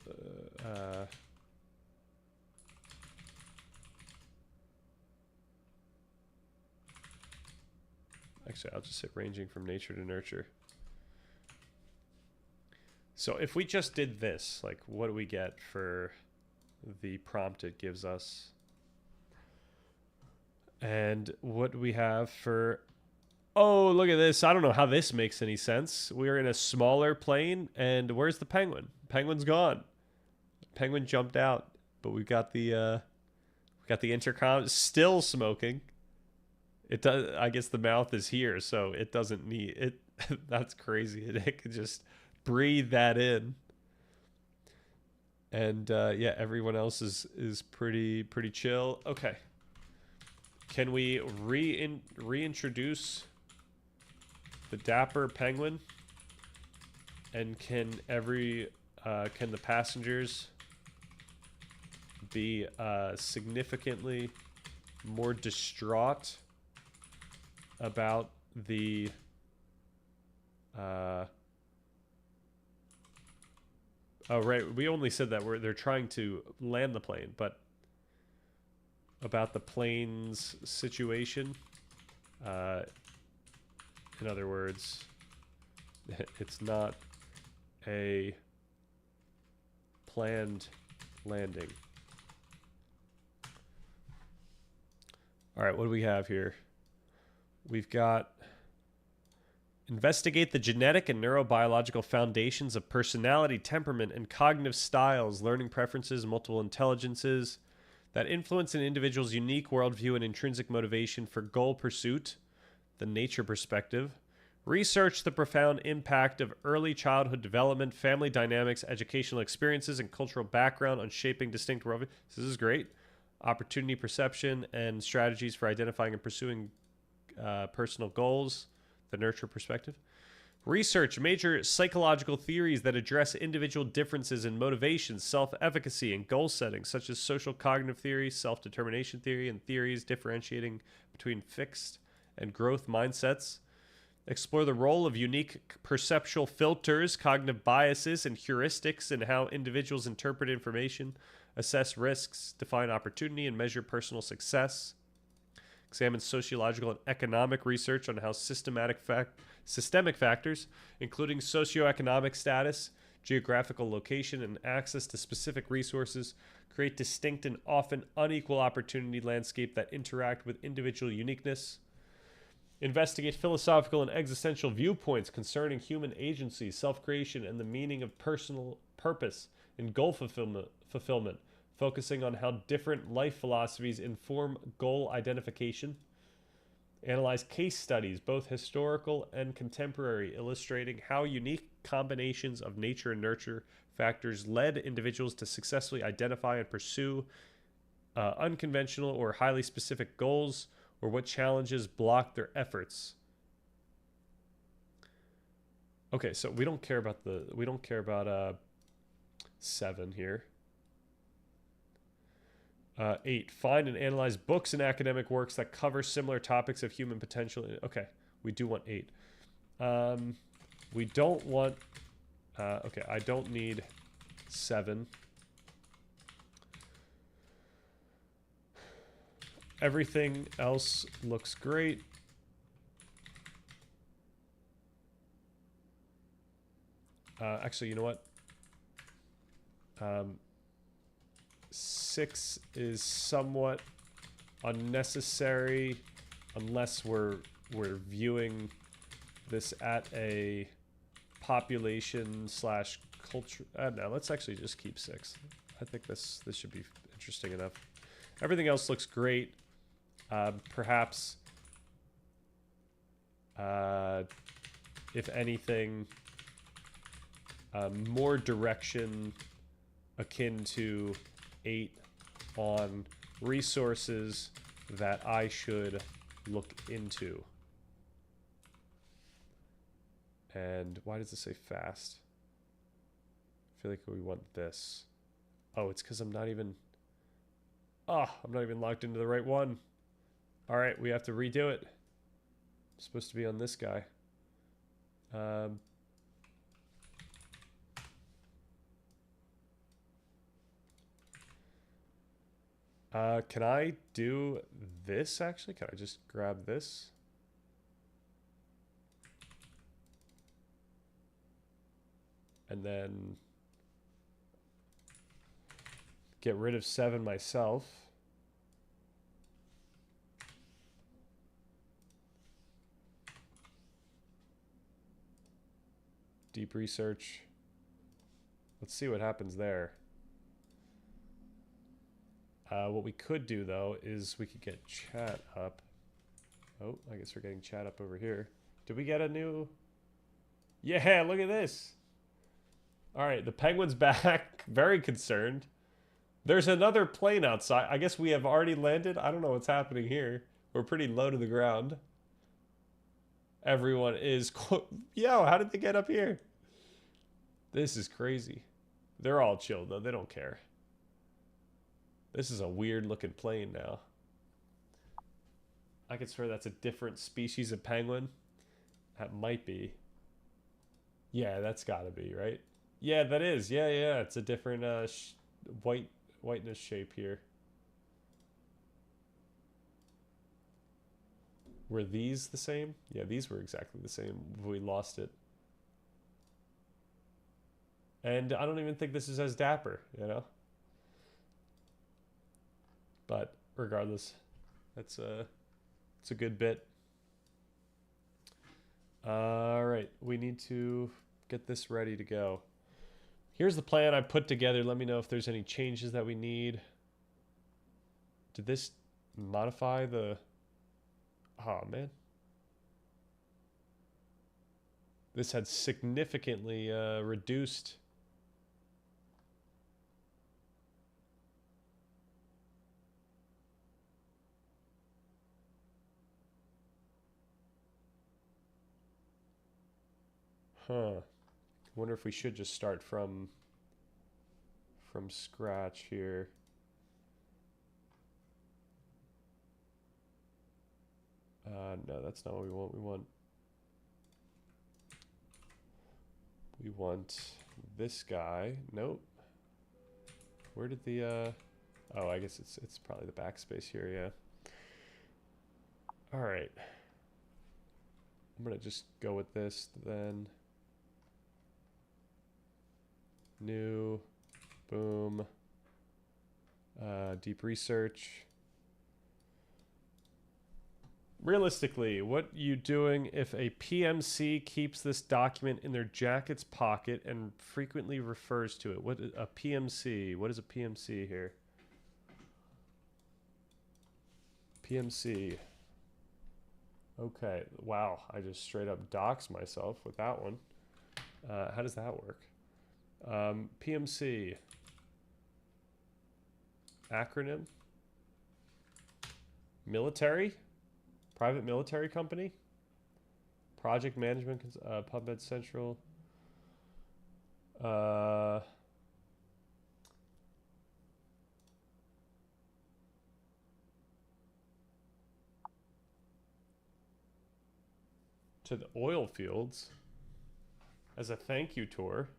actually, I'll just say ranging from nature to nurture. So if we just did this, like, what do we get for the prompt it gives us? And what do we have for... Oh, look at this. I don't know how this makes any sense. We're in a smaller plane, and where's the penguin? Penguin's gone. Penguin jumped out, but we've got the intercom still smoking. It does. I guess the mouth is here, so it doesn't need it. That's crazy. It could just breathe that in. And yeah, everyone else is pretty chill. Okay. Can we reintroduce the dapper penguin? And can the passengers be significantly more distraught about the oh right, we only said that they're trying to land the plane, but about the plane's situation. In other words, it's not a planned landing. All right, what do we have here? We've got investigate the genetic and neurobiological foundations of personality, temperament, and cognitive styles, learning preferences, multiple intelligences that influence an individual's unique worldview and intrinsic motivation for goal pursuit, the nature perspective. Research the profound impact of early childhood development, family dynamics, educational experiences, and cultural background on shaping distinct worldviews. This is great. Opportunity perception and strategies for identifying and pursuing personal goals, the nurture perspective. Research major psychological theories that address individual differences in motivation, self-efficacy, and goal setting, such as social cognitive theory, self-determination theory, and theories differentiating between fixed and growth mindsets. Explore the role of unique perceptual filters, cognitive biases, and heuristics in how individuals interpret information, assess risks, define opportunity, and measure personal success. Examine sociological and economic research on how systemic factors, including socioeconomic status, geographical location, and access to specific resources, create distinct and often unequal opportunity landscape that interact with individual uniqueness. Investigate philosophical and existential viewpoints concerning human agency, self-creation, and the meaning of personal purpose and goal fulfillment, focusing on how different life philosophies inform goal identification. Analyze case studies, both historical and contemporary, illustrating how unique combinations of nature and nurture factors led individuals to successfully identify and pursue unconventional or highly specific goals, or what challenges block their efforts. Okay, so we don't care about 7 here. 8, find and analyze books and academic works that cover similar topics of human potential. Okay, we do want 8. We don't want, okay, I don't need 7. Everything else looks great. Actually, you know what? 6 is somewhat unnecessary unless we're viewing this at a population slash culture. No, let's actually just keep 6. I think this should be interesting enough. Everything else looks great. Perhaps, if anything, more direction akin to 8 on resources that I should look into. And why does it say fast? I feel like we want this. Oh, it's because I'm not even... Oh, I'm not even logged into the right one. All right, we have to redo it. I'm supposed to be on this guy. Can I do this, actually? Can I just grab this? And then get rid of 7 myself. Deep research. Let's see what happens there. What we could do, though, is we could get chat up. Oh, I guess we're getting chat up over here. Did we get a new... Yeah, look at this. All right, the penguin's back. Very concerned. There's another plane outside. I guess we have already landed. I don't know what's happening here. We're pretty low to the ground. Everyone is... Yo, how did they get up here? This is crazy. They're all chill, though. They don't care. This is a weird looking plane now. I could swear that's a different species of penguin. That might be. Yeah, that's gotta be, right? Yeah, that is. Yeah, yeah. It's a different whiteness shape here. Were these the same? Yeah, these were exactly the same. We lost it. And I don't even think this is as dapper, you know? But regardless, it's a good bit. All right, we need to get this ready to go. Here's the plan I put together. Let me know if there's any changes that we need. Did this modify the... Oh, man. This had significantly reduced... Huh. Wonder if we should just start from scratch here. No, that's not what we want. We want this guy. Nope. Where did the oh, I guess it's probably the backspace here, yeah. All right. I'm gonna just go with this then. New, boom, deep research. Realistically, what you doing if a PMC keeps this document in their jacket's pocket and frequently refers to it? What is a PMC? What is a PMC here? PMC. Okay, wow, I just straight up doxed myself with that one. How does that work? PMC. Acronym. Military. Private military company. Project management. PubMed Central. To the oil fields. As a thank you tour.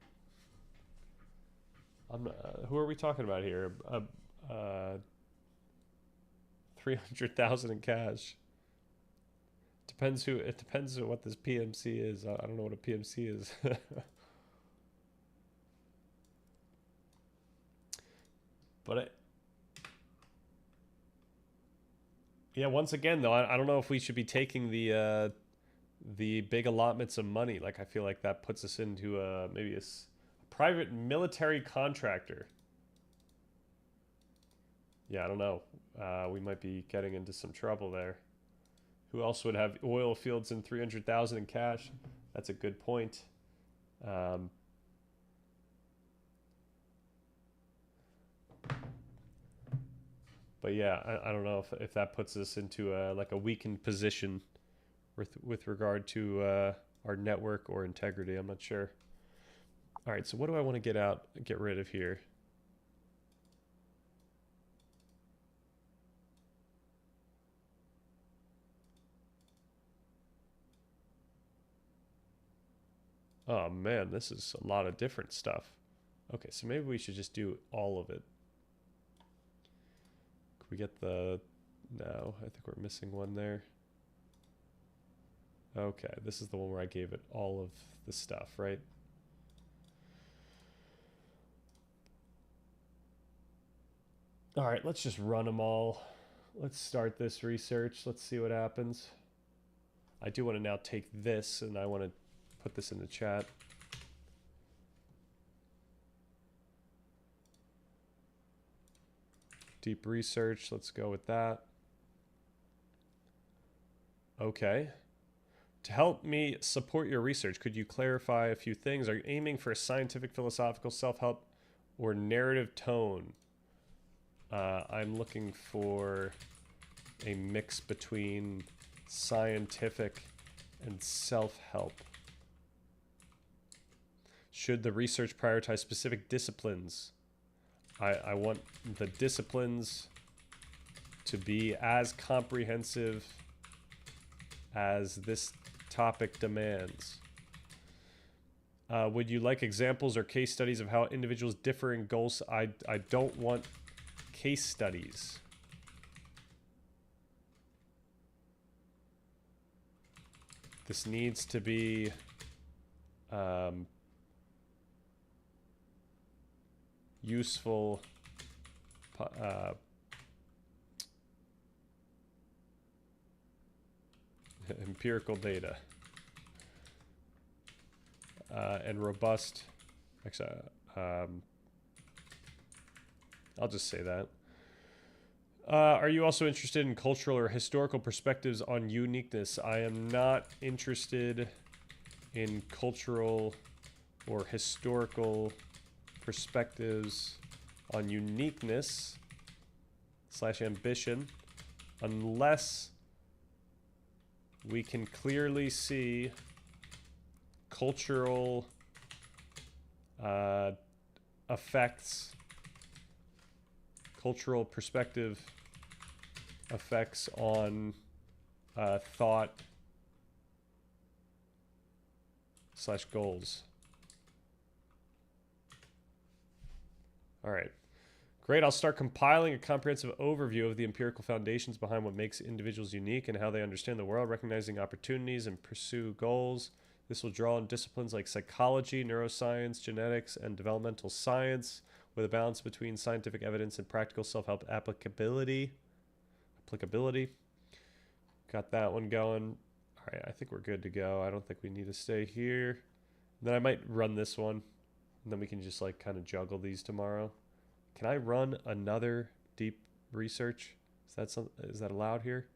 Who are we talking about here? 300,000 in cash. It depends on what this PMC is. I don't know what a PMC is. But yeah, once again though, I don't know if we should be taking the the big allotments of money. Like I feel like that puts us into maybe a private military contractor. Yeah, I don't know. We might be getting into some trouble there. Who else would have oil fields and 300,000 in cash? That's a good point. But yeah, I don't know if that puts us into like a weakened position with regard to our network or integrity. I'm not sure. All right, so what do I want to get rid of here? Oh man, this is a lot of different stuff. Okay, so maybe we should just do all of it. Could we get the... No, I think we're missing one there. Okay, this is the one where I gave it all of the stuff, right? All right, let's just run them all. Let's start this research. Let's see what happens. I do want to now take this, and I want to put this in the chat. Deep research, let's go with that. Okay. To help me support your research, could you clarify a few things? Are you aiming for a scientific, philosophical, self-help, or narrative tone? I'm looking for a mix between scientific and self-help. Should the research prioritize specific disciplines? I want the disciplines to be as comprehensive as this topic demands. Would you like examples or case studies of how individuals differ in goals? I don't want case studies. This needs to be useful empirical data and robust. Actually, I'll just say that. Are you also interested in cultural or historical perspectives on uniqueness? I am not interested in cultural or historical perspectives on uniqueness / ambition unless we can clearly see cultural effects, cultural perspective effects on thought / goals. All right. Great. I'll start compiling a comprehensive overview of the empirical foundations behind what makes individuals unique and how they understand the world, recognizing opportunities and pursue goals. This will draw on disciplines like psychology, neuroscience, genetics, and developmental science with a balance between scientific evidence and practical self-help applicability. Got that one going. All right, I think we're good to go. I don't think we need to stay here. And then I might run this one, and then we can just like kind of juggle these tomorrow. Can I run another deep research? Is that allowed here?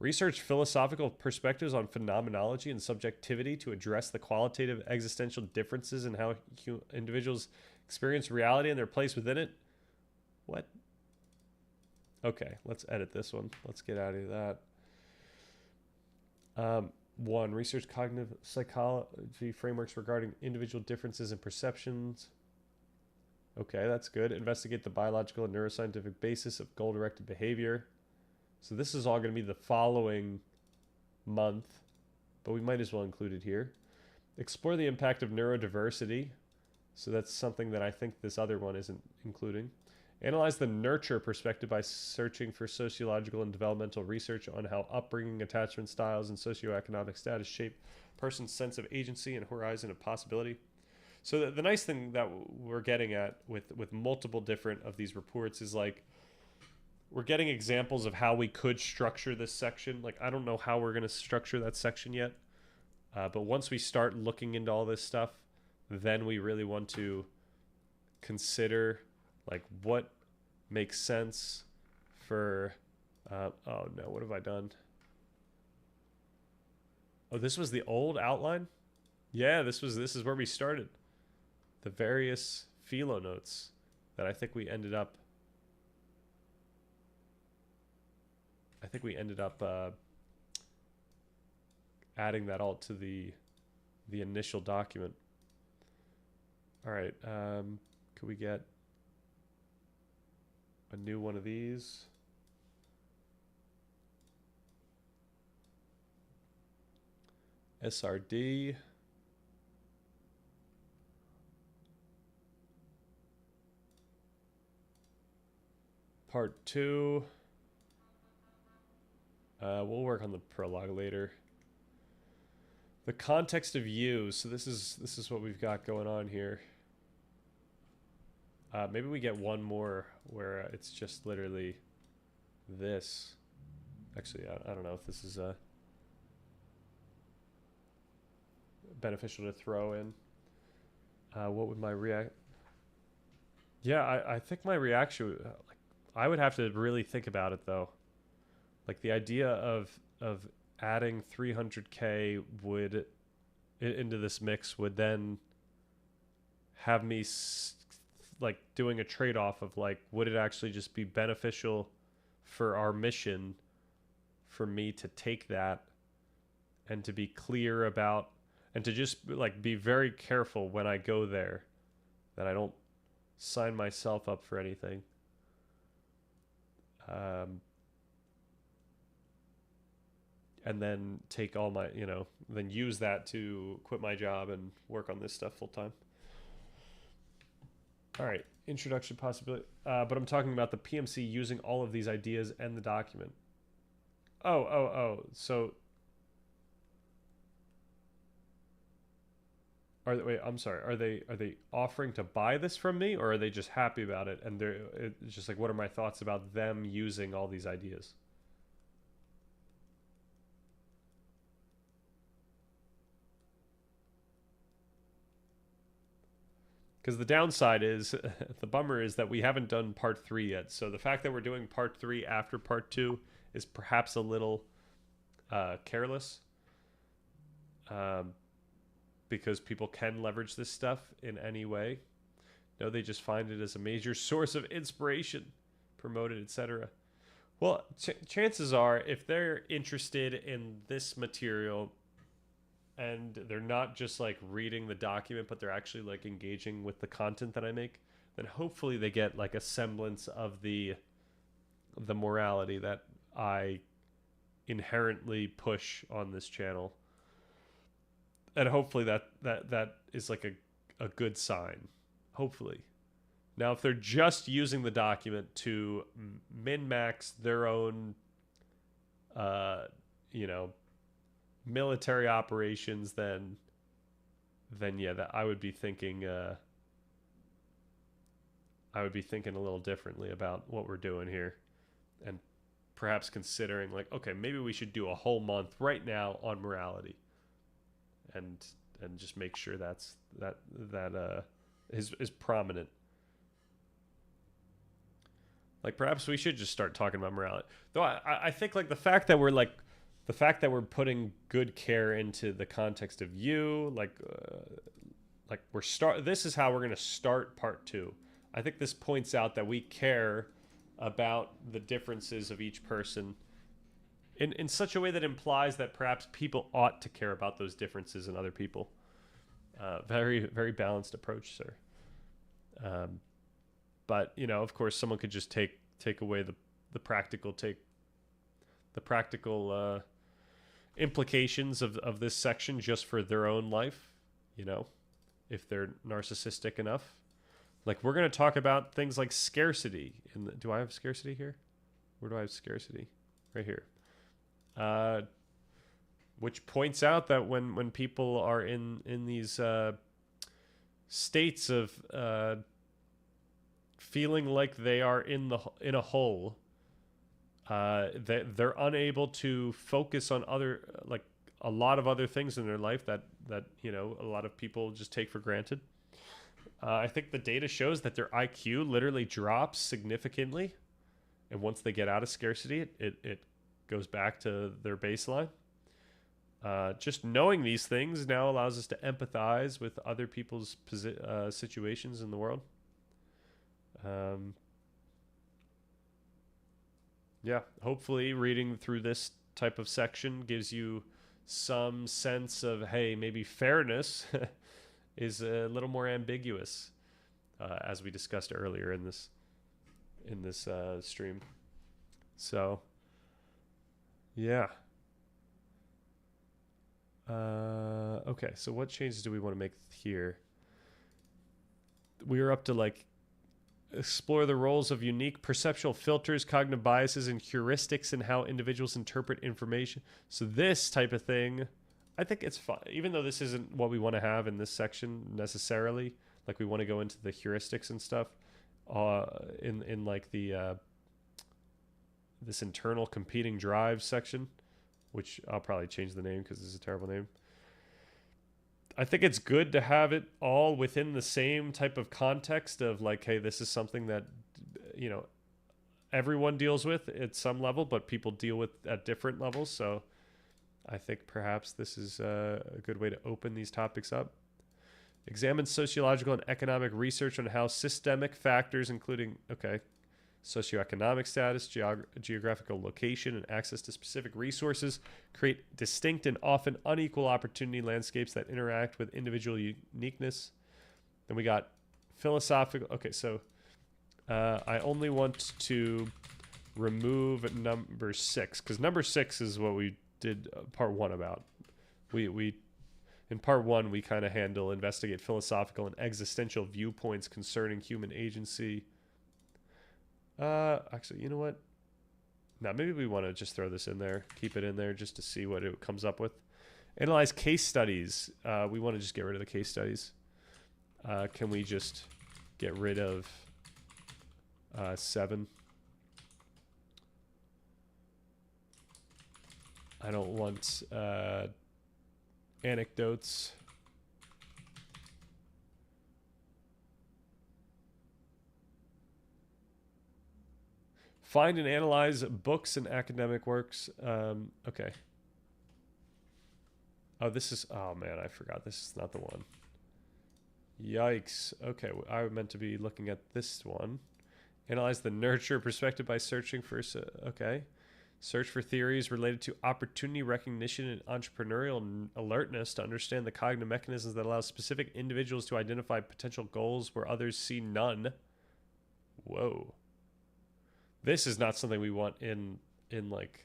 Research philosophical perspectives on phenomenology and subjectivity to address the qualitative existential differences in how individuals experience reality and their place within it. What? Okay, let's edit this one. Let's get out of that. 1. Research cognitive psychology frameworks regarding individual differences and perceptions. Okay, that's good. Investigate the biological and neuroscientific basis of goal-directed behavior. So this is all going to be the following month, but we might as well include it here. Explore the impact of neurodiversity. So that's something that I think this other one isn't including. Analyze the nurture perspective by searching for sociological and developmental research on how upbringing, attachment styles, and socioeconomic status shape a person's sense of agency and horizon of possibility. So the nice thing that we're getting at with multiple different of these reports is like we're getting examples of how we could structure this section. Like, I don't know how we're going to structure that section yet. But once we start looking into all this stuff, then we really want to consider like what makes sense for oh no, what have I done? Oh, this was the old outline? Yeah, this is where we started. The various philo notes that I think we ended up adding that all to the initial document. All right, could we get a new one of these? SRD. Part 2. We'll work on the prologue later. The context of you. So this is what we've got going on here. Maybe we get one more where it's just literally this. Actually, I don't know if this is beneficial to throw in. What would my react? Yeah, I think my reaction. Like, I would have to really think about it though. Like the idea of adding 300K would into this mix would then have me like doing a trade-off of like, would it actually just be beneficial for our mission for me to take that and to be clear about and to just like be very careful when I go there that I don't sign myself up for anything. And then take all my, then use that to quit my job and work on this stuff full time. All right, introduction possibility. But I'm talking about the PMC using all of these ideas and the document. So I'm sorry. Are they offering to buy this from me, or are they just happy about it? And it's just like, what are my thoughts about them using all these ideas? Because the downside is, the bummer is that we haven't done part 3 yet. So the fact that we're doing part 3 after part 2 is perhaps a little careless. Because people can leverage this stuff in any way. No, they just find it as a major source of inspiration, promoted, etc. Well, chances are, if they're interested in this material and they're not just like reading the document, but they're actually like engaging with the content that I make, then hopefully they get like a semblance of the morality that I inherently push on this channel. And hopefully that is like a good sign. Hopefully. Now, if they're just using the document to min-max their own, military operations, then yeah, that I would be thinking a little differently about what we're doing here, and perhaps considering like, okay, maybe we should do a whole month right now on morality, and just make sure that is prominent. Like perhaps we should just start talking about morality. Though I think like the fact that we're putting good care into the context of you, this is how we're going to start part 2. I think this points out that we care about the differences of each person in such a way that implies that perhaps people ought to care about those differences in other people. Very, very balanced approach, sir. But, of course, someone could just take away the practical implications of this section just for their own life, if they're narcissistic enough. Like, we're going to talk about things like scarcity. Do I have scarcity here? Where do I have scarcity? Right here. Which points out that when people are in these states of feeling like they are in a hole, they're unable to focus on other like a lot of other things in their life that a lot of people just take for granted. I think the data shows that their IQ literally drops significantly, and once they get out of scarcity, it goes back to their baseline. Just knowing these things now allows us to empathize with other people's situations in the world. Yeah, hopefully reading through this type of section gives you some sense of, hey, maybe fairness is a little more ambiguous, as we discussed earlier in this stream. So, yeah. Okay, so what changes do we want to make here? We are up to like explore the roles of unique perceptual filters, cognitive biases, and heuristics in how individuals interpret information. So this type of thing, I think it's fine, even though this isn't what we want to have in this section necessarily. Like we want to go into the heuristics and stuff, in like the this internal competing drive section, which I'll probably change the name because this is a terrible name. I think it's good to have it all within the same type of context of like, hey, this is something that, everyone deals with at some level, but people deal with at different levels. So I think perhaps this is a good way to open these topics up. Examine sociological and economic research on how systemic factors, including, socioeconomic status, geographical location, and access to specific resources create distinct and often unequal opportunity landscapes that interact with individual uniqueness. Then we got philosophical. Okay, so I only want to remove number 6 because number 6 is what we did part 1 about. We in part 1 we kind of investigate philosophical and existential viewpoints concerning human agency. Actually, you know what? Now, maybe we want to just throw this in there, keep it in there just to see what it comes up with. Analyze case studies. We want to just get rid of the case studies. Can we just get rid of 7? I don't want anecdotes. Find and analyze books and academic works. Okay. Oh, this is... Oh, man, I forgot. This is not the one. Yikes. Okay, I meant to be looking at this one. Analyze the nurture perspective by searching for... Okay. Search for theories related to opportunity recognition and entrepreneurial alertness to understand the cognitive mechanisms that allow specific individuals to identify potential goals where others see none. Whoa. This is not something we want in like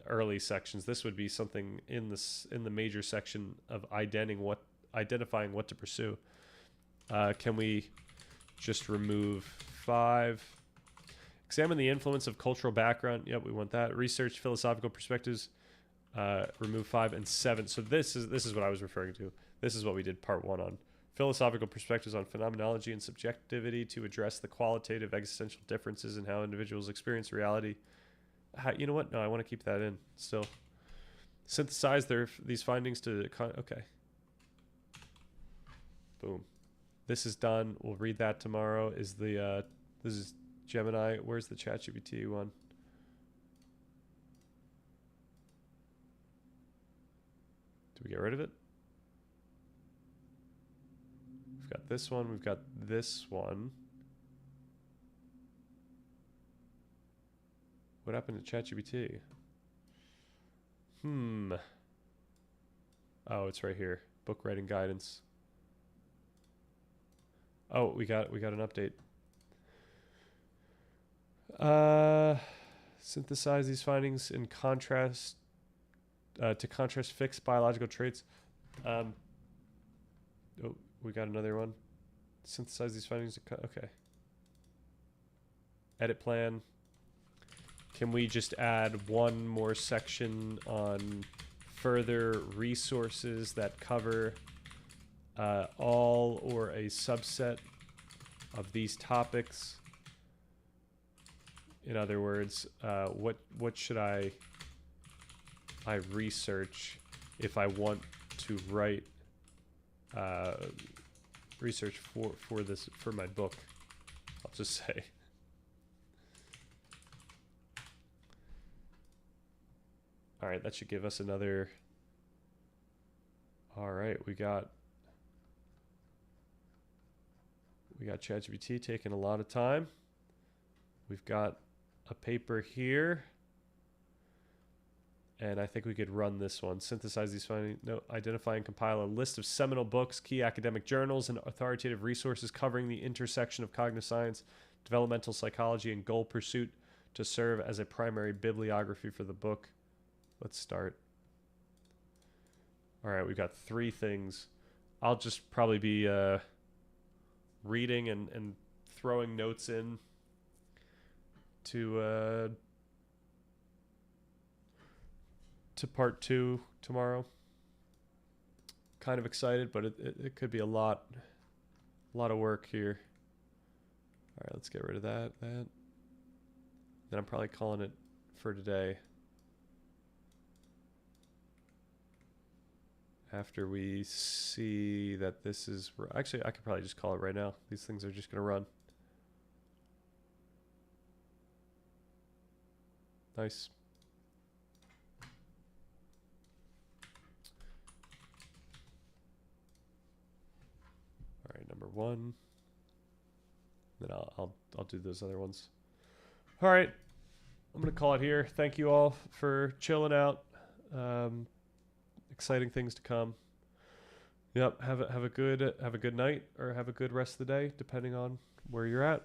early sections. This would be something in the major section of identifying what to pursue. Can we just remove 5? Examine the influence of cultural background. Yep, we want that. Research philosophical perspectives. Remove 5 and 7. So this is what I was referring to. This is what we did part 1 on. Philosophical perspectives on phenomenology and subjectivity to address the qualitative existential differences in how individuals experience reality. You know what? No, I want to keep that in still. Synthesize these findings to... Okay. Boom. This is done. We'll read that tomorrow. This is Gemini. Where's the ChatGPT one? Do we get rid of it? We've got this one. We've got this one. What happened to ChatGPT? Oh, it's right here. Book writing guidance. Oh, we got an update. Synthesize these findings in contrast to contrast fixed biological traits. Oh, we got another one. Synthesize these findings. Okay. Edit plan. Can we just add one more section on further resources that cover all or a subset of these topics? In other words, what should I research if I want to write research for my book? I'll just say. All right, that should give us another. All right, we got ChatGPT taking a lot of time. We've got a paper here. And I think we could run this one. Synthesize these findings, identify and compile a list of seminal books, key academic journals, and authoritative resources covering the intersection of cognitive science, developmental psychology, and goal pursuit to serve as a primary bibliography for the book. Let's start. All right, we've got 3 things. I'll just probably be reading and throwing notes in to part 2 tomorrow. Kind of excited, but it could be a lot of work here. All right, let's get rid of that. Then I'm probably calling it for today. After we see that this is... Actually, I could probably just call it right now. These things are just going to run. Nice. All right, number 1. Then I'll do those other ones. All right, I'm gonna call it here. Thank you all for chilling out. Exciting things to come. Yep. Have a good night, or have a good rest of the day, depending on where you're at.